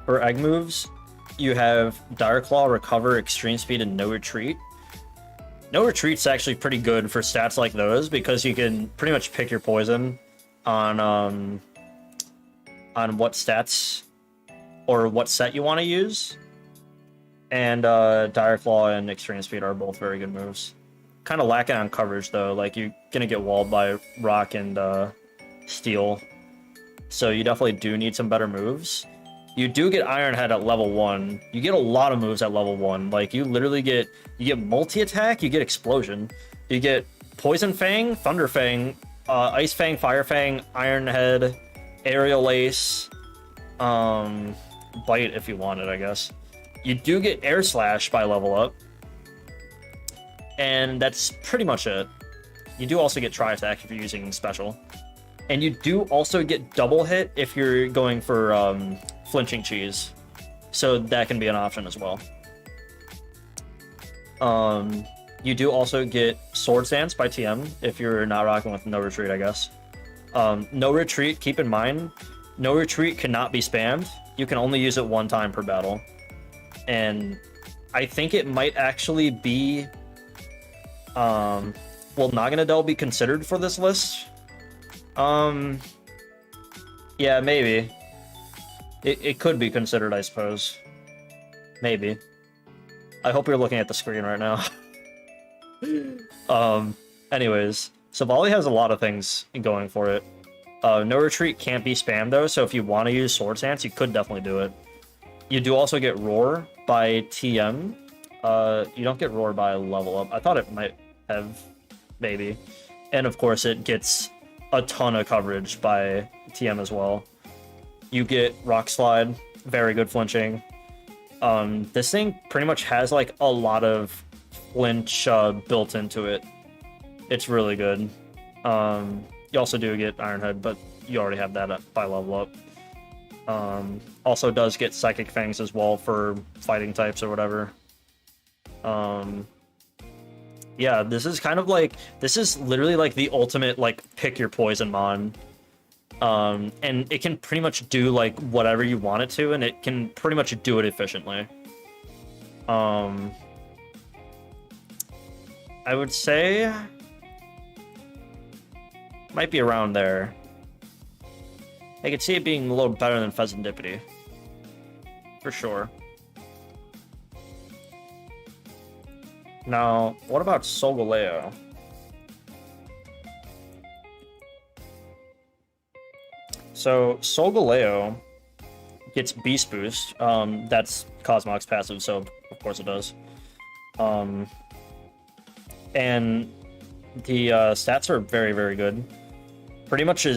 For egg moves, you have Dire Claw, Recover, Extreme Speed, and No Retreat. No Retreat's actually pretty good for stats like those because you can pretty much pick your poison on what stats or what set you want to use. And Dire Claw and Extreme Speed are both very good moves. Kind of lacking on coverage though, like you're gonna get walled by Rock and Steel. So you definitely do need some better moves. You do get Iron Head at level 1. You get a lot of moves at level 1. Like you literally get multi-attack, you get Explosion. You get Poison Fang, Thunder Fang, Ice Fang, Fire Fang, Iron Head, Aerial Ace, Bite if you want it, I guess. You do get Air Slash by level up. And that's pretty much it. You do also get Tri-Attack if you're using Special. And you do also get Double Hit if you're going for Flinching Cheese. So that can be an option as well. You do also get Swords Dance by TM if you're not rocking with No Retreat, I guess. No retreat, keep in mind, no retreat cannot be spammed. You can only use it one time per battle. And I think it might actually be... will Naganadel be considered for this list? Yeah, maybe. It could be considered, I suppose. Maybe. I hope you're looking at the screen right now. Anyways, so Volley has a lot of things going for it. No retreat can't be spammed though, so if you want to use Sword Stance, you could definitely do it. You do also get Roar by TM. You don't get Roar by level up. I thought it might have, maybe. And of course, it gets a ton of coverage by TM as well. You get Rock Slide, very good flinching. This thing pretty much has like a lot of flinch built into it. It's really good. You also do get Iron Head, but you already have that by level up. Also does get Psychic Fangs as well for fighting types or whatever. Yeah, this is kind of like, this is literally like the ultimate like pick your poison mon. And it can pretty much do like whatever you want it to, and it can pretty much do it efficiently. I would say might be around there. I could see it being a little better than Pheasantipity, for sure. Now, what about Solgaleo? So Solgaleo gets Beast Boost. That's Cosmog's passive, so of course it does. And the stats are very, very good. Pretty much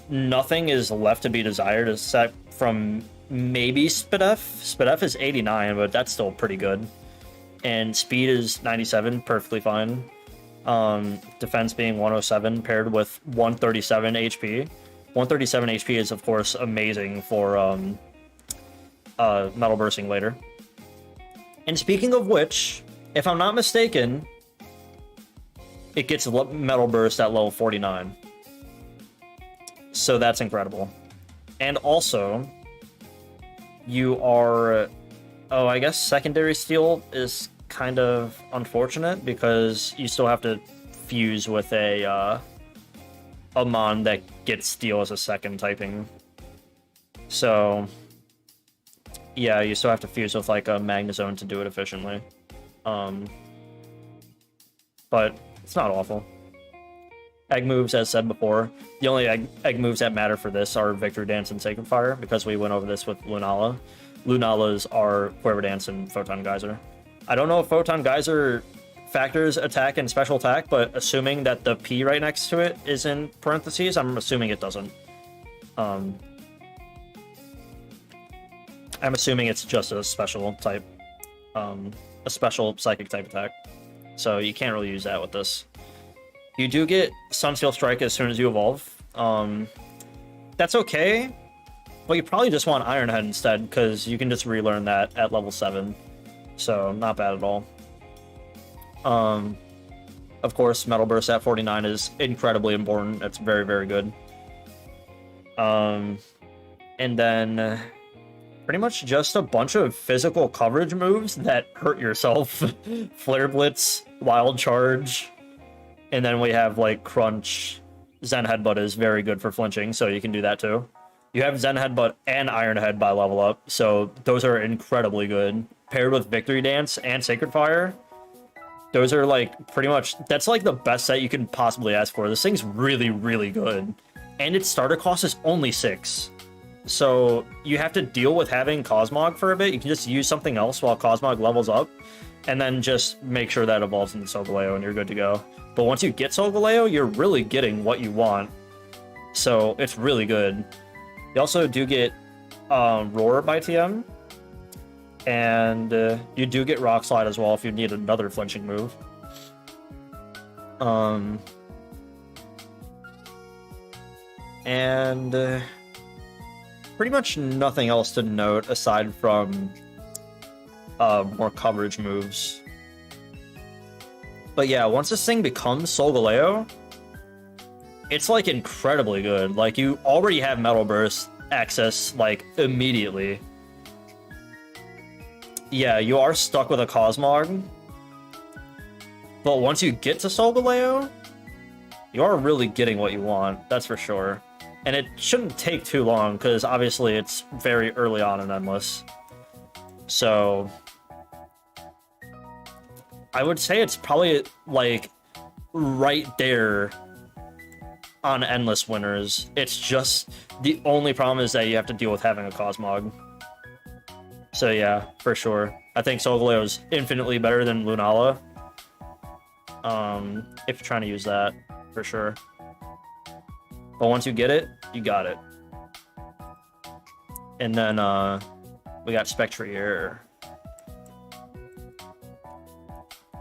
nothing is left to be desired except from maybe Spidef. Spidef is 89, but that's still pretty good. And speed is 97, perfectly fine. Defense being 107 paired with 137 HP. 137 HP is, of course, amazing for Metal Bursting later. And speaking of which, if I'm not mistaken, it gets Metal Burst at level 49. So that's incredible. And also, you are... Oh, I guess Secondary Steel is kind of unfortunate because you still have to fuse with a mon that gets Steel as a second typing. So, yeah, you still have to fuse with like a Magnezone to do it efficiently. But it's not awful. Egg moves, as said before, the only egg moves that matter for this are Victory Dance and Sacred Fire, because we went over this with Lunala. Lunalas are Quiver Dance and Photon Geyser. I don't know if Photon Geyser factors attack and special attack, but assuming that the P right next to it is in parentheses, I'm assuming it doesn't. I'm assuming it's just a special type, a special psychic type attack. So you can't really use that with this. You do get Sunsteel Strike as soon as you evolve. That's okay, but you probably just want Iron Head instead, because you can just relearn that at level 7. So, not bad at all. Of course, Metal Burst at 49 is incredibly important. It's very, very good. And then pretty much just a bunch of physical coverage moves that hurt yourself. Flare Blitz, Wild Charge, and then we have like Crunch. Zen Headbutt is very good for flinching, so you can do that too. You have Zen Headbutt and Iron Head by level up, so those are incredibly good. Paired with Victory Dance and Sacred Fire, those are like pretty much, that's like the best set you can possibly ask for. This thing's really, really good. And its starter cost is only 6. So you have to deal with having Cosmog for a bit. You can just use something else while Cosmog levels up, and then just make sure that evolves into Solgaleo and you're good to go. But once you get Solgaleo, you're really getting what you want. So it's really good. You also do get Roar by TM. And you do get Rock Slide as well if you need another flinching move. And pretty much nothing else to note aside from more coverage moves. But yeah, once this thing becomes Solgaleo, it's like incredibly good. Like you already have Metal Burst access like immediately. Yeah, you are stuck with a Cosmog. But once you get to Solgaleo, you are really getting what you want, that's for sure. And it shouldn't take too long, because obviously it's very early on in Endless. So I would say it's probably like right there on Endless winners. It's just the only problem is that you have to deal with having a Cosmog. So yeah, for sure. I think Solgaleo is infinitely better than Lunala. If you're trying to use that, for sure. But once you get it, you got it. And then we got Spectrier.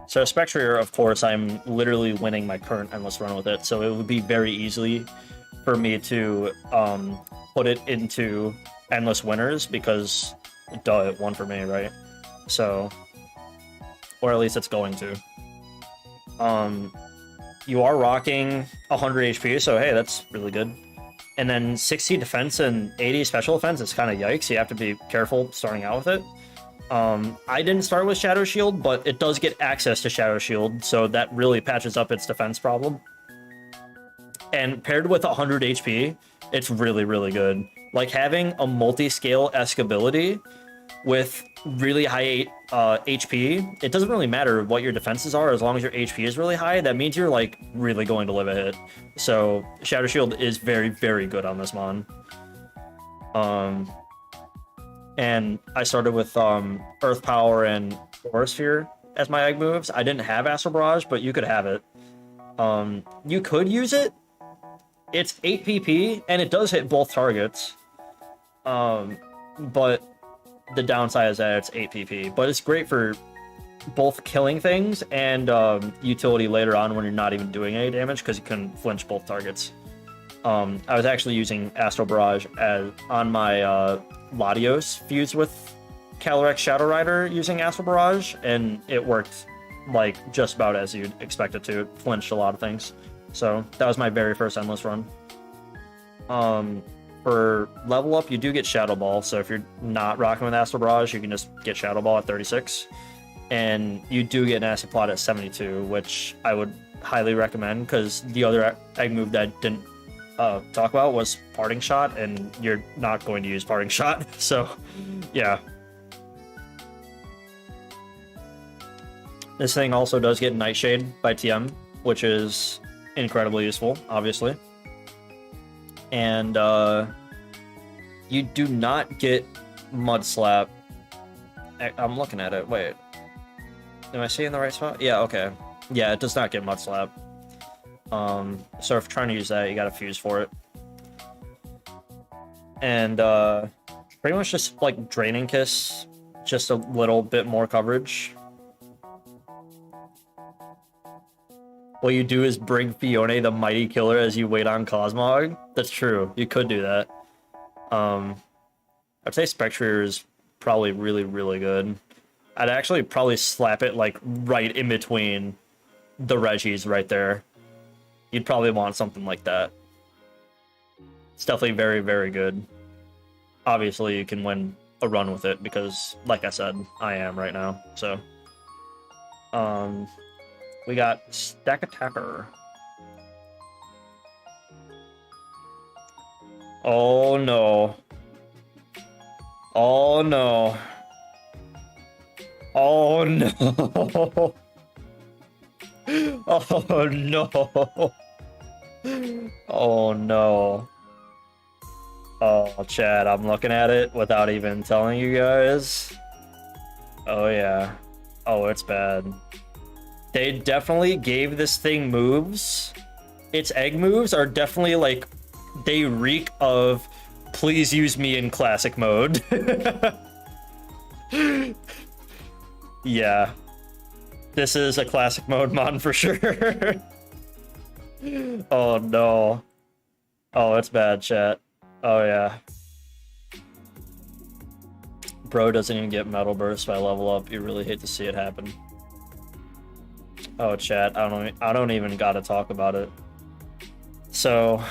So Spectrier, of course, I'm literally winning my current Endless run with it, so it would be very easy for me to put it into Endless winners because, duh, it won for me, right? So, or at least it's going to. You are rocking 100 HP, so hey, that's really good. And then 60 defense and 80 special defense is kind of yikes. You have to be careful starting out with it. I didn't start with Shadow Shield, but it does get access to Shadow Shield, so that really patches up its defense problem. And paired with 100 HP, it's really, really good. Like, having a multi-scale-esque ability with really high HP, it doesn't really matter what your defenses are, as long as your HP is really high, that means you're, like, really going to live a hit. So, Shadow Shield is very, very good on this mon. And I started with Earth Power and Aura Sphere as my egg moves. I didn't have Astral Barrage, but you could have it. You could use it. It's 8 PP, and it does hit both targets. But the downside is that it's 8 PP. But it's great for both killing things and utility later on when you're not even doing any damage, because you can flinch both targets. I was actually using Astral Barrage on my Latios fused with Calyrex Shadow Rider using Astral Barrage, and it worked like just about as you'd expect it to. It flinched a lot of things. So that was my very first Endless run. For level up, you do get Shadow Ball, so if you're not rocking with Astral Barrage, you can just get Shadow Ball at 36. And you do get an Acid Plot at 72, which I would highly recommend, because the other egg move that I didn't talk about was Parting Shot, and you're not going to use Parting Shot, so yeah. This thing also does get Nightshade by TM, which is incredibly useful, obviously. And you do not get Mud Slap. I'm looking at it, wait. Am I seeing the right spot? Yeah, okay. Yeah, it does not get Mud Slap. So if you're trying to use that, you gotta fuse for it. And pretty much just like Draining Kiss, just a little bit more coverage. What you do is bring Fione the Mighty Killer as you wait on Cosmog. That's true, you could do that. I'd say Spectrier is probably really, really good. I'd actually probably slap it like right in between the Regis right there. You'd probably want something like that. It's definitely very, very good. Obviously, you can win a run with it because, like I said, I am right now. So, we got Stack Attacker. Oh no. Oh no. Oh no. Oh no. Oh no. Oh, Chad, I'm looking at it without even telling you guys. Oh yeah. Oh, it's bad. They definitely gave this thing moves. Its egg moves are definitely like, they reek of please use me in classic mode. Yeah. This is a classic mode mod for sure. Oh no. Oh, it's bad, chat. Oh yeah. Bro doesn't even get Metal Burst by level up. You really hate to see it happen. Oh, chat, I don't even gotta talk about it. So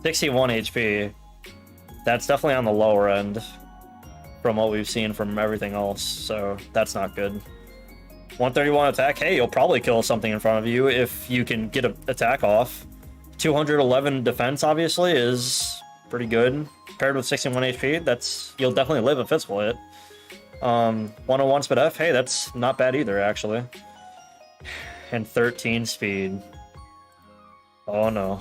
61 HP. That's definitely on the lower end from what we've seen from everything else, so that's not good. 131 attack, hey, you'll probably kill something in front of you if you can get an attack off. 211 defense, obviously, is pretty good. Paired with 61 HP, that's, you'll definitely live a physical hit. 101 speed F, hey, that's not bad either, actually. And 13 speed. Oh no.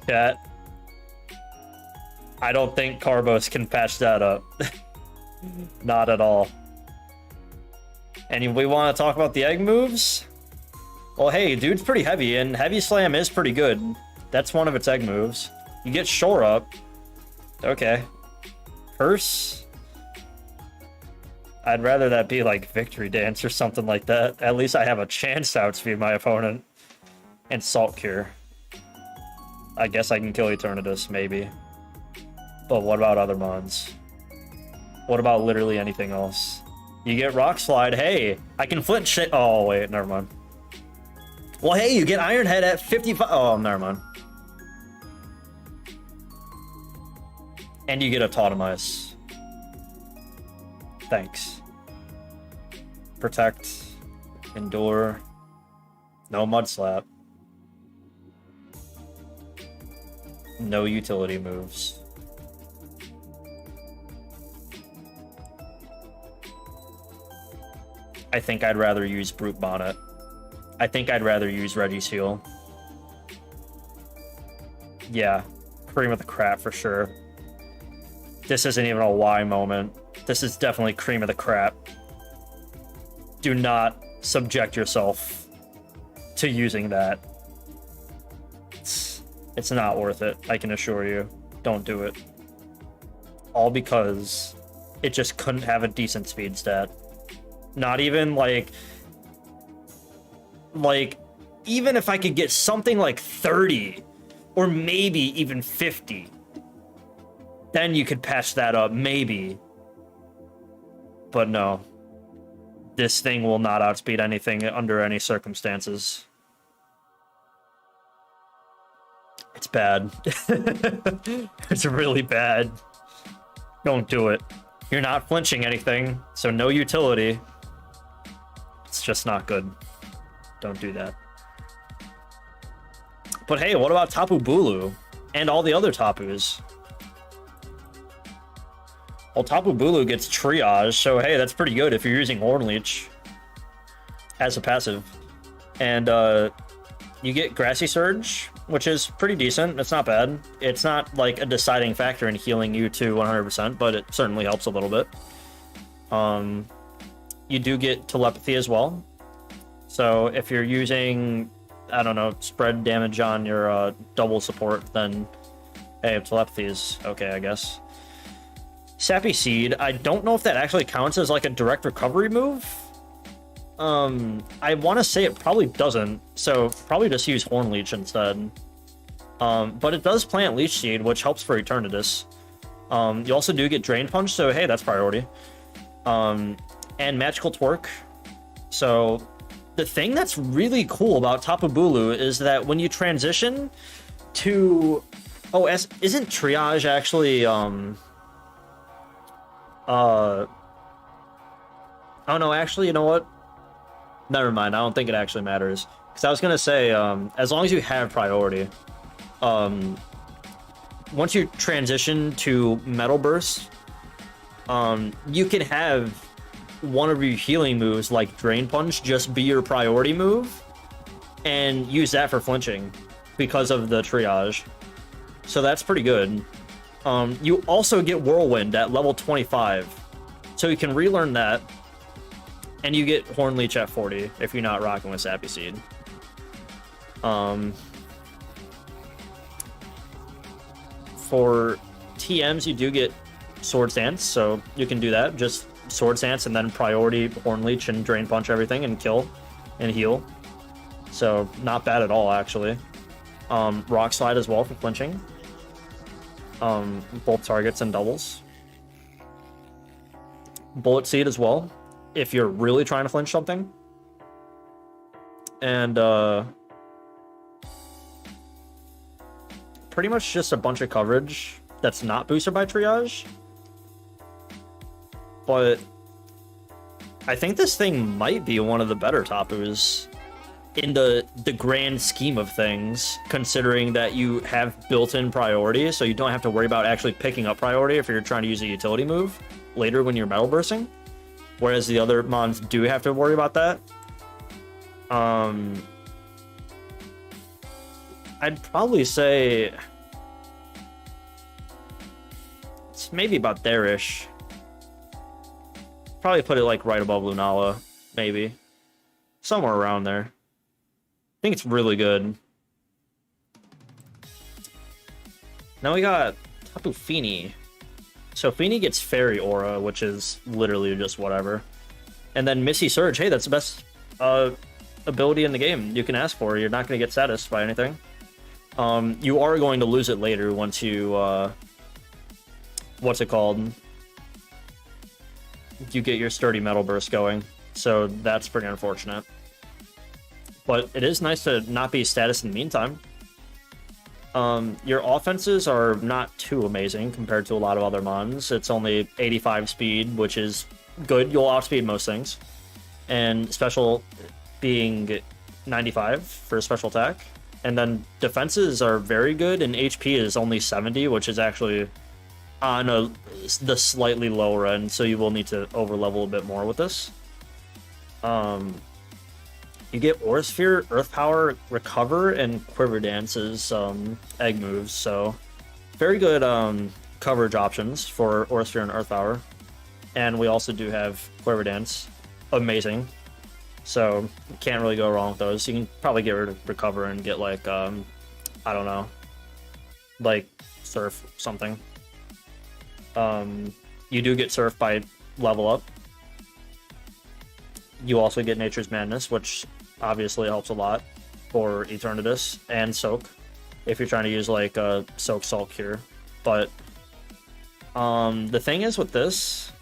Chat. I don't think Carbos can patch that up. Not at all. And we want to talk about the egg moves? Well, hey, dude's pretty heavy, and Heavy Slam is pretty good. That's one of its egg moves. You get Shore Up. Okay. Curse? I'd rather that be like Victory Dance or something like that. At least I have a chance to outspeed my opponent. And Salt Cure. I guess I can kill Eternatus, maybe. But what about other mons? What about literally anything else? You get Rock Slide. Hey, I can flint shit. Oh, wait, never mind. Well, hey, you get Iron Head at 55. Oh, never mind. And you get a Totemice. Thanks. Protect. Endure. No Mud Slap. No utility moves. I think I'd rather use Brute Bonnet. I think I'd rather use Reggie's Heal. Yeah, cream of the crap for sure. This isn't even a why moment. This is definitely cream of the crap. Do not subject yourself to using that. It's not worth it, I can assure you. Don't do it. All because it just couldn't have a decent speed stat. Not even like even if I could get something like 30 or maybe even 50, then you could patch that up, maybe. But no, this thing will not outspeed anything under any circumstances. It's bad. It's really bad. Don't do it. You're not flinching anything, so no utility. It's just not good. Don't do that. But hey, what about Tapu Bulu? And all the other Tapus? Well, Tapu Bulu gets Triage, so hey, that's pretty good if you're using Horn Leech as a passive. And you get Grassy Surge, which is pretty decent. It's not bad. It's not like a deciding factor in healing you to 100%, but it certainly helps a little bit. You do get Telepathy as well. So if you're using, I don't know, spread damage on your double support, then hey, Telepathy is okay, I guess. Sappy Seed, I don't know if that actually counts as like a direct recovery move. I want to say it probably doesn't, so probably just use Horn Leech instead. But it does plant Leech Seed, which helps for Eternatus. You also do get Drain Punch, so hey, that's priority. And Magical Twerk. So the thing that's really cool about Tapu Bulu is that when you transition to... Oh, isn't Triage actually... Oh no, actually, you know what? Never mind, I don't think it actually matters. Because I was going to say, as long as you have priority, once you transition to Metal Burst, you can have one of your healing moves, like Drain Punch, just be your priority move, and use that for flinching because of the Triage. So that's pretty good. You also get Whirlwind at level 25, so you can relearn that, and you get Horn Leech at 40 if you're not rocking with Sappy Seed. For TMs, you do get Sword Stance, so you can do that. Just Sword Stance and then priority Horn Leech and Drain Punch everything and kill and heal. So not bad at all, actually. Rock Slide as well for flinching. Both targets and doubles. Bullet Seed as well, if you're really trying to flinch something. And pretty much just a bunch of coverage that's not boosted by triage. But I think this thing might be one of the better Tapus in the grand scheme of things, considering that you have built-in priority, so you don't have to worry about actually picking up priority if you're trying to use a utility move later when you're metal bursting, whereas the other mons do have to worry about that. I'd probably say it's maybe about there-ish. Probably put it like right above Lunala, maybe. Somewhere around there. I think it's really good. Now we got Tapu Fini. So Fini gets Fairy Aura, which is literally just whatever. And then Misty Surge, hey, that's the best ability in the game you can ask for. You're not going to get status by anything. You are going to lose it later once you, what's it called? You get your Sturdy Metal Burst going. So that's pretty unfortunate. But it is nice to not be status in the meantime. Your offenses are not too amazing compared to a lot of other mons. It's only 85 speed, which is good. You'll outspeed most things. And special being 95 for a special attack. And then defenses are very good, and HP is only 70, which is actually on the slightly lower end, so you will need to overlevel a bit more with this. You get Aura Sphere, Earth Power, Recover, and Quiver Dance's egg moves, so very good coverage options for Aura Sphere and Earth Power. And we also do have Quiver Dance. Amazing. So you can't really go wrong with those. You can probably get rid of Recover and get like, I don't know, like Surf something. You do get Surf by level up. You also get Nature's Madness, which obviously helps a lot for Eternatus and Soak, if you're trying to use like a Soak Salt Cure. But the thing is with this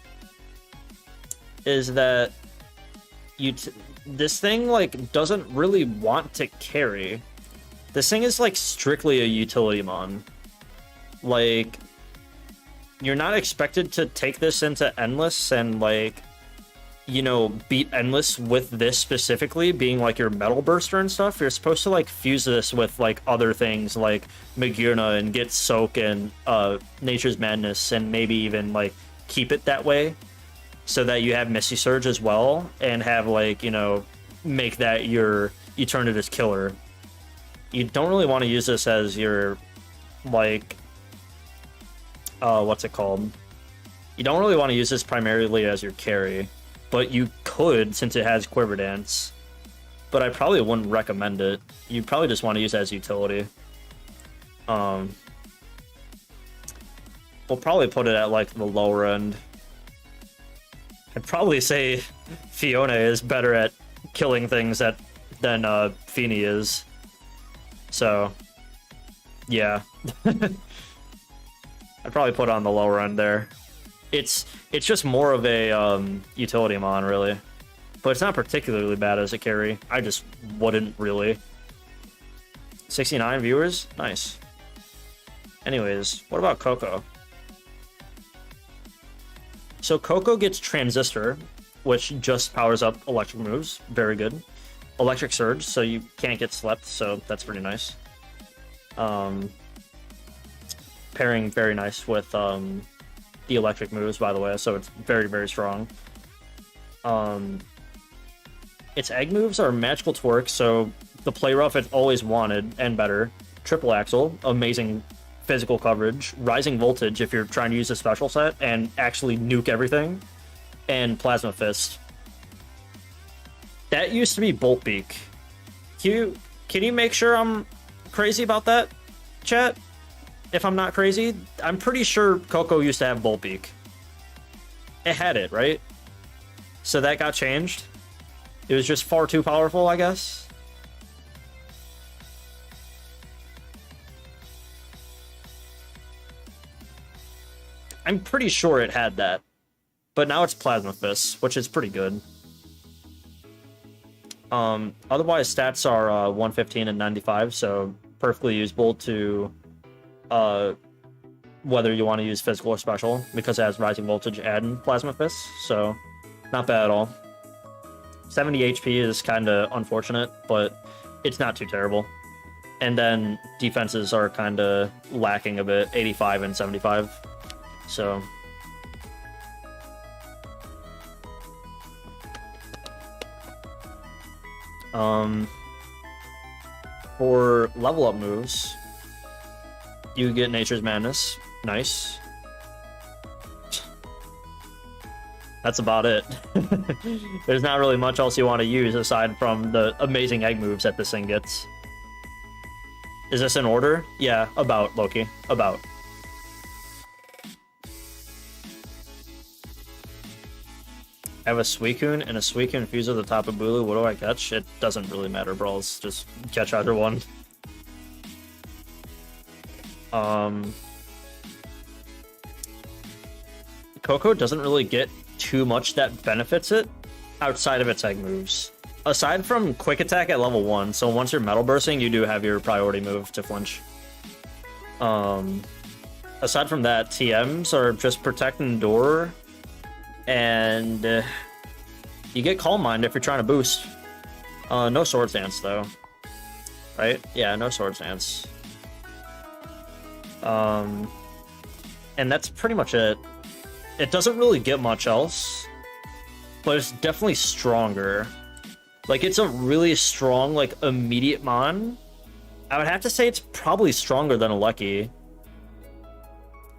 is that this thing like doesn't really want to carry. This thing is like strictly a utility mon. Like, you're not expected to take this into Endless and like, you know, beat Endless with this specifically being like your Metal Burster and stuff. You're supposed to like fuse this with like other things like Magirna and get Soak and Nature's Madness, and maybe even like keep it that way so that you have Misty Surge as well and have like, you know, make that your Eternatus killer. You don't really want to use this as your like what's it called? You don't really want to use this primarily as your carry, but you could since it has Quiver Dance. But I probably wouldn't recommend it. You probably just want to use it as utility. We'll probably put it at like the lower end. I'd probably say Fiona is better at killing things than Fini is. So, yeah. I'd probably put it on the lower end there. It's just more of a utility mon, really. But it's not particularly bad as a carry. I just wouldn't really. 69 viewers? Nice. Anyways, what about Coco? So Coco gets Transistor, which just powers up electric moves. Very good. Electric Surge, so you can't get slept, so that's pretty nice. Pairing very nice with the electric moves, by the way, so it's very, very strong. Its egg moves are Magical Twerk, so the play rough it's always wanted and better. Triple Axle, amazing physical coverage. Rising Voltage if you're trying to use a special set and actually nuke everything. And Plasma Fist. That used to be Bolt Beak. Can you make sure I'm crazy about that, chat? If I'm not crazy, I'm pretty sure Coco used to have Bolt Beak. It had it, right? So that got changed. It was just far too powerful, I guess. I'm pretty sure it had that. But now it's Plasma Fist, which is pretty good. Otherwise, stats are 115 and 95, so perfectly usable to whether you want to use physical or special, because it has rising voltage and plasma fist, so not bad at all. 70 HP is kind of unfortunate, but it's not too terrible. And then defenses are kind of lacking a bit, 85 and 75. So for level up moves, you get Nature's Madness. Nice. That's about it. There's not really much else you want to use aside from the amazing egg moves that this thing gets. Is this in order? Yeah, about, Loki. About. I have a Suicune and a Suicune fuse at the top of Bulu. What do I catch? It doesn't really matter, bros. Just catch either one. Coco doesn't really get too much that benefits it outside of its egg moves. Aside from quick attack at level 1, so once you're metal bursting, you do have your priority move to flinch. Aside from that, TMs are just protect and endure, and you get Calm Mind if you're trying to boost. No Swords Dance though, right? Yeah, no Swords Dance. And that's pretty much it. It doesn't really get much else, but it's definitely stronger. Like, it's a really strong, like, immediate mon. I would have to say it's probably stronger than a Lucky.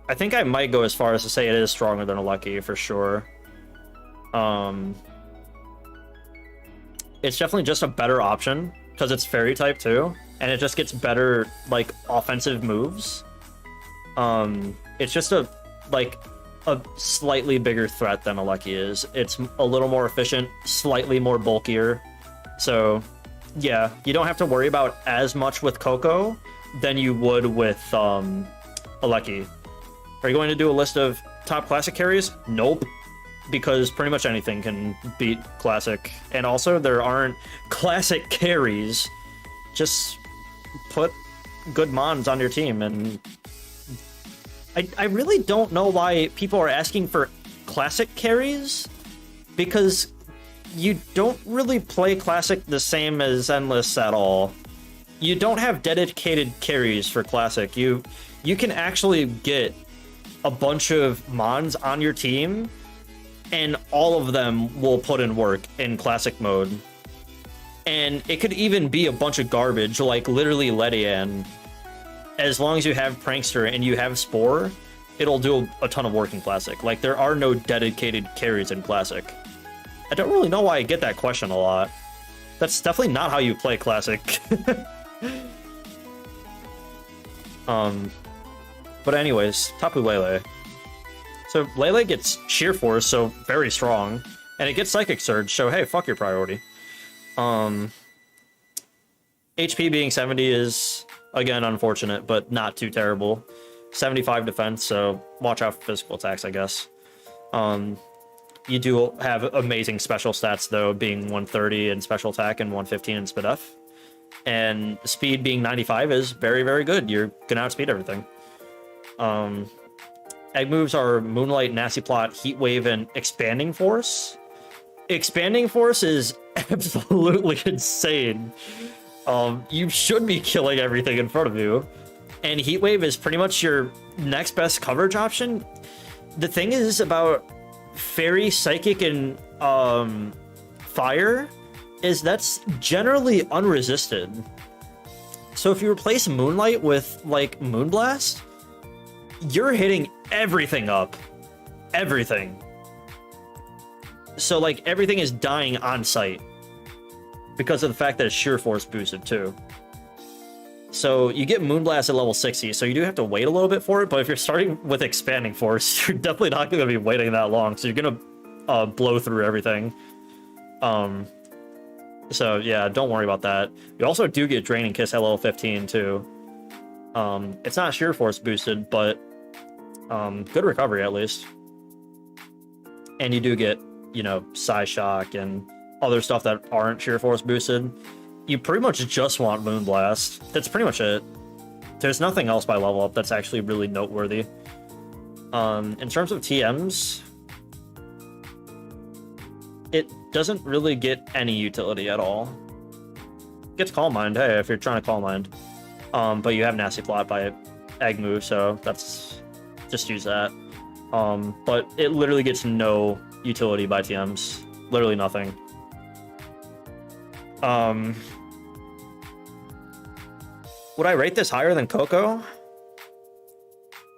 I think I might go as far as to say it is stronger than a Lucky, for sure. It's definitely just a better option, because it's Fairy type, too. And it just gets better, like, offensive moves. It's just a slightly bigger threat than a Lucky is. It's a little more efficient, slightly more bulkier. So, yeah, you don't have to worry about as much with Coco than you would with a Lucky. Are you going to do a list of top classic carries? Nope. Because pretty much anything can beat classic. And also, there aren't classic carries. Just put good mons on your team. And I really don't know why people are asking for classic carries. Because you don't really play classic the same as Endless at all. You don't have dedicated carries for classic. You can actually get a bunch of mons on your team, and all of them will put in work in classic mode. And it could even be a bunch of garbage, like literally Ledian. As long as you have Prankster and you have Spore, it'll do a ton of work in classic. Like, there are no dedicated carries in classic. I don't really know why I get that question a lot. That's definitely not how you play classic. But anyways, Tapu Lele. So Lele gets Sheer Force, so very strong, and it gets Psychic Surge, so hey, fuck your priority. HP being 70 is, again, unfortunate, but not too terrible. 75 defense, so watch out for physical attacks, I guess. You do have amazing special stats, though, being 130 in special attack and 115 in speed F. And speed being 95 is very, very good. You're gonna outspeed everything. Egg moves are Moonlight, Nasty Plot, Heat Wave, and Expanding Force. Expanding Force is absolutely insane. You should be killing everything in front of you. And Heat Wave is pretty much your next best coverage option. The thing is about Fairy, Psychic, and Fire is that's generally unresisted. So if you replace Moonlight with, like, Moonblast, you're hitting everything up. Everything. So, like, everything is dying on sight because of the fact that it's Sheer Force boosted, too. So you get Moonblast at level 60, so you do have to wait a little bit for it, but if you're starting with Expanding Force, you're definitely not going to be waiting that long, so you're going to blow through everything. So yeah, don't worry about that. You also do get Draining Kiss at level 15, too. It's not Sheer Force boosted, but good recovery, at least. And you do get, you know, Psyshock and other stuff that aren't Sheer Force boosted. You pretty much just want Moonblast. That's pretty much it. There's nothing else by level up that's actually really noteworthy. In terms of TMs, it doesn't really get any utility at all. It gets Calm Mind, hey, if you're trying to Calm Mind. But you have Nasty Plot by Egg move, so that's... just use that. But it literally gets no utility by TMs. Literally nothing. Would I rate this higher than Coco?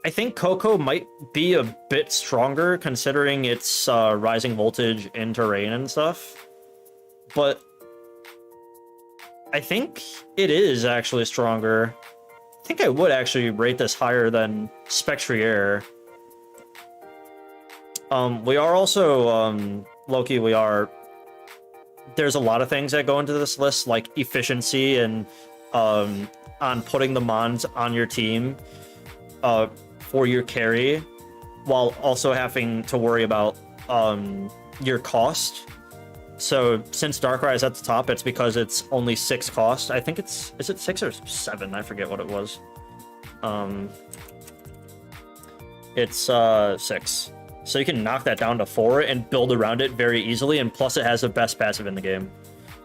I think Coco might be a bit stronger considering its rising voltage in terrain and stuff. But I think it is actually stronger. I think I would actually rate this higher than Spectrier. We are also, Loki, we are... There's a lot of things that go into this list, like efficiency and on putting the mons on your team for your carry, while also having to worry about your cost. So since Darkrai is at the top, it's because it's only 6 cost. I think it's... Is it 6 or 7? I forget what it was. It's 6. So you can knock that down to 4 and build around it very easily, and plus it has the best passive in the game.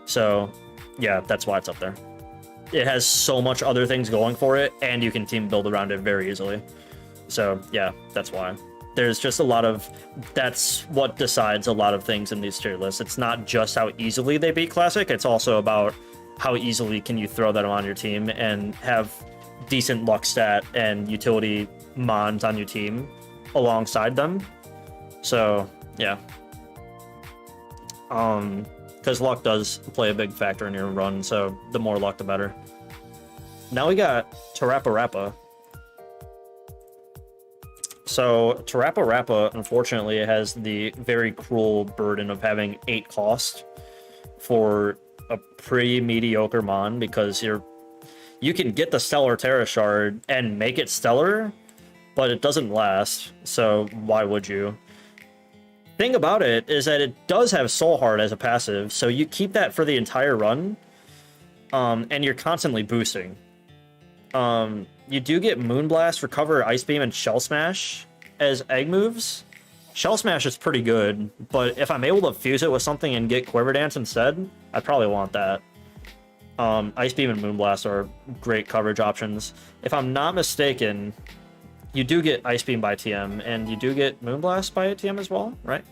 So, yeah, that's why it's up there. It has so much other things going for it, and you can team build around it very easily. So, yeah, that's why. There's just a lot of... That's what decides a lot of things in these tier lists. It's not just how easily they beat Classic, it's also about how easily can you throw that on your team and have decent luck stat and utility mons on your team alongside them. So, yeah. Because luck does play a big factor in your run, so the more luck, the better. Now we got Tarappa-Rappa. So, Tarappa-Rappa, unfortunately, has the very cruel burden of having 8 cost for a pretty mediocre mon, because you can get the Stellar Terra Shard and make it Stellar, but it doesn't last, so why would you? Thing about it is that it does have Soul Heart as a passive, so you keep that for the entire run, and you're constantly boosting. You do get Moonblast, Recover, Ice Beam, and Shell Smash as egg moves. Shell Smash is pretty good, but if I'm able to fuse it with something and get Quiver Dance instead, I probably want that. Ice Beam and Moonblast are great coverage options. If I'm not mistaken, you do get Ice Beam by TM, and you do get Moonblast by TM as well, right?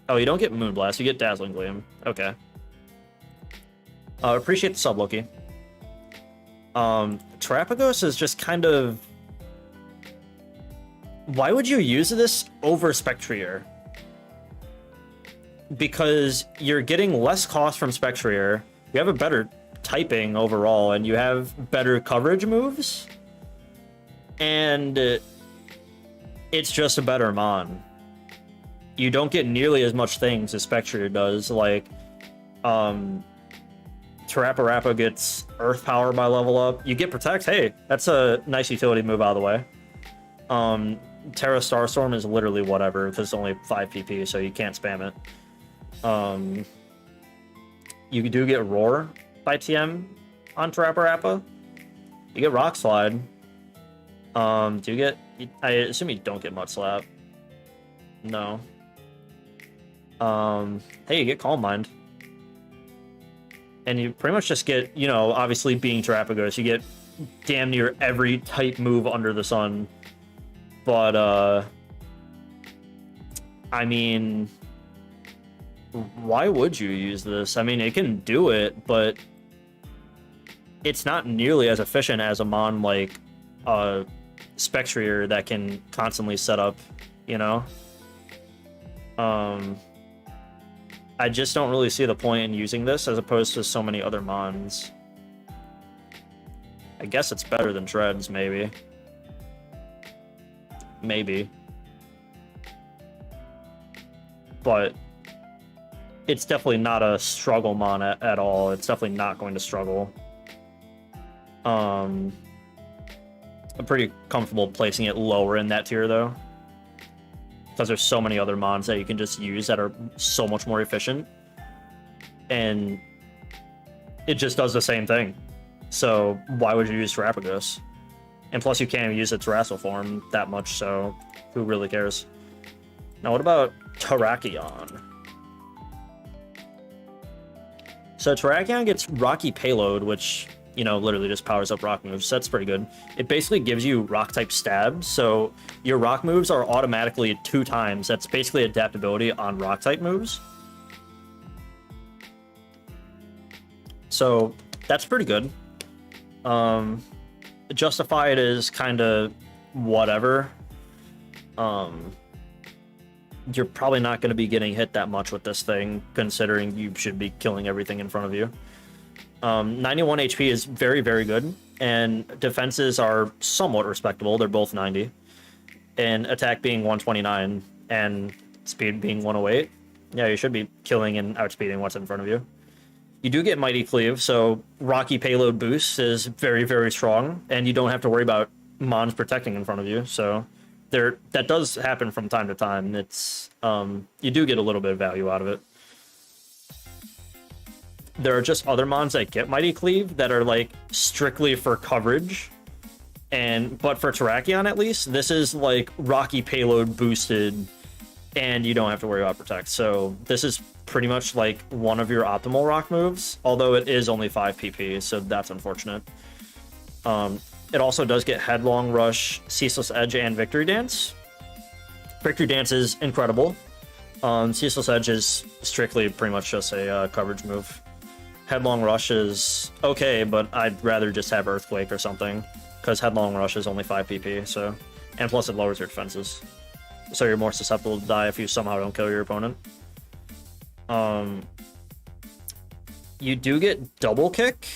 Oh, you don't get Moonblast, you get Dazzling Gleam. Okay. Appreciate the sub, Loki. Terapagos is just kind of... Why would you use this over Spectrier? Because you're getting less cost from Spectrier, you have a better typing overall, and you have better coverage moves, and it's just a better mon. You don't get nearly as much things as Spectrier does, like, Tarappa-Rappa gets Earth Power by level up. You get Protect, hey, that's a nice utility move out of the way. Terra Starstorm is literally whatever, because it's only 5 PP, so you can't spam it. You do get Roar by TM on Tarappa-Rappa. You get Rock Slide. Do you get... I assume you don't get Mud Slap. No. Hey, you get Calm Mind. And you pretty much just get, you know, obviously being Terapagos, you get damn near every type move under the sun. But, I mean, why would you use this? I mean, it can do it, but it's not nearly as efficient as a mon like Spectrier that can constantly set up, you know? I just don't really see the point in using this as opposed to so many other mons. I guess it's better than Treads, maybe. Maybe. But it's definitely not a struggle mon at all. It's definitely not going to struggle. I'm pretty comfortable placing it lower in that tier, though, because there's so many other mons that you can just use that are so much more efficient, and it just does the same thing. So why would you use Terrapagos? And plus, you can't even use its Terrestrial form that much, so who really cares? Now, what about Terrakion? So Terrakion gets Rocky Payload, which, you know, literally just powers up rock moves. So that's pretty good. It basically gives you rock-type stabs, so your rock moves are automatically 2 times. That's basically adaptability on rock-type moves. So that's pretty good. Justified is kind of whatever. You're probably not going to be getting hit that much with this thing, considering you should be killing everything in front of you. 91 HP is very, very good, and defenses are somewhat respectable. They're both 90. And attack being 129, and speed being 108. Yeah, you should be killing and outspeeding what's in front of you. You do get Mighty Cleave, so Rocky Payload boost is very, very strong, and you don't have to worry about Mons protecting in front of you, so that does happen from time to time. It's you do get a little bit of value out of it. There are just other Mons that get Mighty Cleave that are like strictly for coverage, but for Terrakion at least, this is like Rocky Payload boosted, and you don't have to worry about protect. So this is pretty much like one of your optimal rock moves, although it is only 5 PP, so that's unfortunate. It also does get Headlong Rush, Ceaseless Edge, and Victory Dance. Victory Dance is incredible. Ceaseless Edge is strictly pretty much just a coverage move. Headlong Rush is okay, but I'd rather just have Earthquake or something, because Headlong Rush is only 5 PP, so, and plus it lowers your defenses. So you're more susceptible to die if you somehow don't kill your opponent. You do get Double Kick,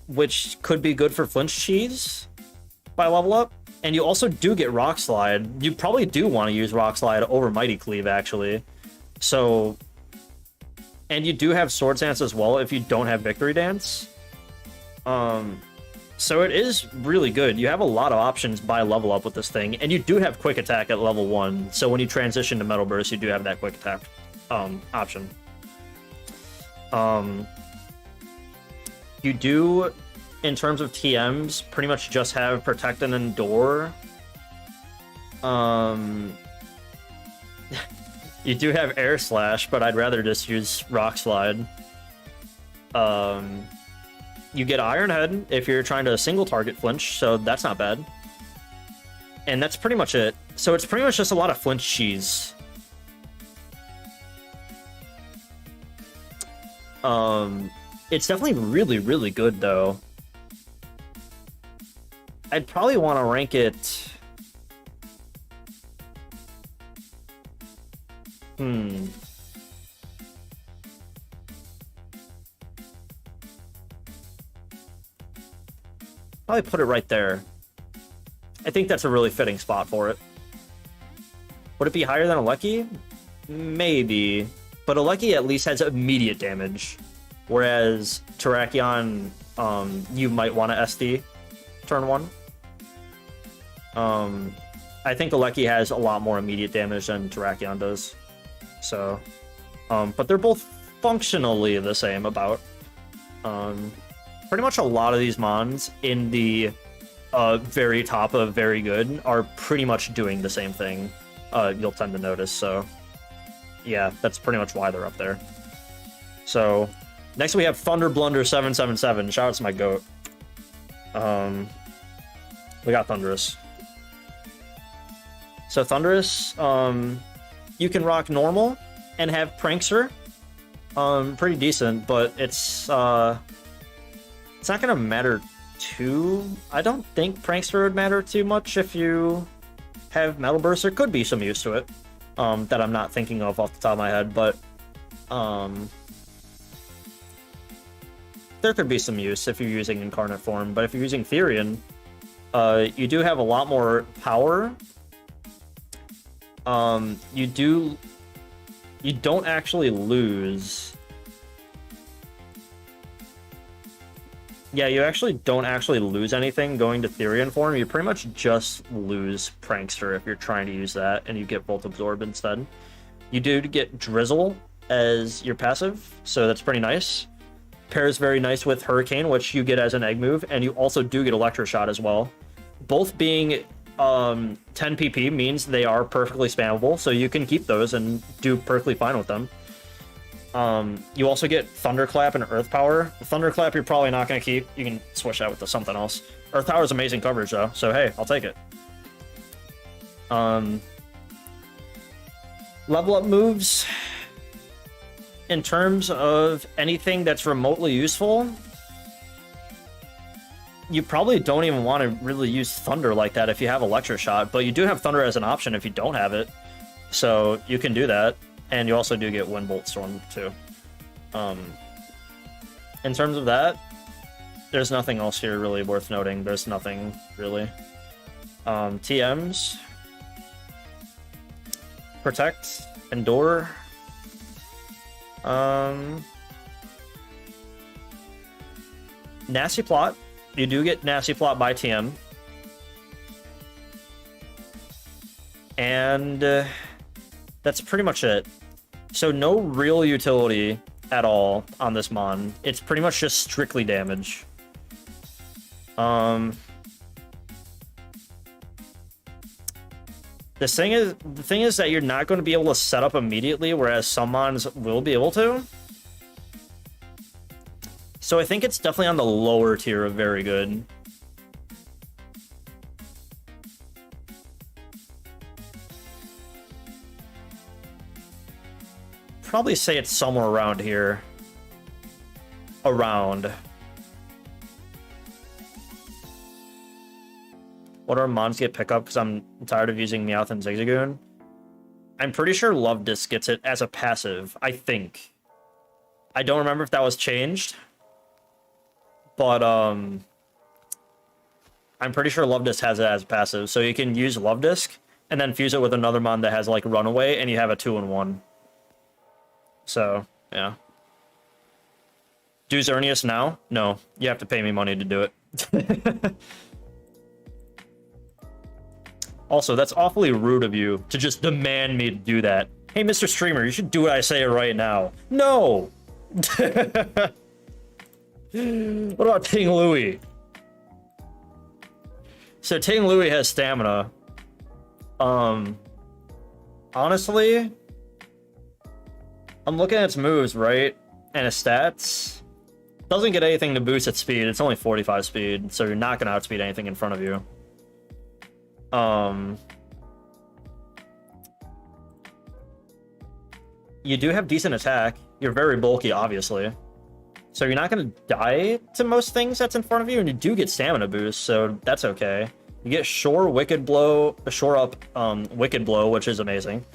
which could be good for Flinch Cheese by level up. And you also do get Rock Slide. You probably do want to use Rock Slide over Mighty Cleave, actually. So, and you do have Sword Dance as well if you don't have Victory Dance. So it is really good. You have a lot of options by level up with this thing, and you do have Quick Attack at level 1. So when you transition to Metal Burst, you do have that Quick Attack option. You do, in terms of TMs, pretty much just have Protect and Endure. You do have Air Slash, but I'd rather just use Rock Slide. You get Iron Head if you're trying to single target flinch, so that's not bad. And that's pretty much it. So it's pretty much just a lot of flinch cheese. It's definitely really, really good, though. I'd probably want to rank it... Probably put it right there. I think that's a really fitting spot for it. Would it be higher than Aleki? Maybe. But Aleki at least has immediate damage. Whereas Terrakion, you might want to SD turn 1. I think Aleki has a lot more immediate damage than Terrakion does. So, but they're both functionally the same about. Pretty much a lot of these mons in the very top of very good are pretty much doing the same thing. You'll tend to notice, so yeah, that's pretty much why they're up there. So next we have Thunder Blunder 777. Shout out to my goat. We got Thundurus. So Thundurus, you can rock normal and have Prankster. Pretty decent, but it's not gonna matter too... I don't think Prankster would matter too much if you have Metal Burst. There could be some use to it that I'm not thinking of off the top of my head, but there could be some use if you're using Incarnate form. But if you're using Therian, you do have a lot more power. You don't actually lose... Yeah, you actually don't actually lose anything going to Therian form. You pretty much just lose Prankster if you're trying to use that, and you get Volt Absorb instead. You do get Drizzle as your passive, so that's pretty nice. pairs very nice with Hurricane, which you get as an egg move, and you also do get Electroshock as well. Both being 10 PP means they are perfectly spammable, so you can keep those and do perfectly fine with them. You also get Thunderclap and Earth Power. Thunderclap you're probably not going to keep. You can switch that with something else. Earth Power is amazing coverage though, so hey, I'll take it. Level up moves. In terms of anything that's remotely useful, you probably don't even want to really use Thunder like that if you have Electroshot, but you do have Thunder as an option if you don't have it. So you can do that, and you also do get Wind Bolt Storm too. In terms of that, there's nothing else here really worth noting. There's nothing really. TMs. Protect. Endure. Nasty Plot. You do get Nasty Plot by TM. And that's pretty much it. So no real utility at all on this Mon. It's pretty much just strictly damage. The thing is that you're not going to be able to set up immediately, whereas some Mons will be able to. So I think it's definitely on the lower tier of very good. Probably say it's somewhere around here. Around. What are Mons get pickup? Because I'm tired of using Meowth and Zigzagoon. I'm pretty sure Love Disc gets it as a passive, I think. I don't remember if that was changed. But, I'm pretty sure Love Disc has it as passive. So you can use Love Disc, and then fuse it with another Mon that has, like, Runaway, and you have a 2-in-1. So, yeah. Do Xerneas now? No. You have to pay me money to do it. Also, that's awfully rude of you to just demand me to do that. Hey, Mr. Streamer, you should do what I say right now. No! What about Ting Louie? So Ting Louie has stamina. Honestly, I'm looking at its moves, right? And its stats. Doesn't get anything to boost its speed. It's only 45 speed, so you're not gonna outspeed anything in front of you. You do have decent attack. You're very bulky, obviously. So you're not going to die to most things that's in front of you, and you do get stamina boost, so that's okay. You get Shore Wicked Blow, Shore Up Wicked Blow, which is amazing.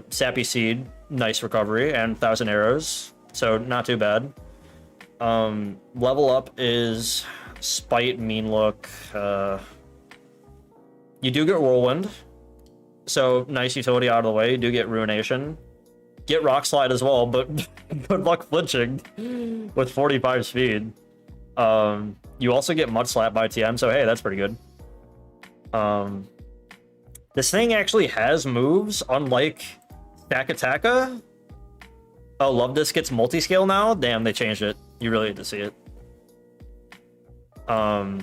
Sappy Seed, nice recovery, and 1,000 Arrows, so not too bad. Level up is Spite, Mean Look. You do get Whirlwind, so nice utility out of the way. You do get Ruination. Get Rock Slide as well, but good luck flinching with 45 speed. You also get Mud Slap by TM, so hey, that's pretty good. This thing actually has moves, unlike Stakataka. Oh, Love Disc gets multi-scale now? Damn, they changed it. You really need to see it. I'm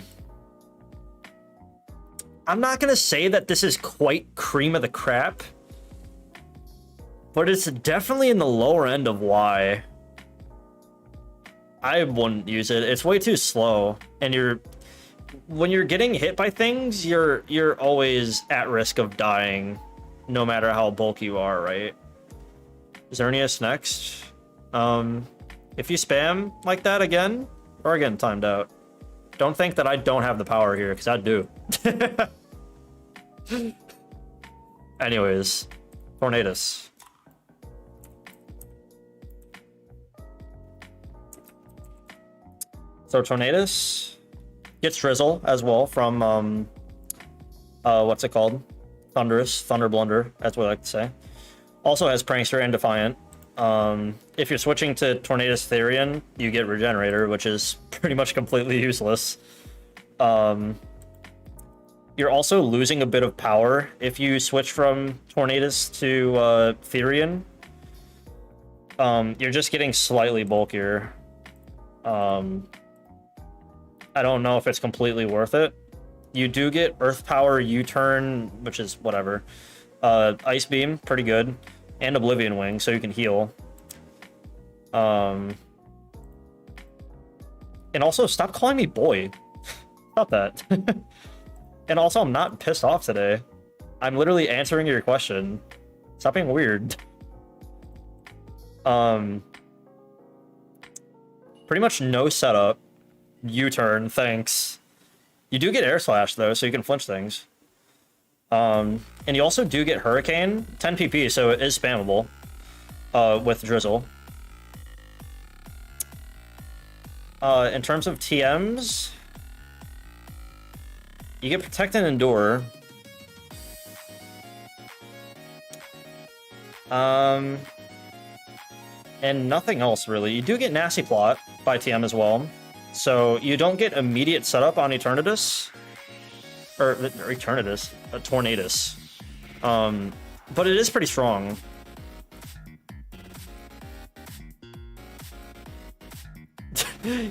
not gonna say that this is quite cream of the crap, but it's definitely in the lower end of why. I wouldn't use it. It's way too slow, and when you're getting hit by things, you're always at risk of dying, no matter how bulky you are, right? Xerneas next. If you spam like that again, we're getting timed out. Don't think that I don't have the power here, because I do. Anyways, Tornadus. So Tornadus gets Drizzle as well from what's it called? Thunder Blunder, that's what I like to say. Also has Prankster and Defiant. If you're switching to Tornadus Therian, you get Regenerator, which is pretty much completely useless. You're also losing a bit of power if you switch from Tornadus to Therian. You're just getting slightly bulkier. I don't know if it's completely worth it. You do get Earth Power U-turn, which is whatever. Ice Beam, pretty good. And Oblivion Wing, so you can heal. And also, stop calling me boy. Stop that. And also, I'm not pissed off today. I'm literally answering your question. Stop being weird. Pretty much no setup. U-turn, thanks. You do get Air Slash, though, so you can flinch things. And you also do get Hurricane, 10 PP, so it is spammable with Drizzle. In terms of TMs, you get Protect and Endure. And nothing else, really. You do get Nasty Plot by TM as well. So you don't get immediate setup on Eternatus. Or Eternatus. Tornadus. But it is pretty strong.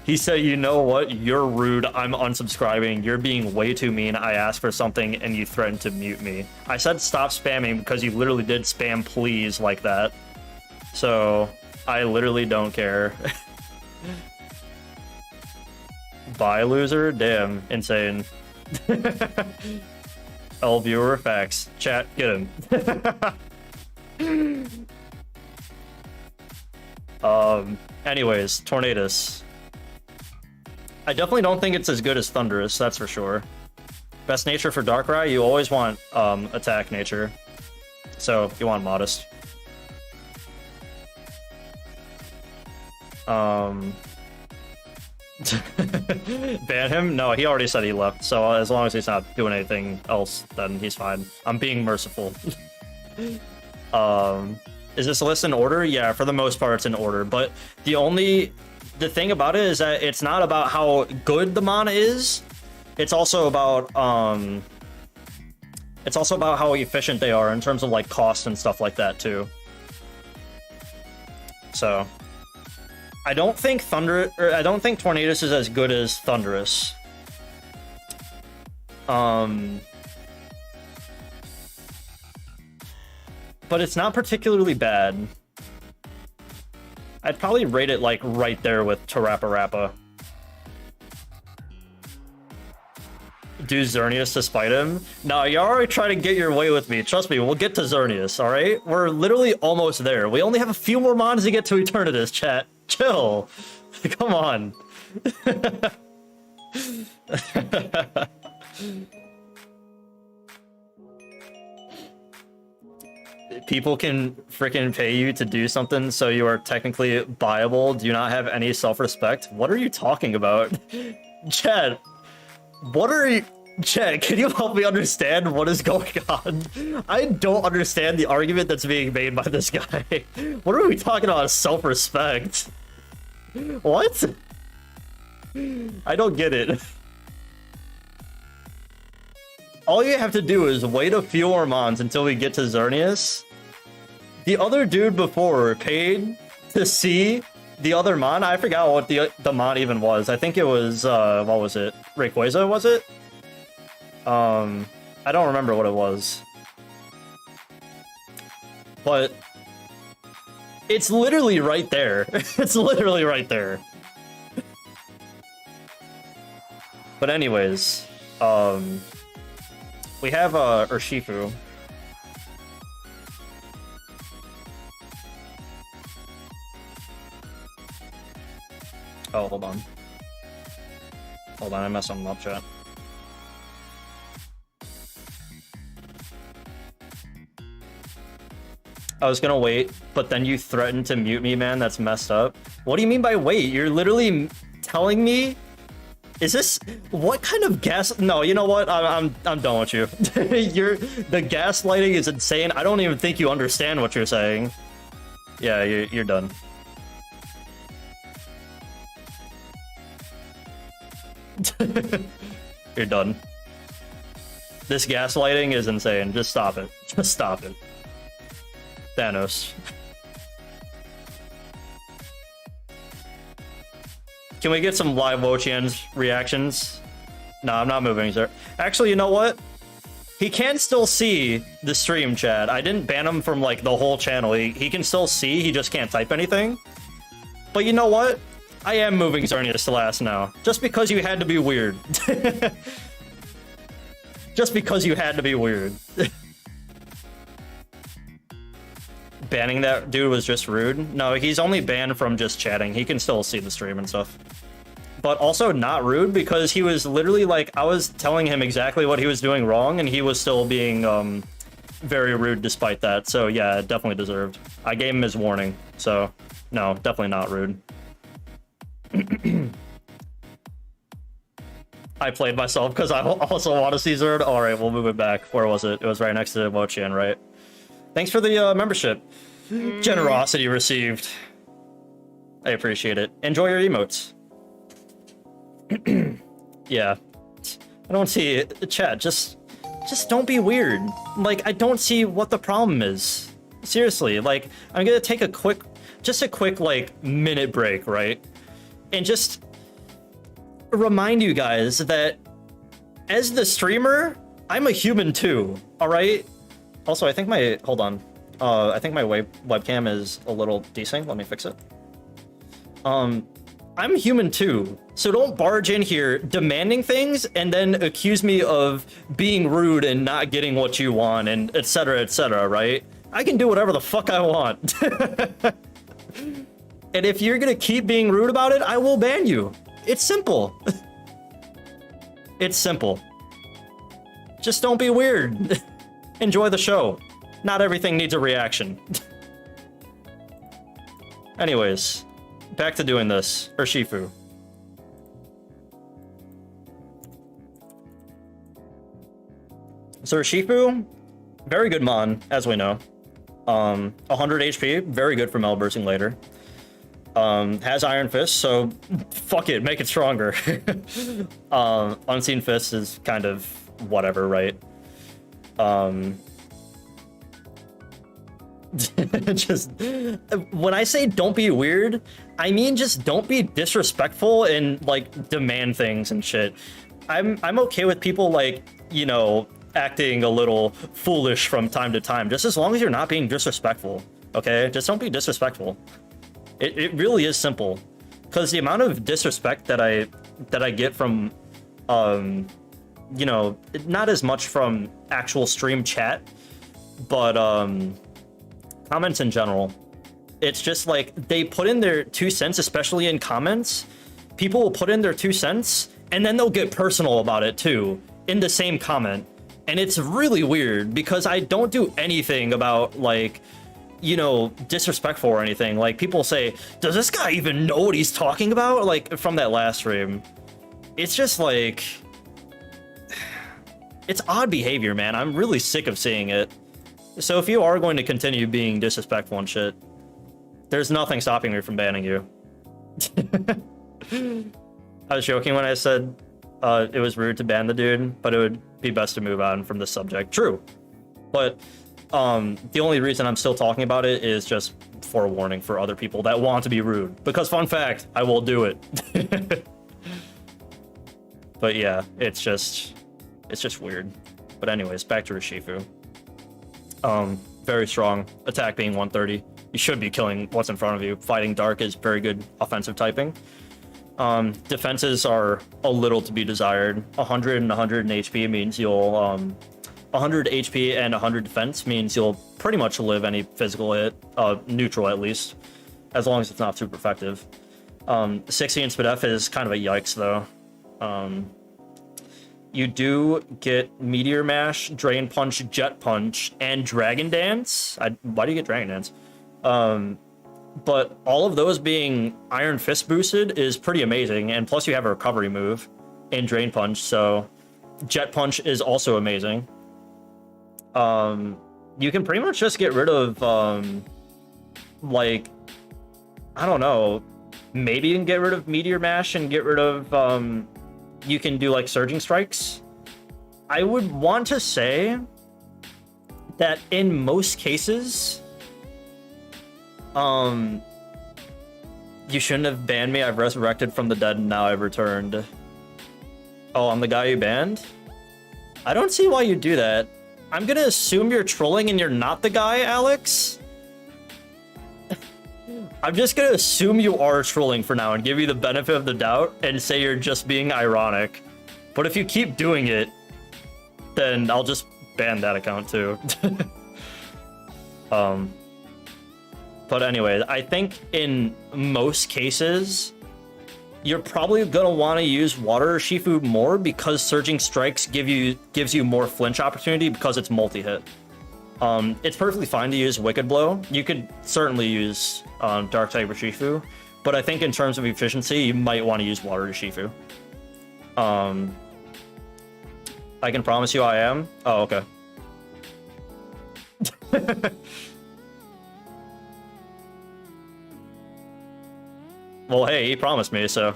He said, you know what? You're rude. I'm unsubscribing. You're being way too mean. I asked for something and you threatened to mute me. I said stop spamming because you literally did spam please like that. So I literally don't care. Bye, loser? Damn, insane. L viewer facts. Chat, get him. Anyways, Tornadus. I definitely don't think it's as good as Thunderous, that's for sure. Best nature for Darkrai, you always want attack nature. So you want modest. Ban him? No, he already said he left, so as long as he's not doing anything else, then he's fine. I'm being merciful. Is this list in order? Yeah, for the most part it's in order, but the thing about it is that it's not about how good the mana is, it's also about how efficient they are in terms of like cost and stuff like that too. So I don't think Tornadus is as good as Thunderous. But it's not particularly bad. I'd probably rate it like right there with Tarappa. Do Xerneas to spite him? No, you're already trying to get your way with me. Trust me, we'll get to Xerneas, alright? We're literally almost there. We only have a few more mons to get to Eternatus, chat. Chill. Come on. People can freaking pay you to do something, so you are technically viable. Do you not have any self-respect? What are you talking about? Chad, Chad, can you help me understand what is going on? I don't understand the argument that's being made by this guy. What are we talking about? Self-respect? What? I don't get it. All you have to do is wait a few more mons until we get to Xerneas. The other dude before paid to see the other mon. I forgot what the mon even was. I think it was, what was it? Rayquaza, was it? I don't remember what it was. But it's literally right there. It's literally right there. But anyways, we have Urshifu. Oh, hold on. Hold on, I messed something up, chat. I was gonna wait, but then you threatened to mute me, man. That's messed up. What do you mean by wait? You're literally telling me? Is this what kind of gas? No, you know what? I'm done with you. The gaslighting is insane. I don't even think you understand what you're saying. Yeah, you're done. You're done. This gaslighting is insane. Just stop it. Just stop it. Thanos. Can we get some live Wochien's reactions? No, I'm not moving, sir. Actually, you know what? He can still see the stream chat. I didn't ban him from, like, the whole channel. He can still see, he just can't type anything. But you know what? I am moving Xerneas to last now. Just because you had to be weird. Just because you had to be weird. Banning that dude was just rude. No, he's only banned from just chatting. He can still see the stream and stuff. But also not rude because he was literally like, I was telling him exactly what he was doing wrong and he was still being very rude despite that. So yeah, definitely deserved. I gave him his warning. So no, definitely not rude. I played myself because I also want to see Zerd. All right, we'll move it back. Where was it? It was right next to Wochien, right? Thanks for the membership. Generosity received. I appreciate it. Enjoy your emotes. Yeah. I don't see it. Chat, just don't be weird. Like, I don't see what the problem is. Seriously, like, I'm gonna take a quick, like, minute break, right? And just remind you guys that as the streamer, I'm a human too, all right? Also, I think my, hold on. I think my webcam is a little desync. Let me fix it. I'm human too, so don't barge in here demanding things and then accuse me of being rude and not getting what you want and etc, right? I can do whatever the fuck I want. And if you're gonna keep being rude about it, I will ban you. It's simple. It's simple. Just don't be weird. Enjoy the show. Not everything needs a reaction. Anyways, back to doing this. Urshifu. So Urshifu, very good mon, as we know. 100 HP, very good for Mel bursting later. Has Iron Fist, so fuck it, make it stronger. Unseen Fist is kind of whatever, right? Just when I say don't be weird, I mean just don't be disrespectful and like demand things and shit. I'm okay with people like, you know, acting a little foolish from time to time, just as long as you're not being disrespectful. Okay, just don't be disrespectful. It really is simple, because the amount of disrespect that I get from you know, not as much from actual stream chat, but comments in general, it's just like they put in their 2 cents, especially in comments. People will put in their 2 cents and then they'll get personal about it too in the same comment, and it's really weird because I don't do anything about, like, you know, disrespectful or anything. Like, people say, does this guy even know what he's talking about? Like, from that last stream, it's just like, it's odd behavior, man. I'm really sick of seeing it. So if you are going to continue being disrespectful and shit, there's nothing stopping me from banning you. I was joking when I said it was rude to ban the dude, but it would be best to move on from the subject. True. But the only reason I'm still talking about it is just for a warning for other people that want to be rude. Because fun fact, I will do it. But yeah, it's just weird. But anyways, back to Urshifu. Very strong. Attack being 130. You should be killing what's in front of you. Fighting Dark is very good offensive typing. Defenses are a little to be desired. 100 and 100 in HP means you'll 100 HP and 100 defense means you'll pretty much live any physical hit, neutral at least, as long as it's not super effective. 60 in SpDef is kind of a yikes though. You do get Meteor Mash, Drain Punch, Jet Punch, and Dragon Dance. Why do you get Dragon Dance? But all of those being Iron Fist boosted is pretty amazing, and plus you have a recovery move in Drain Punch, so Jet Punch is also amazing. You can pretty much just get rid of, like, I don't know, maybe you can get rid of Meteor Mash and get rid of, you can do like Surging Strikes. I would want to say that in most cases, You shouldn't have banned me. I've resurrected from the dead and now I've returned. Oh, I'm the guy you banned? I don't see why you do that. I'm gonna assume you're trolling and you're not the guy, Alex. I'm just gonna assume you are trolling for now and give you the benefit of the doubt and say you're just being ironic. But if you keep doing it, then I'll just ban that account too. But anyway, I think in most cases, you're probably gonna want to use Water Shifu more because Surging Strikes gives you more flinch opportunity because it's multi-hit. It's perfectly fine to use Wicked Blow. You could certainly use Dark Type Shifu, but I think in terms of efficiency, you might want to use Water Shifu. I can promise you I am. Oh, okay. Well, hey, he promised me, so.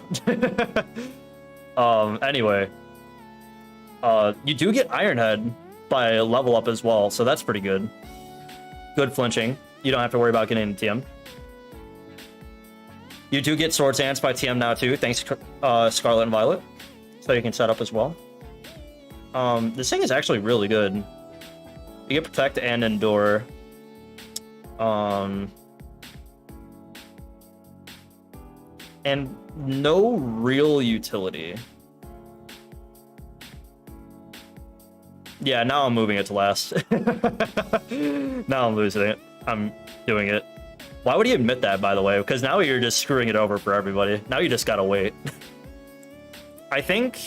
Anyway. You do get Iron Head by level up as well, so that's pretty good. Good flinching. You don't have to worry about getting into TM. You do get Sword Dance by TM now too, thanks to Scarlet and Violet. So you can set up as well. This thing is actually really good. You get Protect and Endure. And no real utility. Yeah, now I'm moving it to last. Now I'm losing it. I'm doing it. Why would he admit that, by the way? Because now you're just screwing it over for everybody. Now you just gotta wait. I think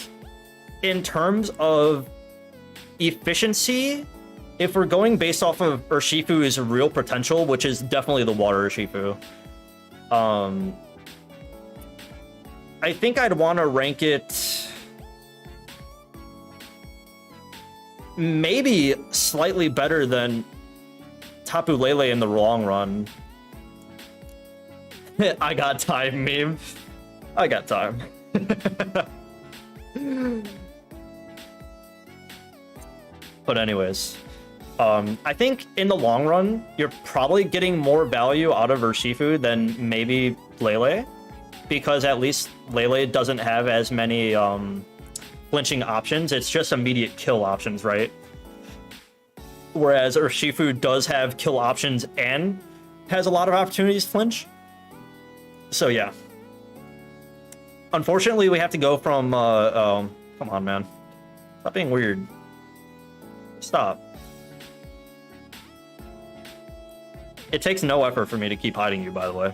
in terms of efficiency, if we're going based off of Urshifu's real potential, which is definitely the Water Urshifu, I think I'd want to rank it maybe slightly better than Tapu Lele in the long run. I got time, meme. I got time. But anyways, I think in the long run, you're probably getting more value out of Urshifu than maybe Lele, because at least Lele doesn't have as many flinching options. It's just immediate kill options, right? Whereas Urshifu does have kill options and has a lot of opportunities to flinch. So yeah. Unfortunately, we have to go from, come on, man. Stop being weird. Stop. It takes no effort for me to keep hiding you, by the way.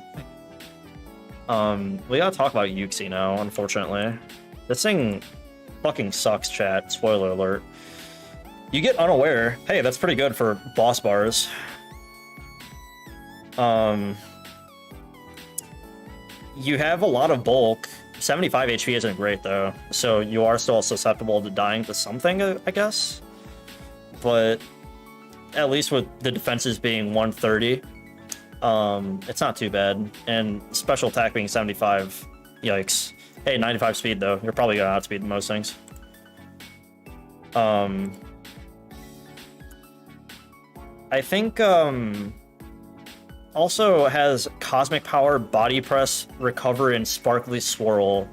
We gotta talk about Yuxi now, unfortunately. This thing fucking sucks, chat. Spoiler alert. You get Unaware. Hey, that's pretty good for boss bars. You have a lot of bulk. 75 HP isn't great, though. So you are still susceptible to dying to something, I guess. But at least with the defenses being 130, it's not too bad. And special attack being 75, yikes. Hey, 95 speed, though. You're probably gonna outspeed most things. I think, also has Cosmic Power, Body Press, Recover, and Sparkly Swirl,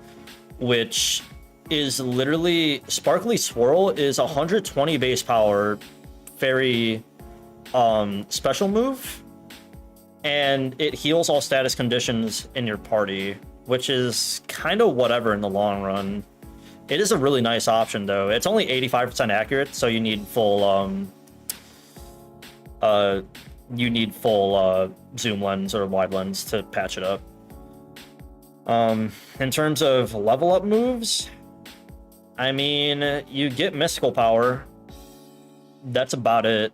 which is literally... Sparkly Swirl is 120 base power, very special move, and it heals all status conditions in your party, which is kind of whatever in the long run. It is a really nice option, though. It's only 85% accurate, so you need full zoom lens or wide lens to patch it up. In terms of level up moves, I mean, you get Mystical Power. That's about it.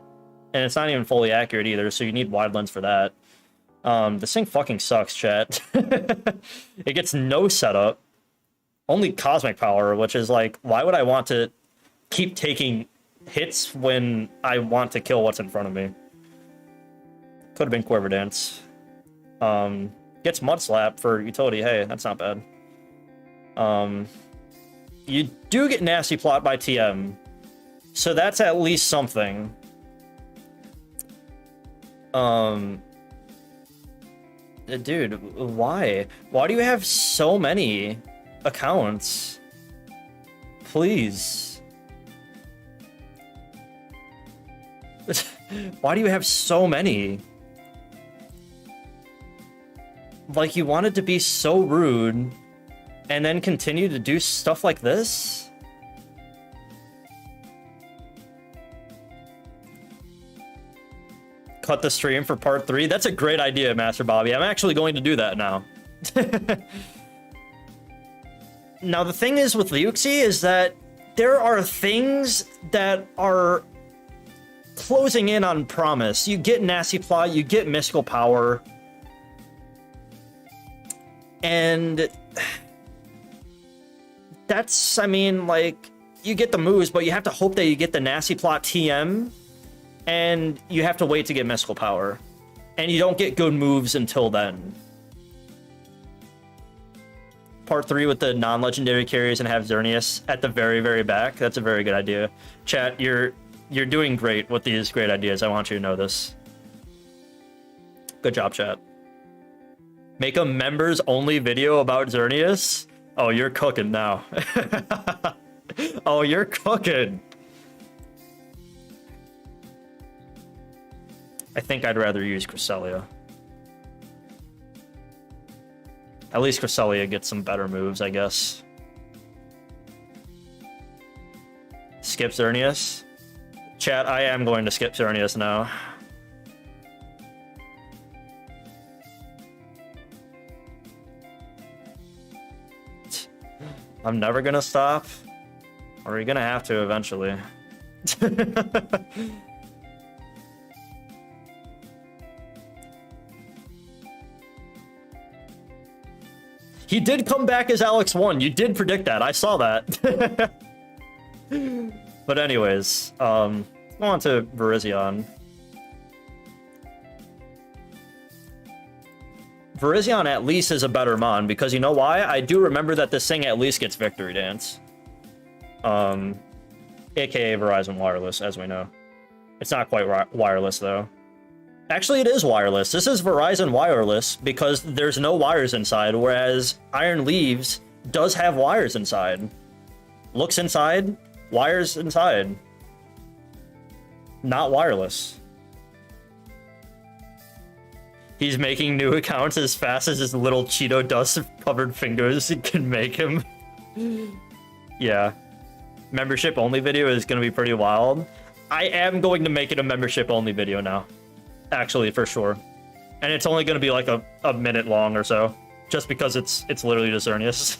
And it's not even fully accurate either, so you need wide lens for that. This thing fucking sucks, chat. It gets no setup. Only Cosmic Power, which is like, why would I want to keep taking hits when I want to kill what's in front of me? Could have been Quiver Dance. Gets Mud Slap for utility. Hey, that's not bad. You do get Nasty Plot by TM, so that's at least something. dude, why? Why do you have so many accounts? Please. Why do you have so many? Like, you wanted to be so rude and then continue to do stuff like this? Cut the stream for part 3? That's a great idea, Master Bobby. I'm actually going to do that now. Now, the thing is with Liuxi is that there are things that are closing in on promise. You get Nasty Plot, you get Mystical Power, and that's, I mean, like, you get the moves, but you have to hope that you get the Nasty Plot TM, and you have to wait to get Mystical Power. And you don't get good moves until then. Part 3 with the non-legendary carries and have Xerneas at the very, very back. That's a very good idea. Chat, you're doing great with these great ideas. I want you to know this. Good job, chat. Make a members-only video about Xerneas? Oh, you're cooking now. Oh, you're cooking. I think I'd rather use Cresselia. At least Cresselia gets some better moves, I guess. Skip Xerneas? Chat, I am going to skip Xerneas now. I'm never gonna stop. Or you're gonna have to eventually. He did come back as Alex 1. You did predict that. I saw that. But anyways, on to Virizion. Virizion at least is a better Mon, because you know why? I do remember that this thing at least gets Victory Dance. AKA Verizon Wireless, as we know. It's not quite wireless, though. Actually, it is wireless. This is Verizon Wireless because there's no wires inside, whereas Iron Leaves does have wires inside. Looks inside, wires inside. Not wireless. He's making new accounts as fast as his little Cheeto dust-covered fingers can make him. Yeah. Membership-only video is going to be pretty wild. I am going to make it a membership-only video now. Actually, for sure. And it's only going to be like a minute long or so. Just because it's literally just Xerneas.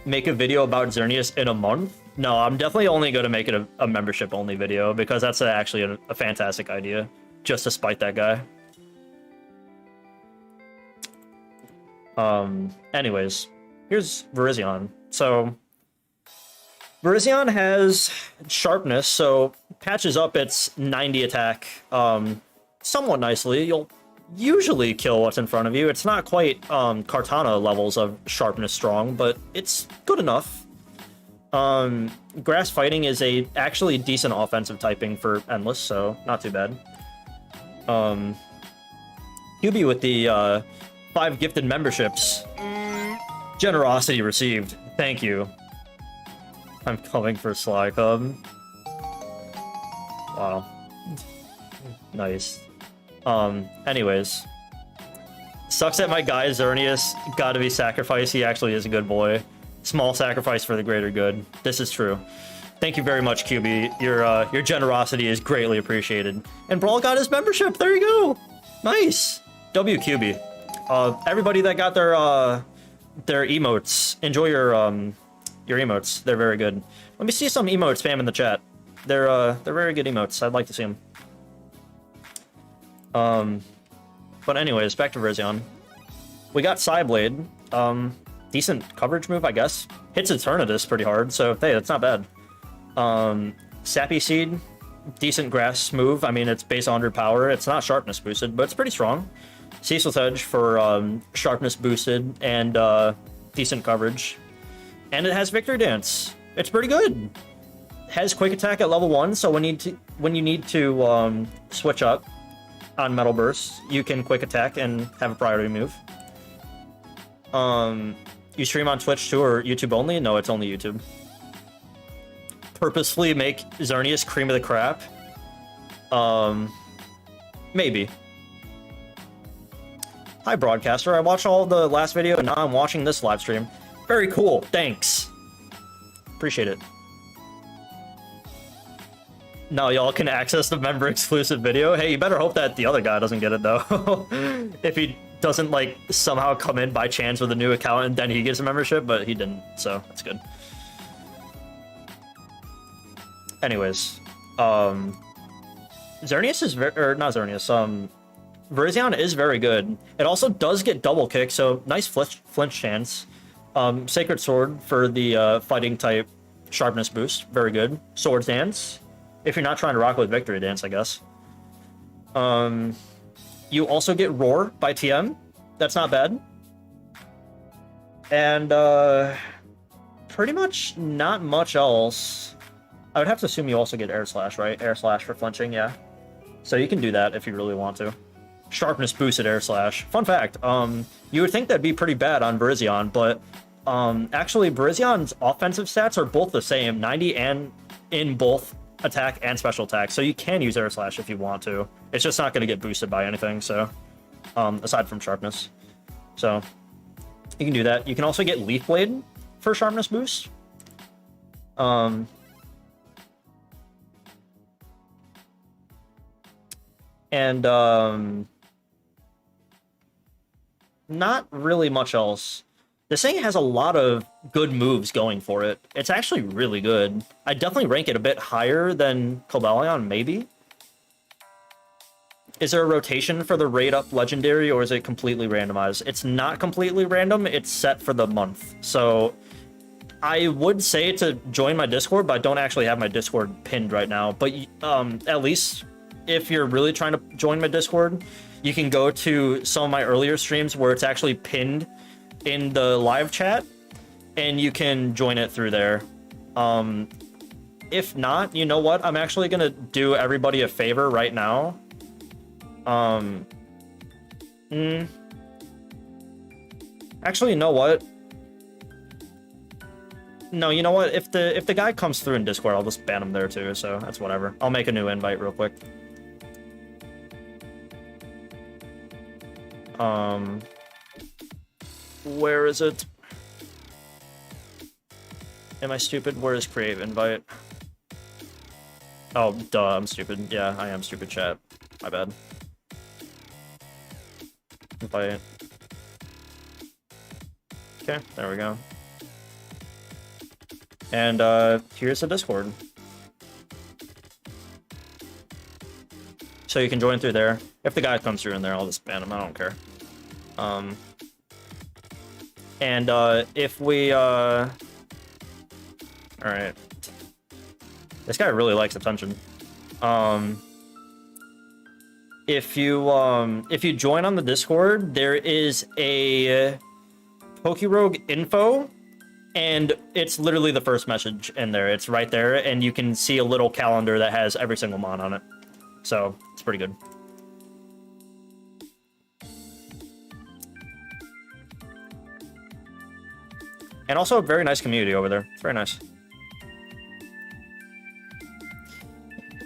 Make a video about Xerneas in a month? No, I'm definitely only going to make it a membership-only video, because that's actually a fantastic idea. Just to spite that guy. Anyways, here's Virizion. So, Virizion has Sharpness, so patches up its 90 attack somewhat nicely. You'll usually kill what's in front of you. It's not quite Kartana levels of Sharpness strong, but it's good enough. Grass Fighting is actually decent offensive typing for Endless, so not too bad. QB with the 5 gifted memberships. Generosity received. Thank you. I'm coming for SlyCub. Wow. Nice. Anyways. Sucks that my guy Xerneas gotta be sacrificed. He actually is a good boy. Small sacrifice for the greater good. This is true. Thank you very much, QB. Your generosity is greatly appreciated. And Brawl got his membership. There you go. Nice. WQB. Everybody that got their emotes, enjoy your emotes. They're very good. Let me see some emote spam in the chat. They're very good emotes. I'd like to see them. But anyways, back to Virizion. We got Psyblade. Decent coverage move, I guess. Hits Eternatus pretty hard, so hey, that's not bad. Sappy Seed, decent grass move. I mean, it's base 100 power. It's not sharpness boosted, but it's pretty strong. Cecil's Edge for sharpness boosted and decent coverage. And it has Victory Dance. It's pretty good. Has quick attack at level 1, so when you need to switch up, on Metal Burst, you can quick attack and have a priority move. You stream on Twitch too, or YouTube only? No, it's only YouTube. Purposefully make Xerneas cream of the crap? Maybe. Hi, broadcaster. I watched all the last video, and now I'm watching this live stream. Very cool. Thanks. Appreciate it. Now y'all can access the member exclusive video. Hey, you better hope that the other guy doesn't get it though. If he doesn't like somehow come in by chance with a new account and then he gets a membership, but he didn't, so that's good. Anyways, Xerneas is very, or not Xerneas, Virizion is very good. It also does get double kick, so nice flinch chance. Sacred Sword for the fighting type sharpness boost, very good. Sword Dance, if you're not trying to rock with Victory Dance, I guess. You also get Roar by TM. That's not bad. And pretty much not much else. I would have to assume you also get Air Slash, right? Air Slash for flinching, yeah. So you can do that if you really want to. Sharpness boosted Air Slash. Fun fact, you would think that'd be pretty bad on Virizion, but actually Virizion's offensive stats are both the same, 90 and in both attack and special attack, so you can use Air Slash if you want to. It's just not going to get boosted by anything, so aside from sharpness. So you can do that. You can also get Leaf Blade for sharpness boost. And not really much else. This thing has a lot of good moves going for it. It's actually really good. I'd definitely rank it a bit higher than Cobalion, maybe. Is there a rotation for the raid up legendary, or is it completely randomized? It's not completely random, it's set for the month. So I would say to join my Discord, but I don't actually have my Discord pinned right now. But at least if you're really trying to join my Discord, you can go to some of my earlier streams where it's actually pinned in the live chat, and you can join it through there. If not, you know what? I'm actually gonna do everybody a favor right now. Actually, you know what? No, you know what? If the guy comes through in Discord, I'll just ban him there too, so that's whatever. I'll make a new invite real quick. Where is it? Am I stupid? Where is create invite? Oh, duh, I'm stupid. Yeah, I am stupid, chat. My bad. Invite. Okay, there we go. And here's the Discord. So you can join through there. If the guy comes through in there, I'll just ban him. I don't care. And if we all right, this guy really likes attention. If you join on the Discord, there is a POKEROGUE info, and it's literally the first message in there. It's right there, and you can see a little calendar that has every single mon on it. So it's pretty good. And also a very nice community over there. It's very nice.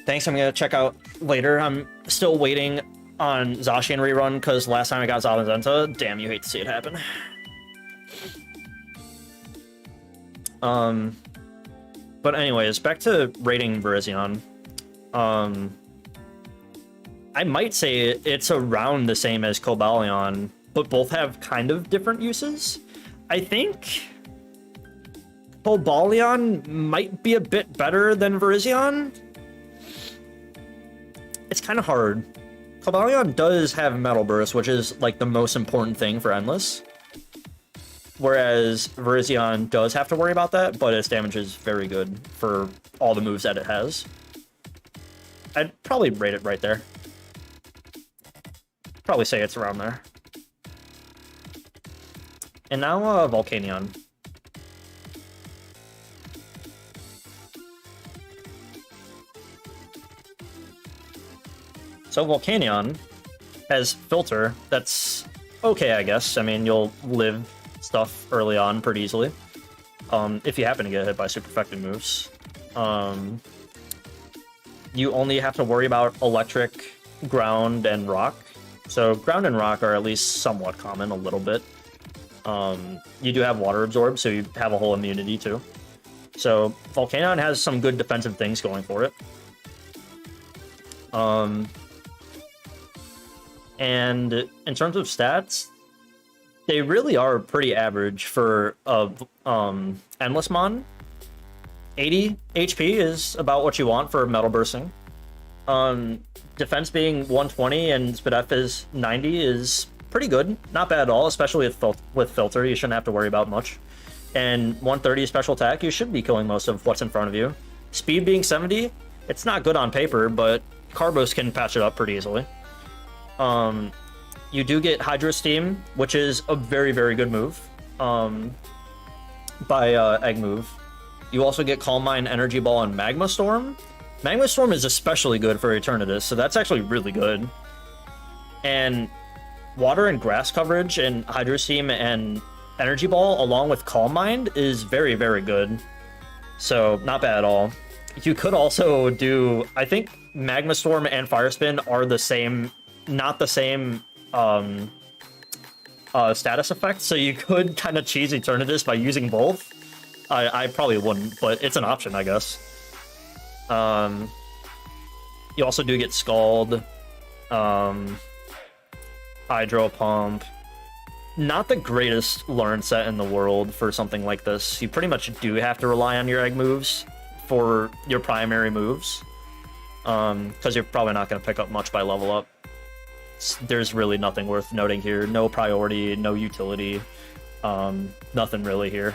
Thanks, I'm gonna check out later. I'm still waiting on Zacian rerun, because last time I got Zamazenta, damn, you hate to see it happen. But anyways, back to rating Virizion. I might say it's around the same as Cobalion, but both have kind of different uses. I think Cobalion might be a bit better than Virizion. It's kind of hard. Cobalion does have Metal Burst, which is like the most important thing for Endless. Whereas Virizion does have to worry about that, but its damage is very good for all the moves that it has. I'd probably rate it right there. Probably say it's around there. And now Volcanion. So Volcanion as filter, that's okay, I guess. I mean, you'll live stuff early on pretty easily. If you happen to get hit by super effective moves. You only have to worry about electric, ground, and rock. So ground and rock are at least somewhat common, a little bit. You do have water absorb, so you have a whole immunity too. So Volcanion has some good defensive things going for it. And in terms of stats, they really are pretty average for a Endless Mon. 80 HP is about what you want for Metal Bursting. Defense being 120 and Spadef is 90 is pretty good. Not bad at all, especially with Filter. You shouldn't have to worry about much. And 130 special attack, you should be killing most of what's in front of you. Speed being 70, it's not good on paper, but Carbos can patch it up pretty easily. You do get Hydro Steam, which is a very, very good move by Egg Move. You also get Calm Mind, Energy Ball, and Magma Storm. Magma Storm is especially good for Eternatus, so that's actually really good. And Water and Grass coverage and Hydro Steam and Energy Ball along with Calm Mind is very, very good. So not bad at all. You could also do, I think Magma Storm and Fire Spin are the same, not the same status effect, so you could kind of cheese Eternatus by using both. I probably wouldn't, but it's an option, I guess. You also do get Scald, Hydro Pump. Not the greatest learn set in the world for something like this. You pretty much do have to rely on your egg moves for your primary moves, because you're probably not going to pick up much by level up. There's really nothing worth noting here. No priority, no utility, nothing really here.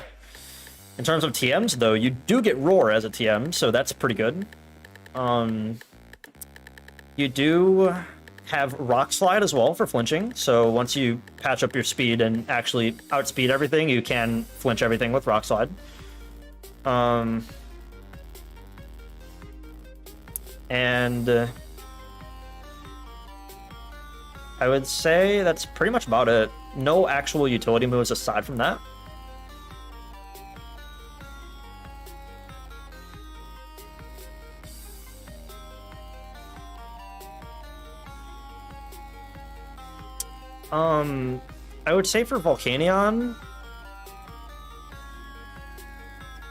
In terms of TMs, though, you do get Roar as a TM, so that's pretty good. You do have Rock Slide as well for flinching, so once you patch up your speed and actually outspeed everything, you can flinch everything with Rock Slide. And I would say that's pretty much about it. No actual utility moves aside from that. I would say for Volcanion,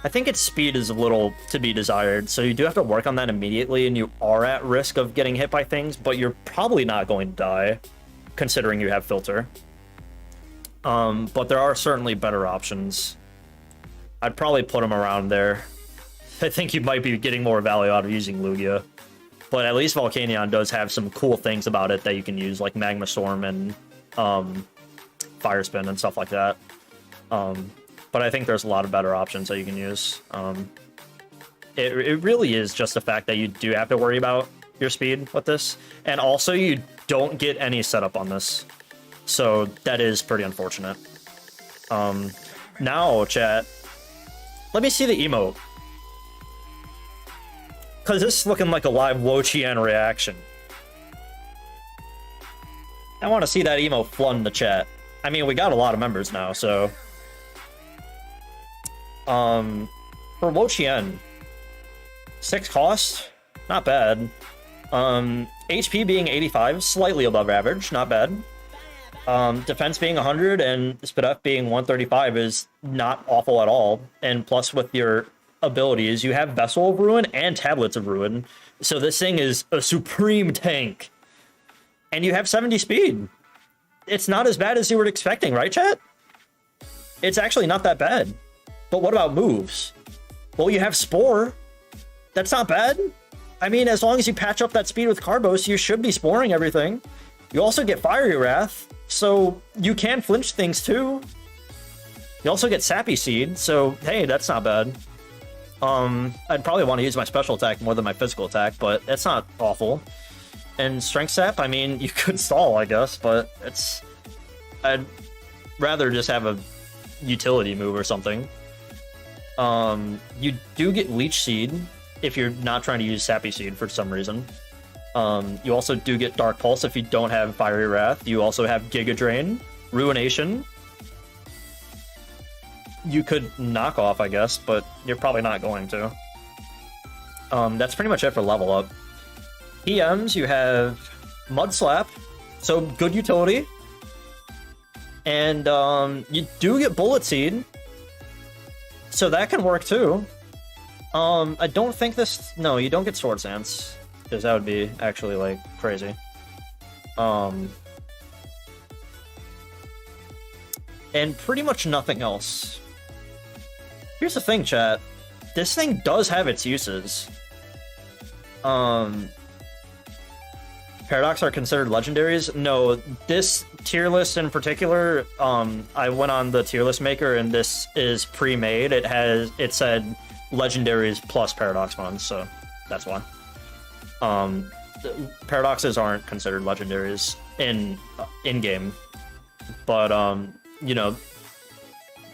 I think its speed is a little to be desired, so you do have to work on that immediately, and you are at risk of getting hit by things, but you're probably not going to die, considering you have Filter. But there are certainly better options. I'd probably put them around there. I think you might be getting more value out of using Lugia, but at least Volcanion does have some cool things about it that you can use, like Magma Storm and Fire Spin and stuff like that. But I think there's a lot of better options that you can use. It really is just the fact that you do have to worry about your speed with this, and also you don't get any setup on this, so that is pretty unfortunate. Now, chat, let me see the emote, because this is looking like a live Wo-Chien reaction. I want to see that emote flood in the chat. I mean, we got a lot of members now, so... For Wo-Chien, 6 cost, not bad. HP being 85, slightly above average, not bad. Defense being 100 and Spadef being 135 is not awful at all. And plus with your abilities, you have Vessel of Ruin and Tablets of Ruin. So this thing is a supreme tank. And you have 70 speed. It's not as bad as you were expecting, right, chat? It's actually not that bad. But what about moves? Well, you have Spore. That's not bad. I mean, as long as you patch up that speed with Carbos, you should be sporing everything. You also get Fiery Wrath, so you can flinch things too. You also get Sappy Seed, so hey, that's not bad. I'd probably want to use my special attack more than my physical attack, but it's not awful. And Strength Sap, I mean, you could stall, I guess, but it's... I'd rather just have a utility move or something. You do get Leech Seed if you're not trying to use Sappy Seed for some reason. You also do get Dark Pulse if you don't have Fiery Wrath. You also have Giga Drain, Ruination. You could knock off, I guess, but you're probably not going to. That's pretty much it for level up. PMs, you have Mud Slap, so good utility. And you do get Bullet Seed, so that can work too. I don't think this... No, you don't get Sword Stance, because that would be actually, like, crazy. And pretty much nothing else. Here's the thing, chat. This thing does have its uses. Paradox are considered legendaries? No, this tier list in particular, I went on the tier list maker and this is pre-made. It said legendaries plus Paradox ones, so that's why. Paradoxes aren't considered legendaries in-game, but, you know,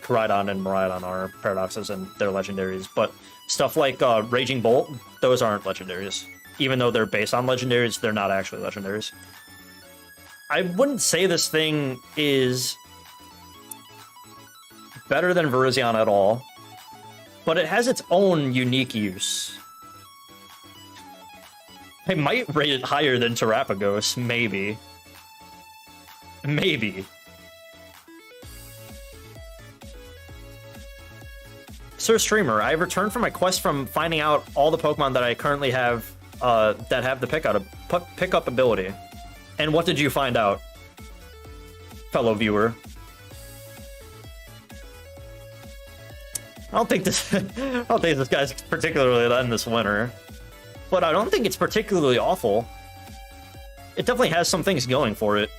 Koraidon and Miraidon are Paradoxes and they're legendaries, but stuff like Raging Bolt, those aren't legendaries. Even though they're based on legendaries, they're not actually legendaries. I wouldn't say this thing is better than Virizion at all, but it has its own unique use. I might rate it higher than Terapagos, maybe. Maybe. Sir Streamer, I have returned from my quest from finding out all the Pokemon that I currently have that have the pickup ability. And what did you find out, fellow viewer? I don't think this guy's particularly in this winner, but I don't think it's particularly awful. It definitely has some things going for it.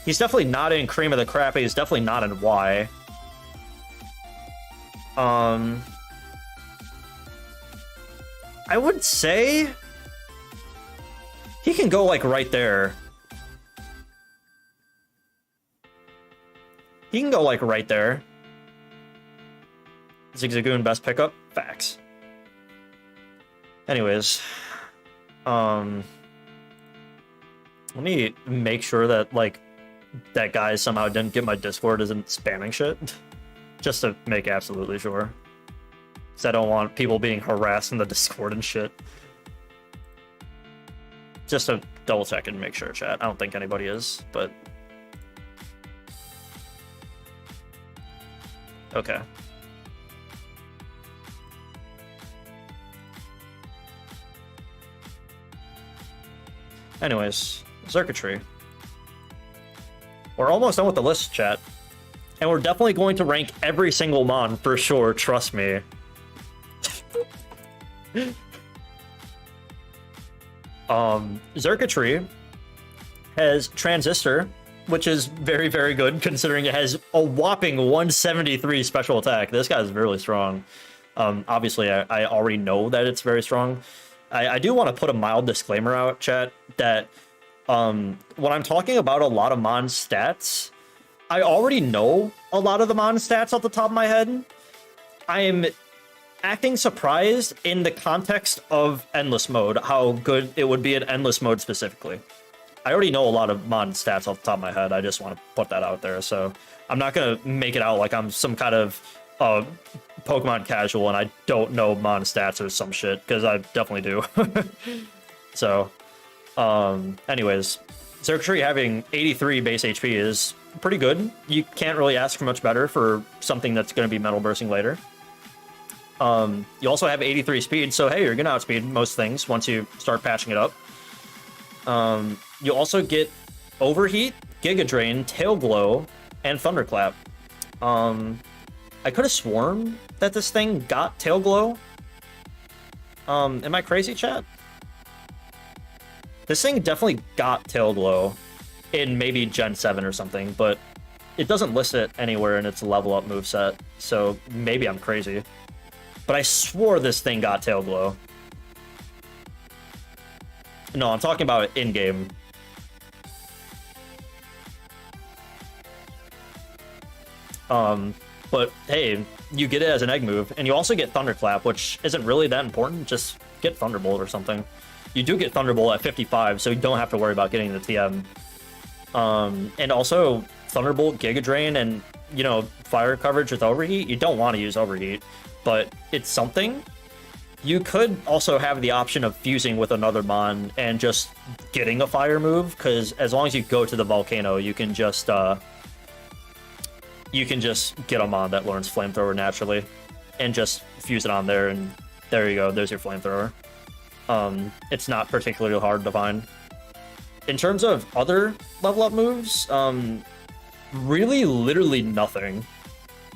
He's definitely not in Cream of the Crap. He's definitely not in Y. I would say he can go like right there. He can go like right there. Zigzagoon best pickup? Facts. Anyways, let me make sure that like that guy somehow didn't get my Discord isn't spamming shit. Just to make absolutely sure. Because I don't want people being harassed in the Discord and shit. Just to double check and make sure, chat. I don't think anybody is, but... Okay. Anyways, circuitry. We're almost done with the list, chat. And we're definitely going to rank every single mon for sure, trust me. Circuitry has Transistor, which is very, very good considering it has a whopping 173 special attack. This guy's really strong. Obviously, I already know that it's very strong. I do want to put a mild disclaimer out, chat, that when I'm talking about a lot of mon stats, I already know a lot of the mon stats off the top of my head. I am acting surprised in the context of Endless Mode, how good it would be in Endless Mode specifically. I already know a lot of mon stats off the top of my head. I just want to put that out there. So I'm not going to make it out like I'm some kind of Pokemon casual and I don't know mon stats or some shit, because I definitely do. So, anyways, Circuitry having 83 base HP is pretty good. You can't really ask for much better for something that's going to be Metal Bursting later. You also have 83 speed, so hey, you're going to outspeed most things once you start patching it up. You also get Overheat, Giga Drain, Tail Glow, and Thunderclap. I could have sworn that this thing got Tail Glow. Am I crazy, chat? This thing definitely got Tail Glow in maybe Gen 7 or something, but it doesn't list it anywhere in its level up moveset, so maybe I'm crazy. But I swore this thing got Tail Glow. No, I'm talking about in-game. But hey, you get it as an egg move, and you also get Thunderclap, which isn't really that important, just get Thunderbolt or something. You do get Thunderbolt at 55, so you don't have to worry about getting the TM. And also, Thunderbolt, Giga Drain, and, you know, fire coverage with Overheat, you don't want to use Overheat, but it's something. You could also have the option of fusing with another Mon and just getting a fire move, because as long as you go to the Volcano, you can just get a Mon that learns Flamethrower naturally, and just fuse it on there, and there you go, there's your Flamethrower. It's not particularly hard to find. In terms of other level up moves, really literally nothing.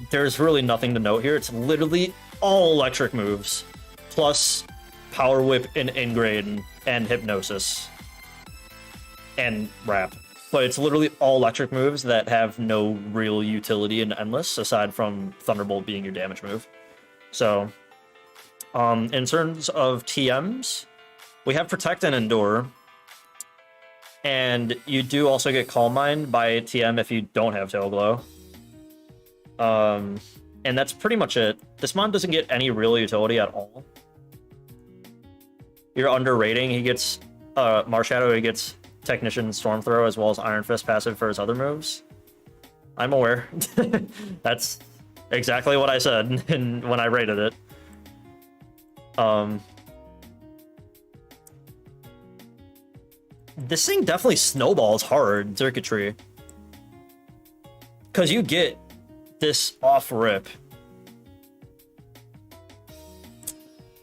There's really nothing to note here. It's literally all electric moves, plus Power Whip and Ingrade and Hypnosis and Wrap. But it's literally all electric moves that have no real utility in Endless, aside from Thunderbolt being your damage move. So, in terms of TMs, we have Protect and Endure. And you do also get Calm Mind by TM if you don't have Tail Glow. And that's pretty much it. This Mon doesn't get any real utility at all. You're underrating. He gets Marshadow, he gets Technician Storm Throw, as well as Iron Fist passive for his other moves. I'm aware. That's exactly what I said when I rated it. This thing definitely snowballs hard, Circuitry. Because you get this off rip.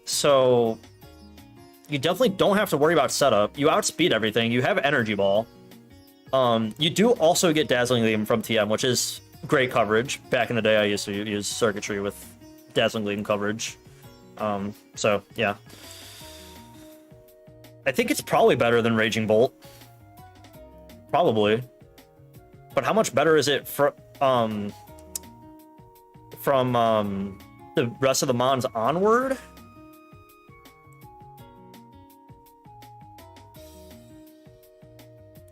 So you definitely don't have to worry about setup. You outspeed everything. You have Energy Ball. You do also get Dazzling Gleam from TM, which is great coverage. Back in the day, I used to use Circuitry with Dazzling Gleam coverage. So, yeah. I think it's probably better than Raging Bolt. Probably. But how much better is it from the rest of the Mons onward?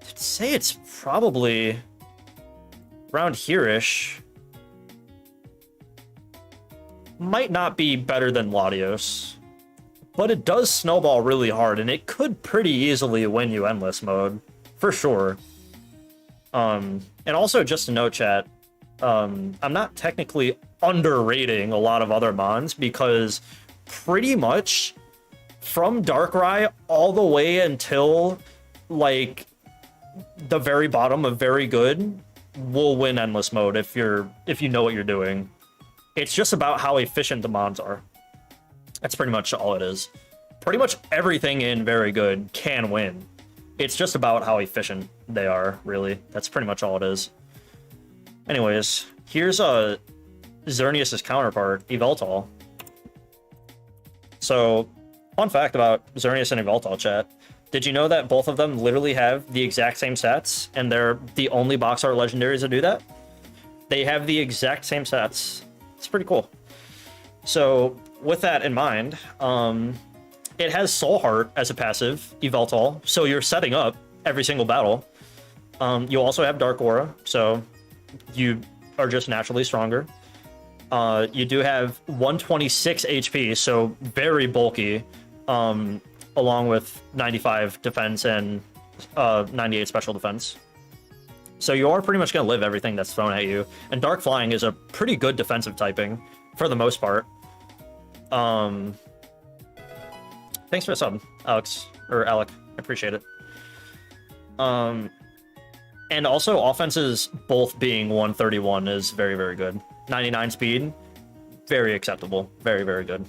I'd say it's probably around here-ish. Might not be better than Latios. But it does snowball really hard, and it could pretty easily win you Endless mode. For sure. And also, just to note, chat, I'm not technically underrating a lot of other Mons, because pretty much from Darkrai all the way until, like, the very bottom of very good will win Endless mode if you know what you're doing. It's just about how efficient the Mons are. That's pretty much all it is. Pretty much everything in very good can win. It's just about how efficient they are, really. That's pretty much all it is. Anyways, here's Xerneas' counterpart, Yveltal. So, fun fact about Xerneas and Yveltal, chat. Did you know that both of them literally have the exact same stats, and they're the only box art legendaries to do that? They have the exact same stats. It's pretty cool. So, with that in mind, it has Soul Heart as a passive, Yveltal, so you're setting up every single battle. You also have Dark Aura, so you are just naturally stronger. You do have 126 HP, so very bulky, along with 95 defense and 98 special defense. So you are pretty much going to live everything that's thrown at you. And Dark Flying is a pretty good defensive typing, for the most part. Thanks for the sub, Alex, or Alec. I appreciate it. And also, offenses both being 131 is very, very good. 99 speed, very acceptable. Very, very good.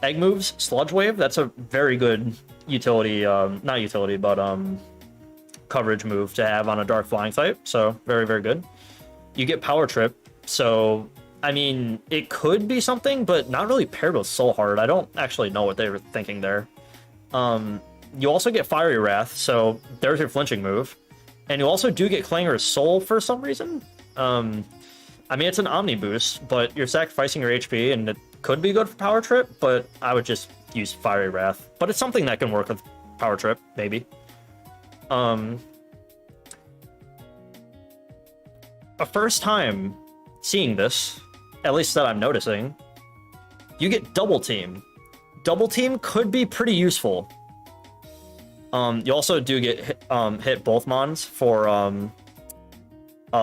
Egg moves, Sludge Wave, that's a very good utility, not utility, but coverage move to have on a Dark Flying type, so very, very good. You get Power Trip, so, I mean, it could be something, but not really paired with Soul Heart. I don't actually know what they were thinking there. You also get Fiery Wrath, so there's your flinching move. And you also do get Clanger's Soul for some reason. I mean, it's an Omni boost, but you're sacrificing your HP, and it could be good for Power Trip, but I would just use Fiery Wrath. But it's something that can work with Power Trip, maybe. A first time seeing this, at least that I'm noticing, you get Double Team double team could be pretty useful. You also do get hit both mons for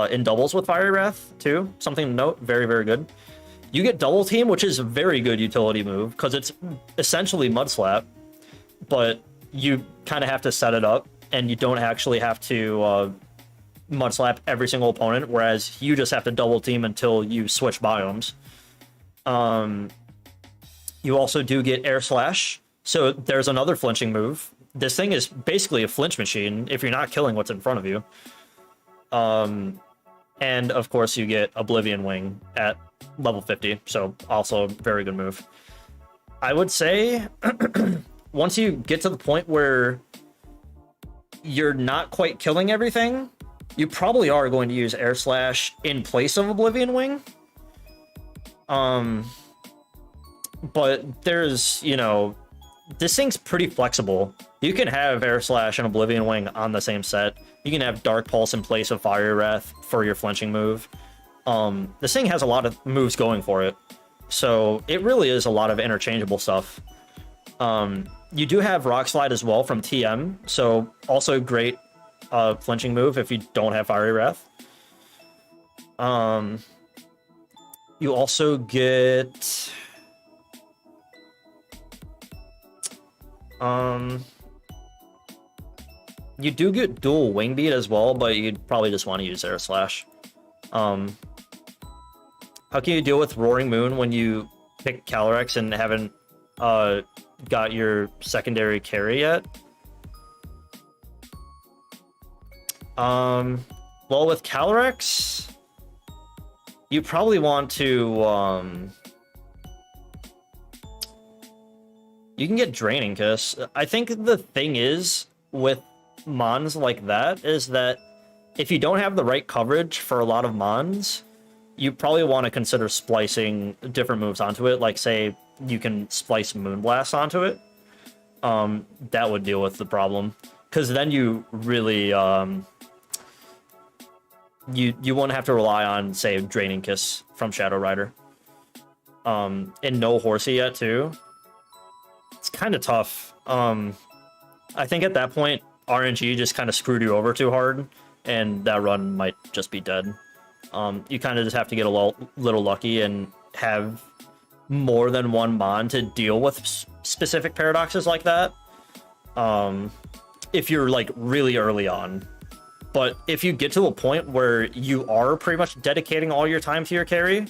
in doubles with Fiery Wrath too. Something to note, very, very good. You get double team, which is a very good utility move because it's essentially Mud Slap, but you kind of have to set it up and you don't actually have to Mud Slap every single opponent, whereas you just have to double team until you switch biomes. You also do get Air Slash, so there's another flinching move. This thing is basically a flinch machine if you're not killing what's in front of you. And of course you get Oblivion Wing at level 50, so also a very good move. I would say once you get to the point where you're not quite killing everything, you probably are going to use Air Slash in place of Oblivion Wing. But there's, you know, this thing's pretty flexible. You can have Air Slash and Oblivion Wing on the same set. You can have Dark Pulse in place of Fiery Wrath for your flinching move. This thing has a lot of moves going for it, so it really is a lot of interchangeable stuff. You do have Rock Slide as well from TM, so also great flinching move if you don't have Fiery Wrath. You also get you do get dual Wing Beat as well, but you'd probably just want to use Air Slash. How can you deal with Roaring Moon when you pick Calyrex and haven't got your secondary carry yet? Well, with Calyrex, you probably want to you can get Draining Kiss. I think the thing is with mons like that is that if you don't have the right coverage for a lot of mons, you probably want to consider splicing different moves onto it. Like, say, you can splice Moonblast onto it. That would deal with the problem. Because then you really... you won't have to rely on, say, Draining Kiss from Shadow Rider. And no Horsey yet, too. It's kind of tough. I think at that point, RNG just kind of screwed you over too hard, and that run might just be dead. You kind of just have to get a little lucky and have more than one mon to deal with specific paradoxes like that. If you're like really early on. But if you get to a point where you are pretty much dedicating all your time to your carry,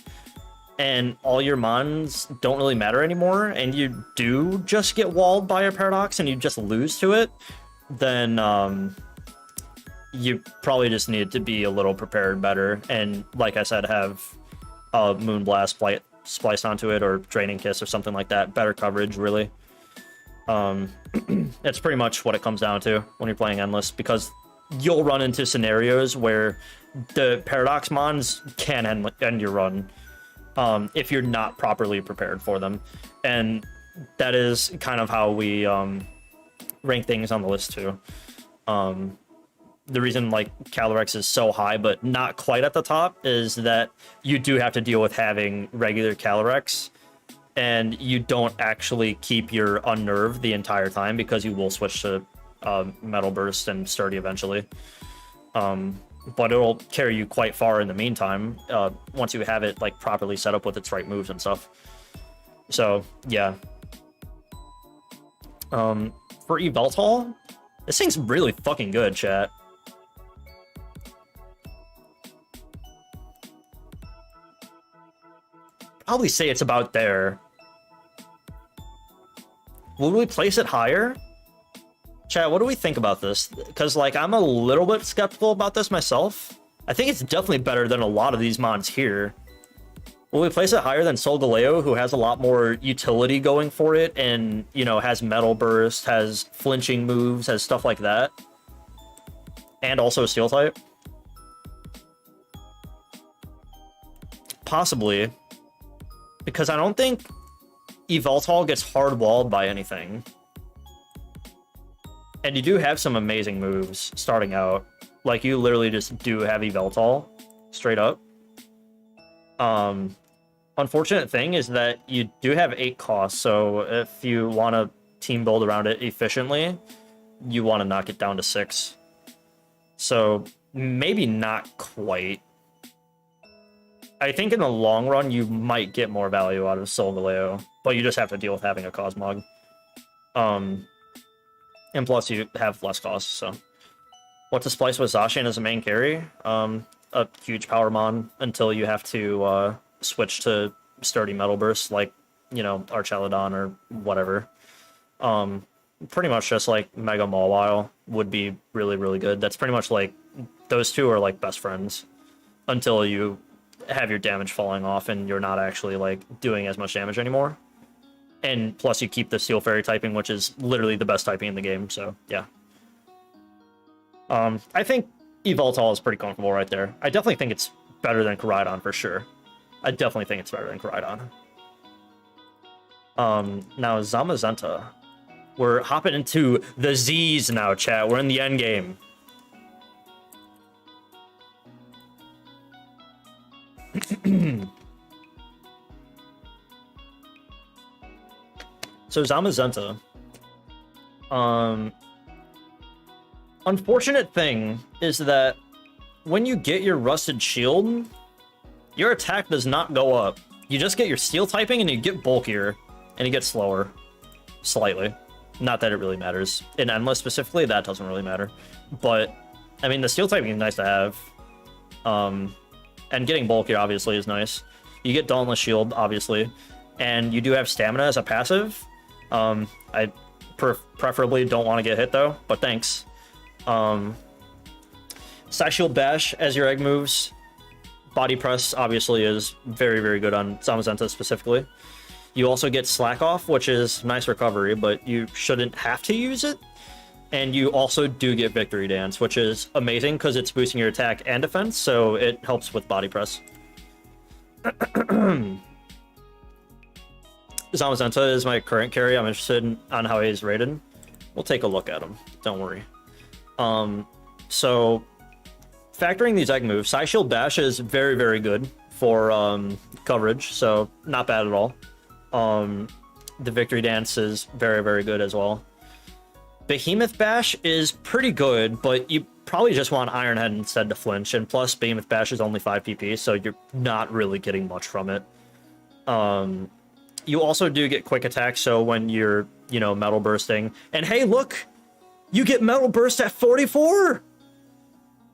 and all your mons don't really matter anymore, and you do just get walled by a paradox and you just lose to it, then you probably just need to be a little prepared better. And like I said, have Moonblast spliced onto it, or Draining Kiss or something like that. Better coverage, really. That's pretty much what it comes down to when you're playing Endless, because you'll run into scenarios where the Paradox mons can end your run if you're not properly prepared for them. And that is kind of how we rank things on the list too. The reason like Calyrex is so high but not quite at the top is that you do have to deal with having regular Calyrex, and you don't actually keep your Unnerved the entire time because you will switch to Metal Burst and Sturdy eventually. But it'll carry you quite far in the meantime once you have it like properly set up with its right moves and stuff. So yeah. For Yveltal, this thing's really fucking good, chat. Probably say it's about there. Will we place it higher? Chat, what do we think about this? Because, like, I'm a little bit skeptical about this myself. I think it's definitely better than a lot of these mons here. Will we place it higher than Solgaleo, who has a lot more utility going for it, and, you know, has Metal Burst, has flinching moves, has stuff like that? And also Steel type? Possibly. Because I don't think Yveltal gets hard-walled by anything. And you do have some amazing moves starting out. Like, you literally just do have Yveltal, straight up. unfortunate thing is that you do have 8 costs, so if you want to team build around it efficiently, you want to knock it down to 6. So maybe not quite. I think in the long run, you might get more value out of Solgaleo, but you just have to deal with having a Cosmog. And plus you have less costs, so. What to splice with Zacian as a main carry? A huge power mon until you have to switch to sturdy Metal Burst, like, you know, Archelodon or whatever. Pretty much just like Mega Mawile would be really, really good. That's pretty much like, those two are like best friends until you have your damage falling off and you're not actually like doing as much damage anymore. And plus you keep the Steel Fairy typing, which is literally the best typing in the game, so yeah. I think Yveltal is pretty comfortable right there. I definitely think it's better than Koraidon for sure. I definitely think it's better than Koraidon. Now Zamazenta. We're hopping into the Z's now, chat. We're in the end game. So Zamazenta. Unfortunate thing is that when you get your Rusted Shield, your attack does not go up. You just get your Steel typing and you get bulkier, and you get slower. Slightly. Not that it really matters. In Endless specifically, that doesn't really matter. But, I mean, the Steel typing is nice to have. And getting bulkier, obviously, is nice. You get Dauntless Shield, obviously. And you do have Stamina as a passive. I preferably don't want to get hit, though, but thanks. Psyshield Bash as your egg moves. Body Press, obviously, is very, very good on Zamazenta specifically. You also get Slack Off, which is nice recovery, but you shouldn't have to use it. And you also do get Victory Dance, which is amazing because it's boosting your attack and defense, so it helps with Body Press. Zamazenta is my current carry. I'm interested on how he's rated. We'll take a look at him. Don't worry. So, factoring these egg moves, Psyshield Bash is very, very good for coverage, so not bad at all. The Victory Dance is very, very good as well. Behemoth Bash is pretty good, but you probably just want Iron Head instead to flinch, and plus Behemoth Bash is only 5 PP, so you're not really getting much from it. You also do get quick attack, so when you're, you know, Metal Bursting, and hey, look! You get Metal Burst at 44!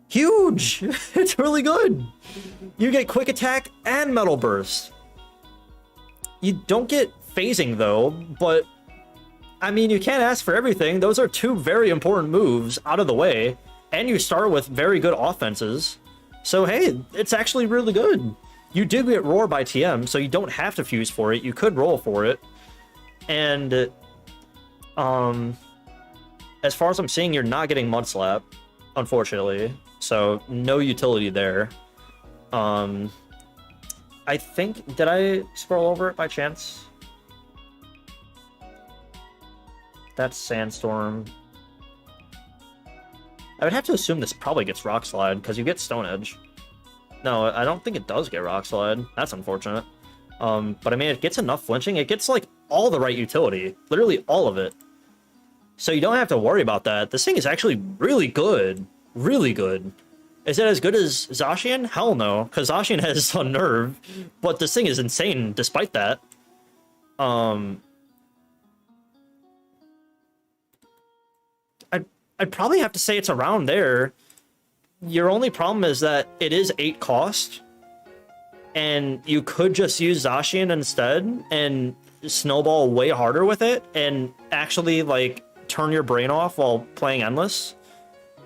Huge! It's really good! You get quick attack and Metal Burst. You don't get phasing, though, but I mean, you can't ask for everything. Those are 2 very important moves out of the way, and you start with very good offenses. So hey, it's actually really good. You do get Roar by TM, so you don't have to fuse for it. You could roll for it. And, as far as I'm seeing, you're not getting Mud Slap, unfortunately. So, no utility there. I think... Did I scroll over it by chance? That's Sandstorm. I would have to assume this probably gets Rock Slide, because you get Stone Edge. No, I don't think it does get Rock Slide. That's unfortunate. But I mean, it gets enough flinching. It gets, like, all the right utility. Literally all of it. So you don't have to worry about that. This thing is actually really good. Really good. Is it as good as Zacian? Hell no, because Zacian has a nerve. But this thing is insane despite that. I'd probably have to say it's around there. Your only problem is that it is 8 cost, and you could just use Zacian instead and snowball way harder with it and actually, like, turn your brain off while playing Endless.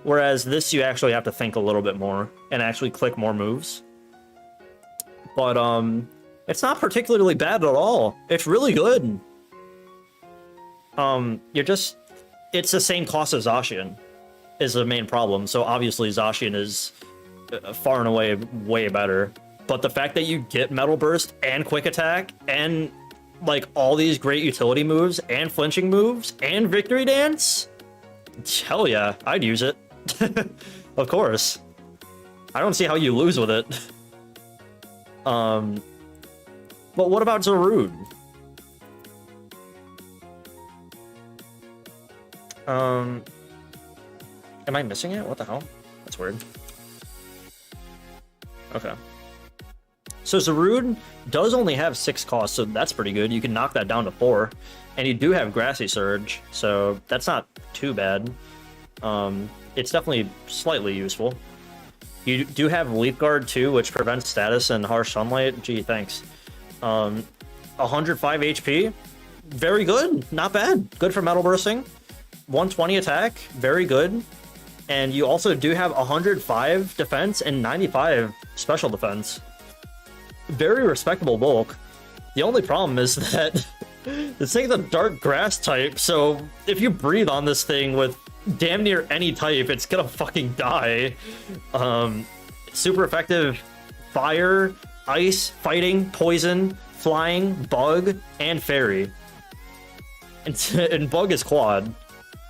Whereas this, you actually have to think a little bit more and actually click more moves. But, it's not particularly bad at all. It's really good. It's the same cost as Zacian is the main problem. So obviously Zacian is far and away way better. But the fact that you get Metal Burst and Quick Attack and like all these great utility moves and flinching moves and Victory Dance, hell yeah, I'd use it. Of course. I don't see how you lose with it. But what about Zarude? Am I missing it? What the hell? That's weird. Okay. So Zarude does only have 6 costs, so that's pretty good. You can knock that down to 4. And you do have Grassy Surge, so that's not too bad. It's definitely slightly useful. You do have Leaf Guard too, which prevents status and harsh sunlight. Gee, thanks. 105 HP, very good, not bad. Good for metal bursting. 120 attack, very good. And you also do have 105 defense and 95 special defense. Very respectable bulk. The only problem is that this thing's a dark grass type, so if you breathe on this thing with damn near any type, it's gonna fucking die. Super effective fire, ice, fighting, poison, flying, bug, and fairy. And bug is quad,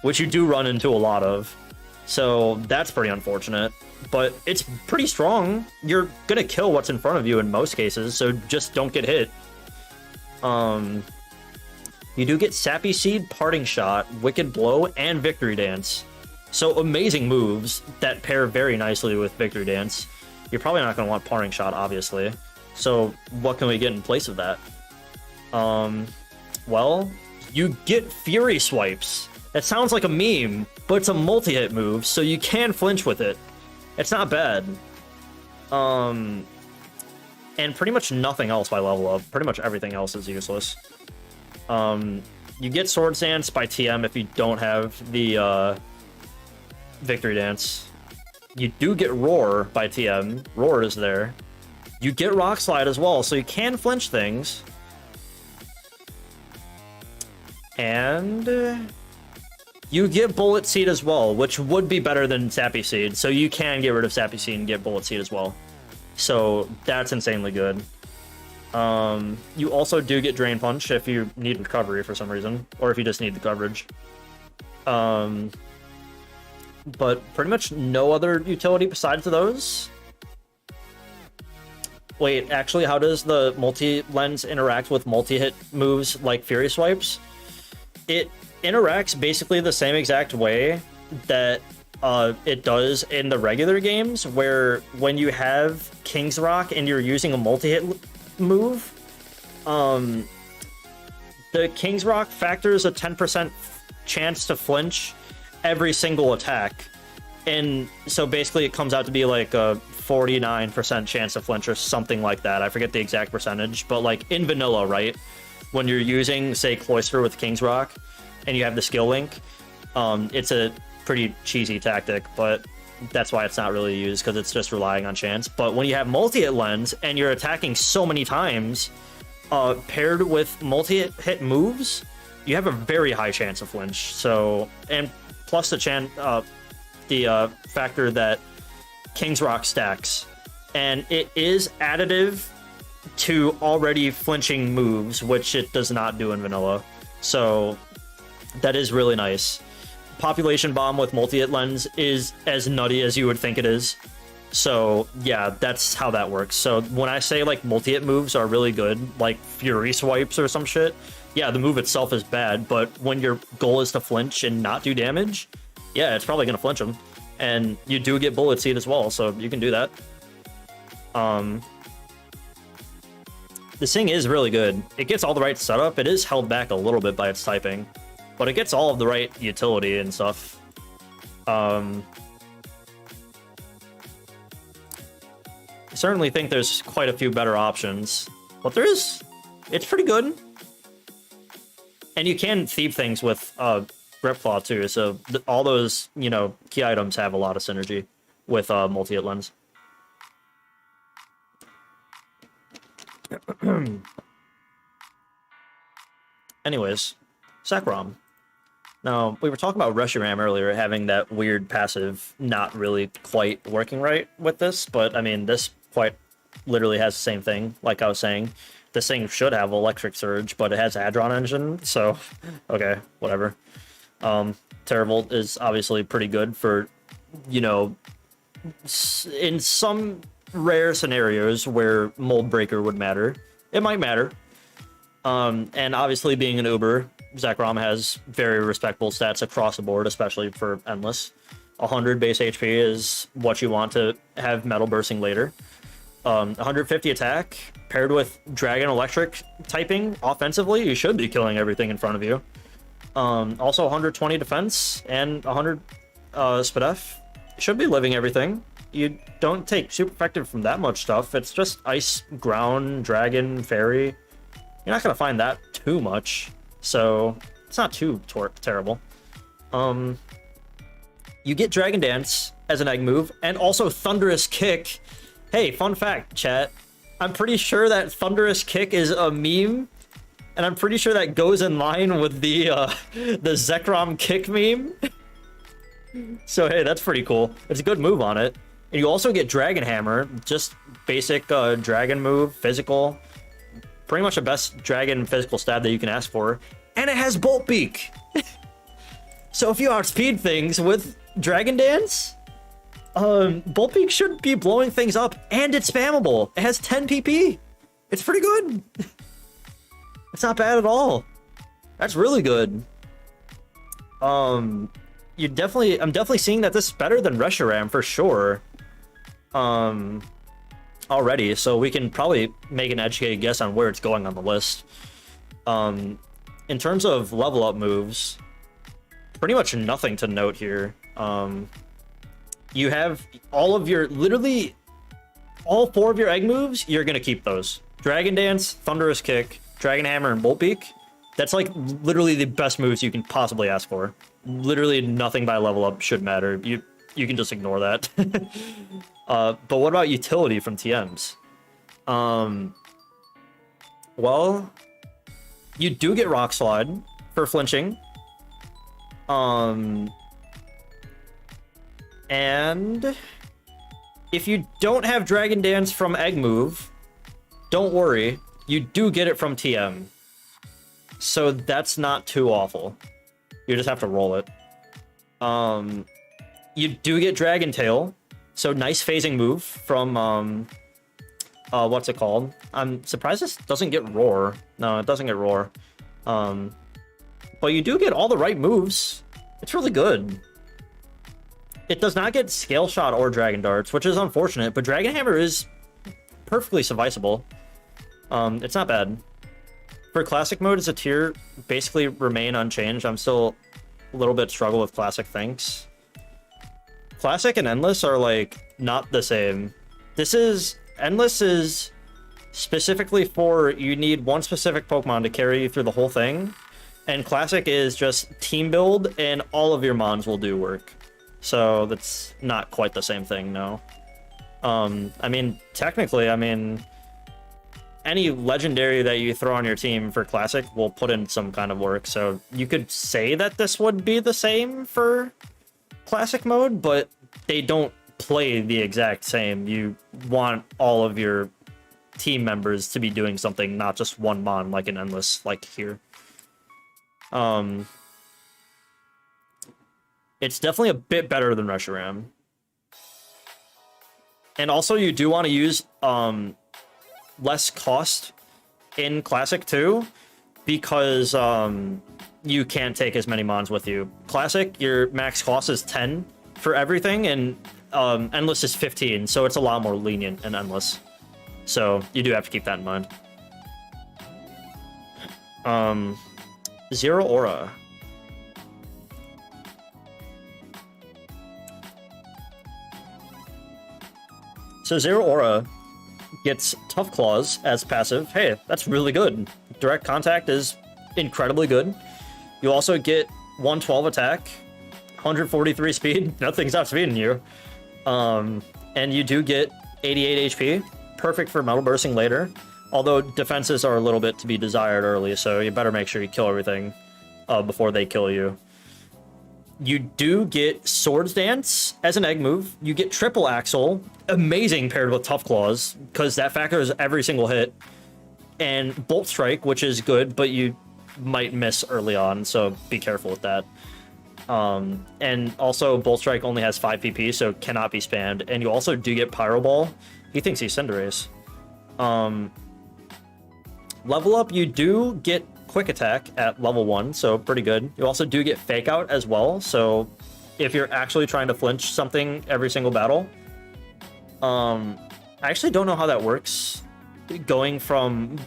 which you do run into a lot of. So that's pretty unfortunate. But it's pretty strong. You're gonna kill what's in front of you in most cases, so just don't get hit. You do get Sappy Seed, Parting Shot, Wicked Blow, and Victory Dance. So amazing moves that pair very nicely with Victory Dance. You're probably not going to want Parting Shot, obviously. So what can we get in place of that? Well, you get Fury Swipes. That sounds like a meme, but it's a multi-hit move, so you can flinch with it. It's not bad. And pretty much nothing else by level up. Pretty much everything else is useless. You get Sword Dance by TM if you don't have the Victory Dance. You do get Roar by TM. Roar is there. You get Rock Slide as well, so you can flinch things. And you get Bullet Seed as well, which would be better than Sappy Seed. So you can get rid of Sappy Seed and get Bullet Seed as well. So that's insanely good. You also do get Drain Punch if you need recovery for some reason, or if you just need the coverage. But pretty much no other utility besides those. Wait, actually, how does the multi-lens interact with multi-hit moves like Fury Swipes? It interacts basically the same exact way that it does in the regular games, where when you have King's Rock and you're using a multi-hit move, the King's Rock factors a 10% chance to flinch every single attack, and so basically it comes out to be like a 49% chance to flinch or something like that. I forget the exact percentage, but like in vanilla, right, when you're using, say, Cloister with King's Rock and you have the skill link, it's a pretty cheesy tactic, but that's why it's not really used, because it's just relying on chance. But when you have multi-hit lens and you're attacking so many times, paired with multi-hit moves, you have a very high chance of flinch. So, and plus the factor that King's Rock stacks, and it is additive to already flinching moves, which it does not do in vanilla. So that is really nice. Population Bomb with multi-hit lens is as nutty as you would think it is. So yeah, that's how that works. So when I say like multi-hit moves are really good, like Fury Swipes or some shit, yeah, the move itself is bad, but when your goal is to flinch and not do damage, yeah, it's probably gonna flinch them. And you do get Bullet Seed as well, so you can do that. This thing is really good. It gets all the right setup. It is held back a little bit by its typing, but it gets all of the right utility and stuff. I certainly think there's quite a few better options, but it's pretty good. And you can thieve things with Grip Claw too, so all those, you know, key items have a lot of synergy with multi-hit lens. Anyways, Sakram. Now, we were talking about Reshiram earlier, having that weird passive not really quite working right with this, but I mean, this quite literally has the same thing, like I was saying. This thing should have Electric Surge, but it has Hadron Engine, so okay, whatever. Teravolt is obviously pretty good for, you know, in some rare scenarios where Mold Breaker would matter. it might matter. And obviously being an Uber, Zekrom has very respectable stats across the board, especially for Endless. 100 base HP is what you want to have metal bursting later. 150 attack paired with Dragon Electric typing offensively, you should be killing everything in front of you. Also 120 defense and 100 SPDF. Should be living everything. You don't take super effective from that much stuff. It's just ice, ground, dragon, fairy. You're not gonna find that too much, so it's not too terrible. You get Dragon Dance as an egg move, and also Thunderous Kick. Hey, fun fact, chat. I'm pretty sure that Thunderous Kick is a meme, and I'm pretty sure that goes in line with the Zekrom Kick meme. So hey, that's pretty cool. It's a good move on it. And you also get Dragon Hammer, just basic dragon move, physical. Pretty much the best dragon physical stab that you can ask for. And it has Bolt Beak! So if you outspeed things with Dragon Dance, Bolt Beak should be blowing things up, and it's spammable. It has 10 PP. It's pretty good. It's not bad at all. That's really good. I'm definitely seeing that this is better than Reshiram for sure. Already, so we can probably make an educated guess on where it's going on the list. In terms of level up moves, pretty much nothing to note here. You have all of your, literally all 4 of your egg moves, you're gonna keep those. Dragon Dance, Thunderous Kick, Dragon Hammer, and Bolt Beak. That's like literally the best moves you can possibly ask for. Literally nothing by level up should matter. You can just ignore that. But what about utility from TMs? Well, you do get Rock Slide for flinching. And if you don't have Dragon Dance from Egg Move, don't worry, you do get it from TM. So that's not too awful. You just have to roll it. You do get Dragon Tail, so nice phasing move from what's it called? I'm surprised this doesn't get Roar. No, it doesn't get Roar. But you do get all the right moves. It's really good. It does not get Scale Shot or Dragon Darts, which is unfortunate, but Dragon Hammer is perfectly sufficeable. It's not bad. For Classic mode, as a tier basically remain unchanged. I'm still a little bit struggle with Classic thanks. Classic and Endless are like not the same. Endless is specifically for you need one specific Pokemon to carry you through the whole thing, and Classic is just team build and all of your mons will do work. So that's not quite the same thing, no. I mean, technically, any legendary that you throw on your team for Classic will put in some kind of work, so you could say that this would be the same for Classic mode, but they don't play the exact same. You want all of your team members to be doing something, not just one mon like an Endless, like here. It's definitely a bit better than Reshiram. And also you do want to use less cost in Classic too, because you can't take as many mons with you. Classic, your max cost is 10 for everything, and Endless is 15, so it's a lot more lenient in Endless. So you do have to keep that in mind. Zero Aura. So Zero Aura gets Tough Claws as passive. Hey, that's really good. Direct Contact is incredibly good. You also get 112 attack, 143 speed. Nothing's outspeeding you. And you do get 88 HP. Perfect for Metal Bursting later. Although defenses are a little bit to be desired early, so you better make sure you kill everything before they kill you. You do get Swords Dance as an egg move. You get Triple Axle, amazing paired with Tough Claws, because that factors every single hit. And Bolt Strike, which is good, but you might miss early on, so be careful with that. And also, Bolt Strike only has 5 PP, so cannot be spammed. And you also do get Pyro Ball. He thinks he's Cinderace. Level up, you do get quick attack at level 1, so pretty good. You also do get fake out as well, so if you're actually trying to flinch something every single battle. I actually don't know how that works. Going from,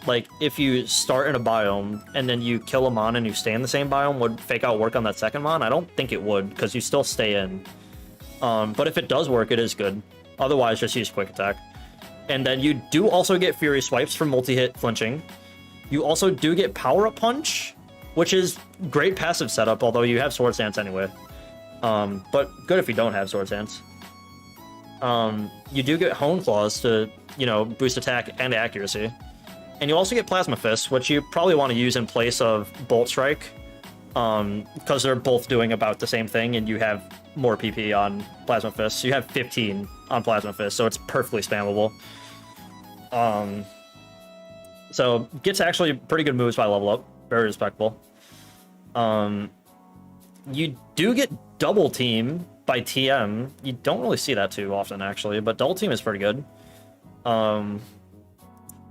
like, if you start in a biome and then you kill a mon and you stay in the same biome, would fake out work on that second mon? I don't think it would, because you still stay in. But if it does work, it is good. Otherwise, just use quick attack. And then you do also get Fury Swipes from multi-hit flinching. You also do get Power Up Punch, which is great passive setup, although you have Sword Stance anyway. But good if you don't have Sword Stance. You do get Hone Claws to, you know, boost attack and accuracy. And you also get Plasma Fist, which you probably want to use in place of Bolt Strike, because they're both doing about the same thing, and you have more PP on Plasma Fist. So you have 15 on Plasma Fist, so it's perfectly spammable. So gets actually pretty good moves by level up. Very respectable. You do get Double Team by TM. You don't really see that too often, actually, but Double Team is pretty good.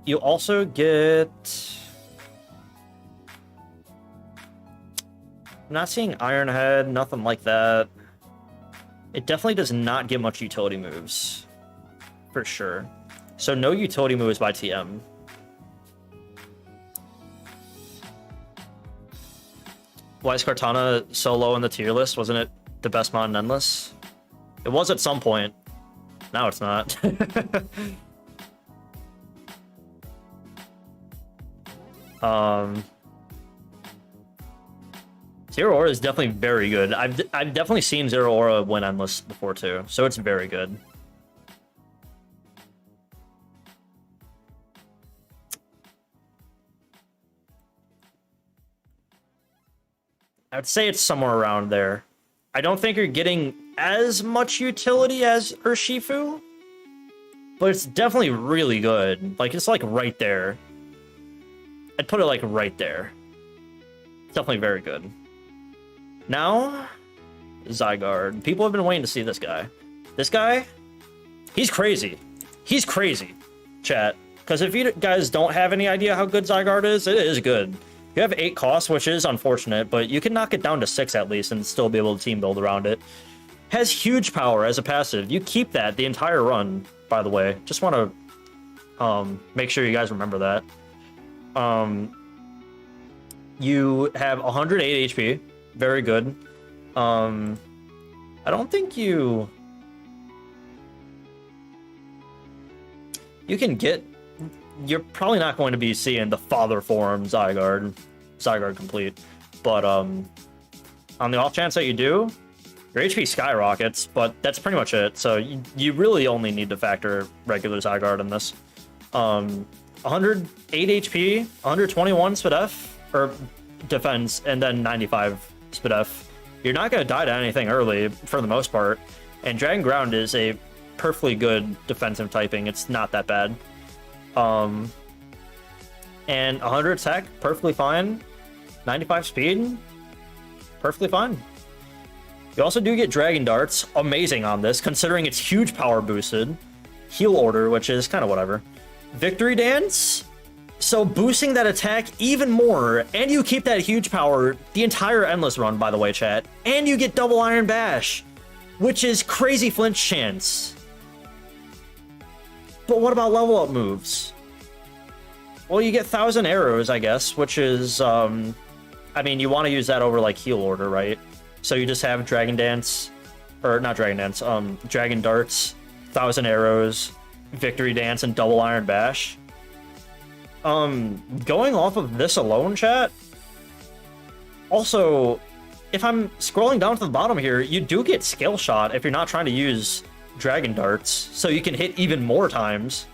You also get... I'm not seeing Iron Head, nothing like that. It definitely does not get much utility moves, for sure. So no utility moves by TM. Why is Cortana so low in the tier list? Wasn't it the best mod in Endless? It was at some point. Now it's not. Zero Aura is definitely very good. I've definitely seen Zero Aura win Endless before too, so it's very good. I would say it's somewhere around there. I don't think you're getting as much utility as Urshifu, but it's definitely really good. Like, it's like right there. I'd put it like right there. It's definitely very good. Now, Zygarde. People have been waiting to see this guy. This guy, he's crazy. He's crazy, chat. Because if you guys don't have any idea how good Zygarde is, it is good. You have 8 costs, which is unfortunate, but you can knock it down to 6 at least and still be able to team build around it. Has huge power as a passive. You keep that the entire run, by the way. Just want to make sure you guys remember that. You have 108 HP. Very good. I don't think you can get... You're probably not going to be seeing the father form Zygarde complete, but on the off chance that you do, your HP skyrockets, but that's pretty much it. So you really only need to factor regular Zygarde in this. 108 HP, 121 SpDef, or defense, and then 95 SpDef. You're not going to die to anything early, for the most part, and Dragon Ground is a perfectly good defensive typing. It's not that bad. And 100 attack, perfectly fine. 95 speed, perfectly fine. You also do get Dragon Darts, amazing on this, considering it's huge power boosted. Heal Order, which is kind of whatever. Victory Dance, so boosting that attack even more, and you keep that huge power the entire Endless run, by the way, chat. And you get Double Iron Bash, which is crazy flinch chance. But what about level up moves? Well, you get 1,000 Arrows, I guess, which is, I mean, you want to use that over, like, Heal Order, right? So you just have Dragon Dance, or not Dragon Dance, Dragon Darts, 1,000 Arrows, Victory Dance, and Double Iron Bash. Going off of this alone, chat, also, if I'm scrolling down to the bottom here, you do get Scale Shot if you're not trying to use Dragon Darts, so you can hit even more times.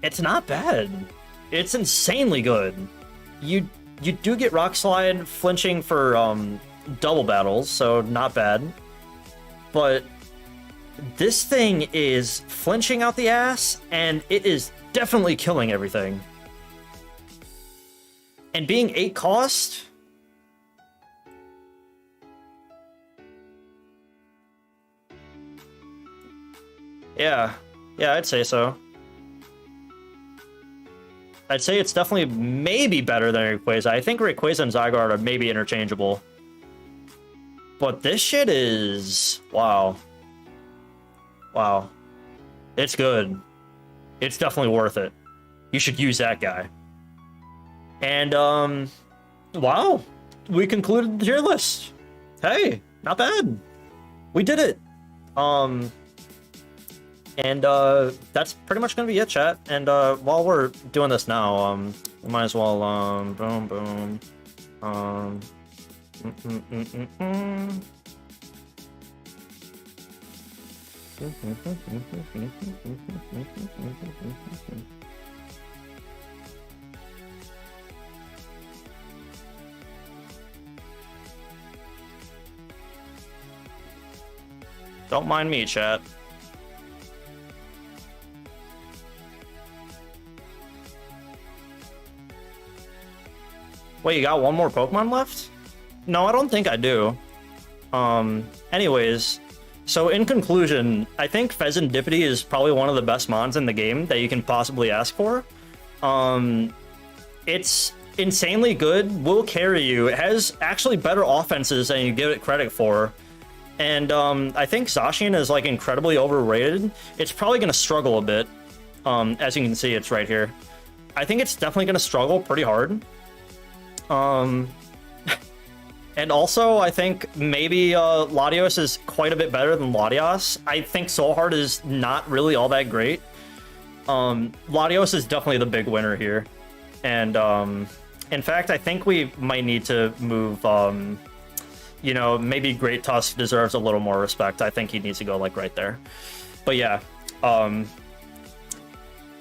It's not bad. It's insanely good. You do get Rock Slide flinching for double battles, so not bad. But this thing is flinching out the ass, and it is definitely killing everything. And being 8 cost... Yeah, I'd say so. I'd say it's definitely maybe better than Rayquaza. I think Rayquaza and Zygarde are maybe interchangeable. But this shit is... Wow. Wow. It's good. It's definitely worth it. You should use that guy. And, wow. We concluded the tier list. Hey, not bad. We did it. And that's pretty much gonna be it, chat. And while we're doing this now, we might as well boom boom Don't mind me, chat. Wait, you got one more Pokemon left? No, I don't think I do. Anyways, so in conclusion, I think Pheasantipity is probably one of the best mons in the game that you can possibly ask for. It's insanely good, will carry you. It has actually better offenses than you give it credit for. And I think Zacian is like incredibly overrated. It's probably going to struggle a bit. As you can see, it's right here. I think it's definitely going to struggle pretty hard. And also, I think maybe Latios is quite a bit better than Latias. I think Soul Heart is not really all that great. Latios is definitely the big winner here. And in fact, I think we might need to move, you know, maybe Great Tusk deserves a little more respect. I think he needs to go like right there. But yeah,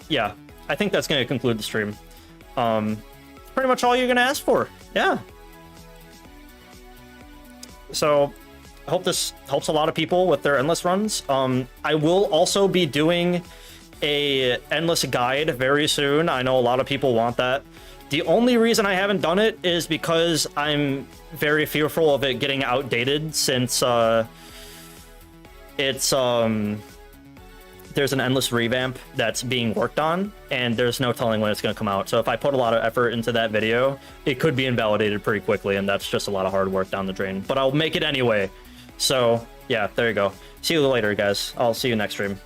yeah, I think that's going to conclude the stream. Pretty much all you're gonna ask for. Yeah. So I hope this helps a lot of people with their endless runs. I will also be doing a endless guide very soon. I know a lot of people want that. The only reason I haven't done it is because I'm very fearful of it getting outdated, since it's there's an endless revamp that's being worked on, and there's no telling when it's going to come out. So if I put a lot of effort into that video, it could be invalidated pretty quickly, and that's just a lot of hard work down the drain. But I'll make it anyway. So yeah, there you go. See you later, guys. I'll see you next stream.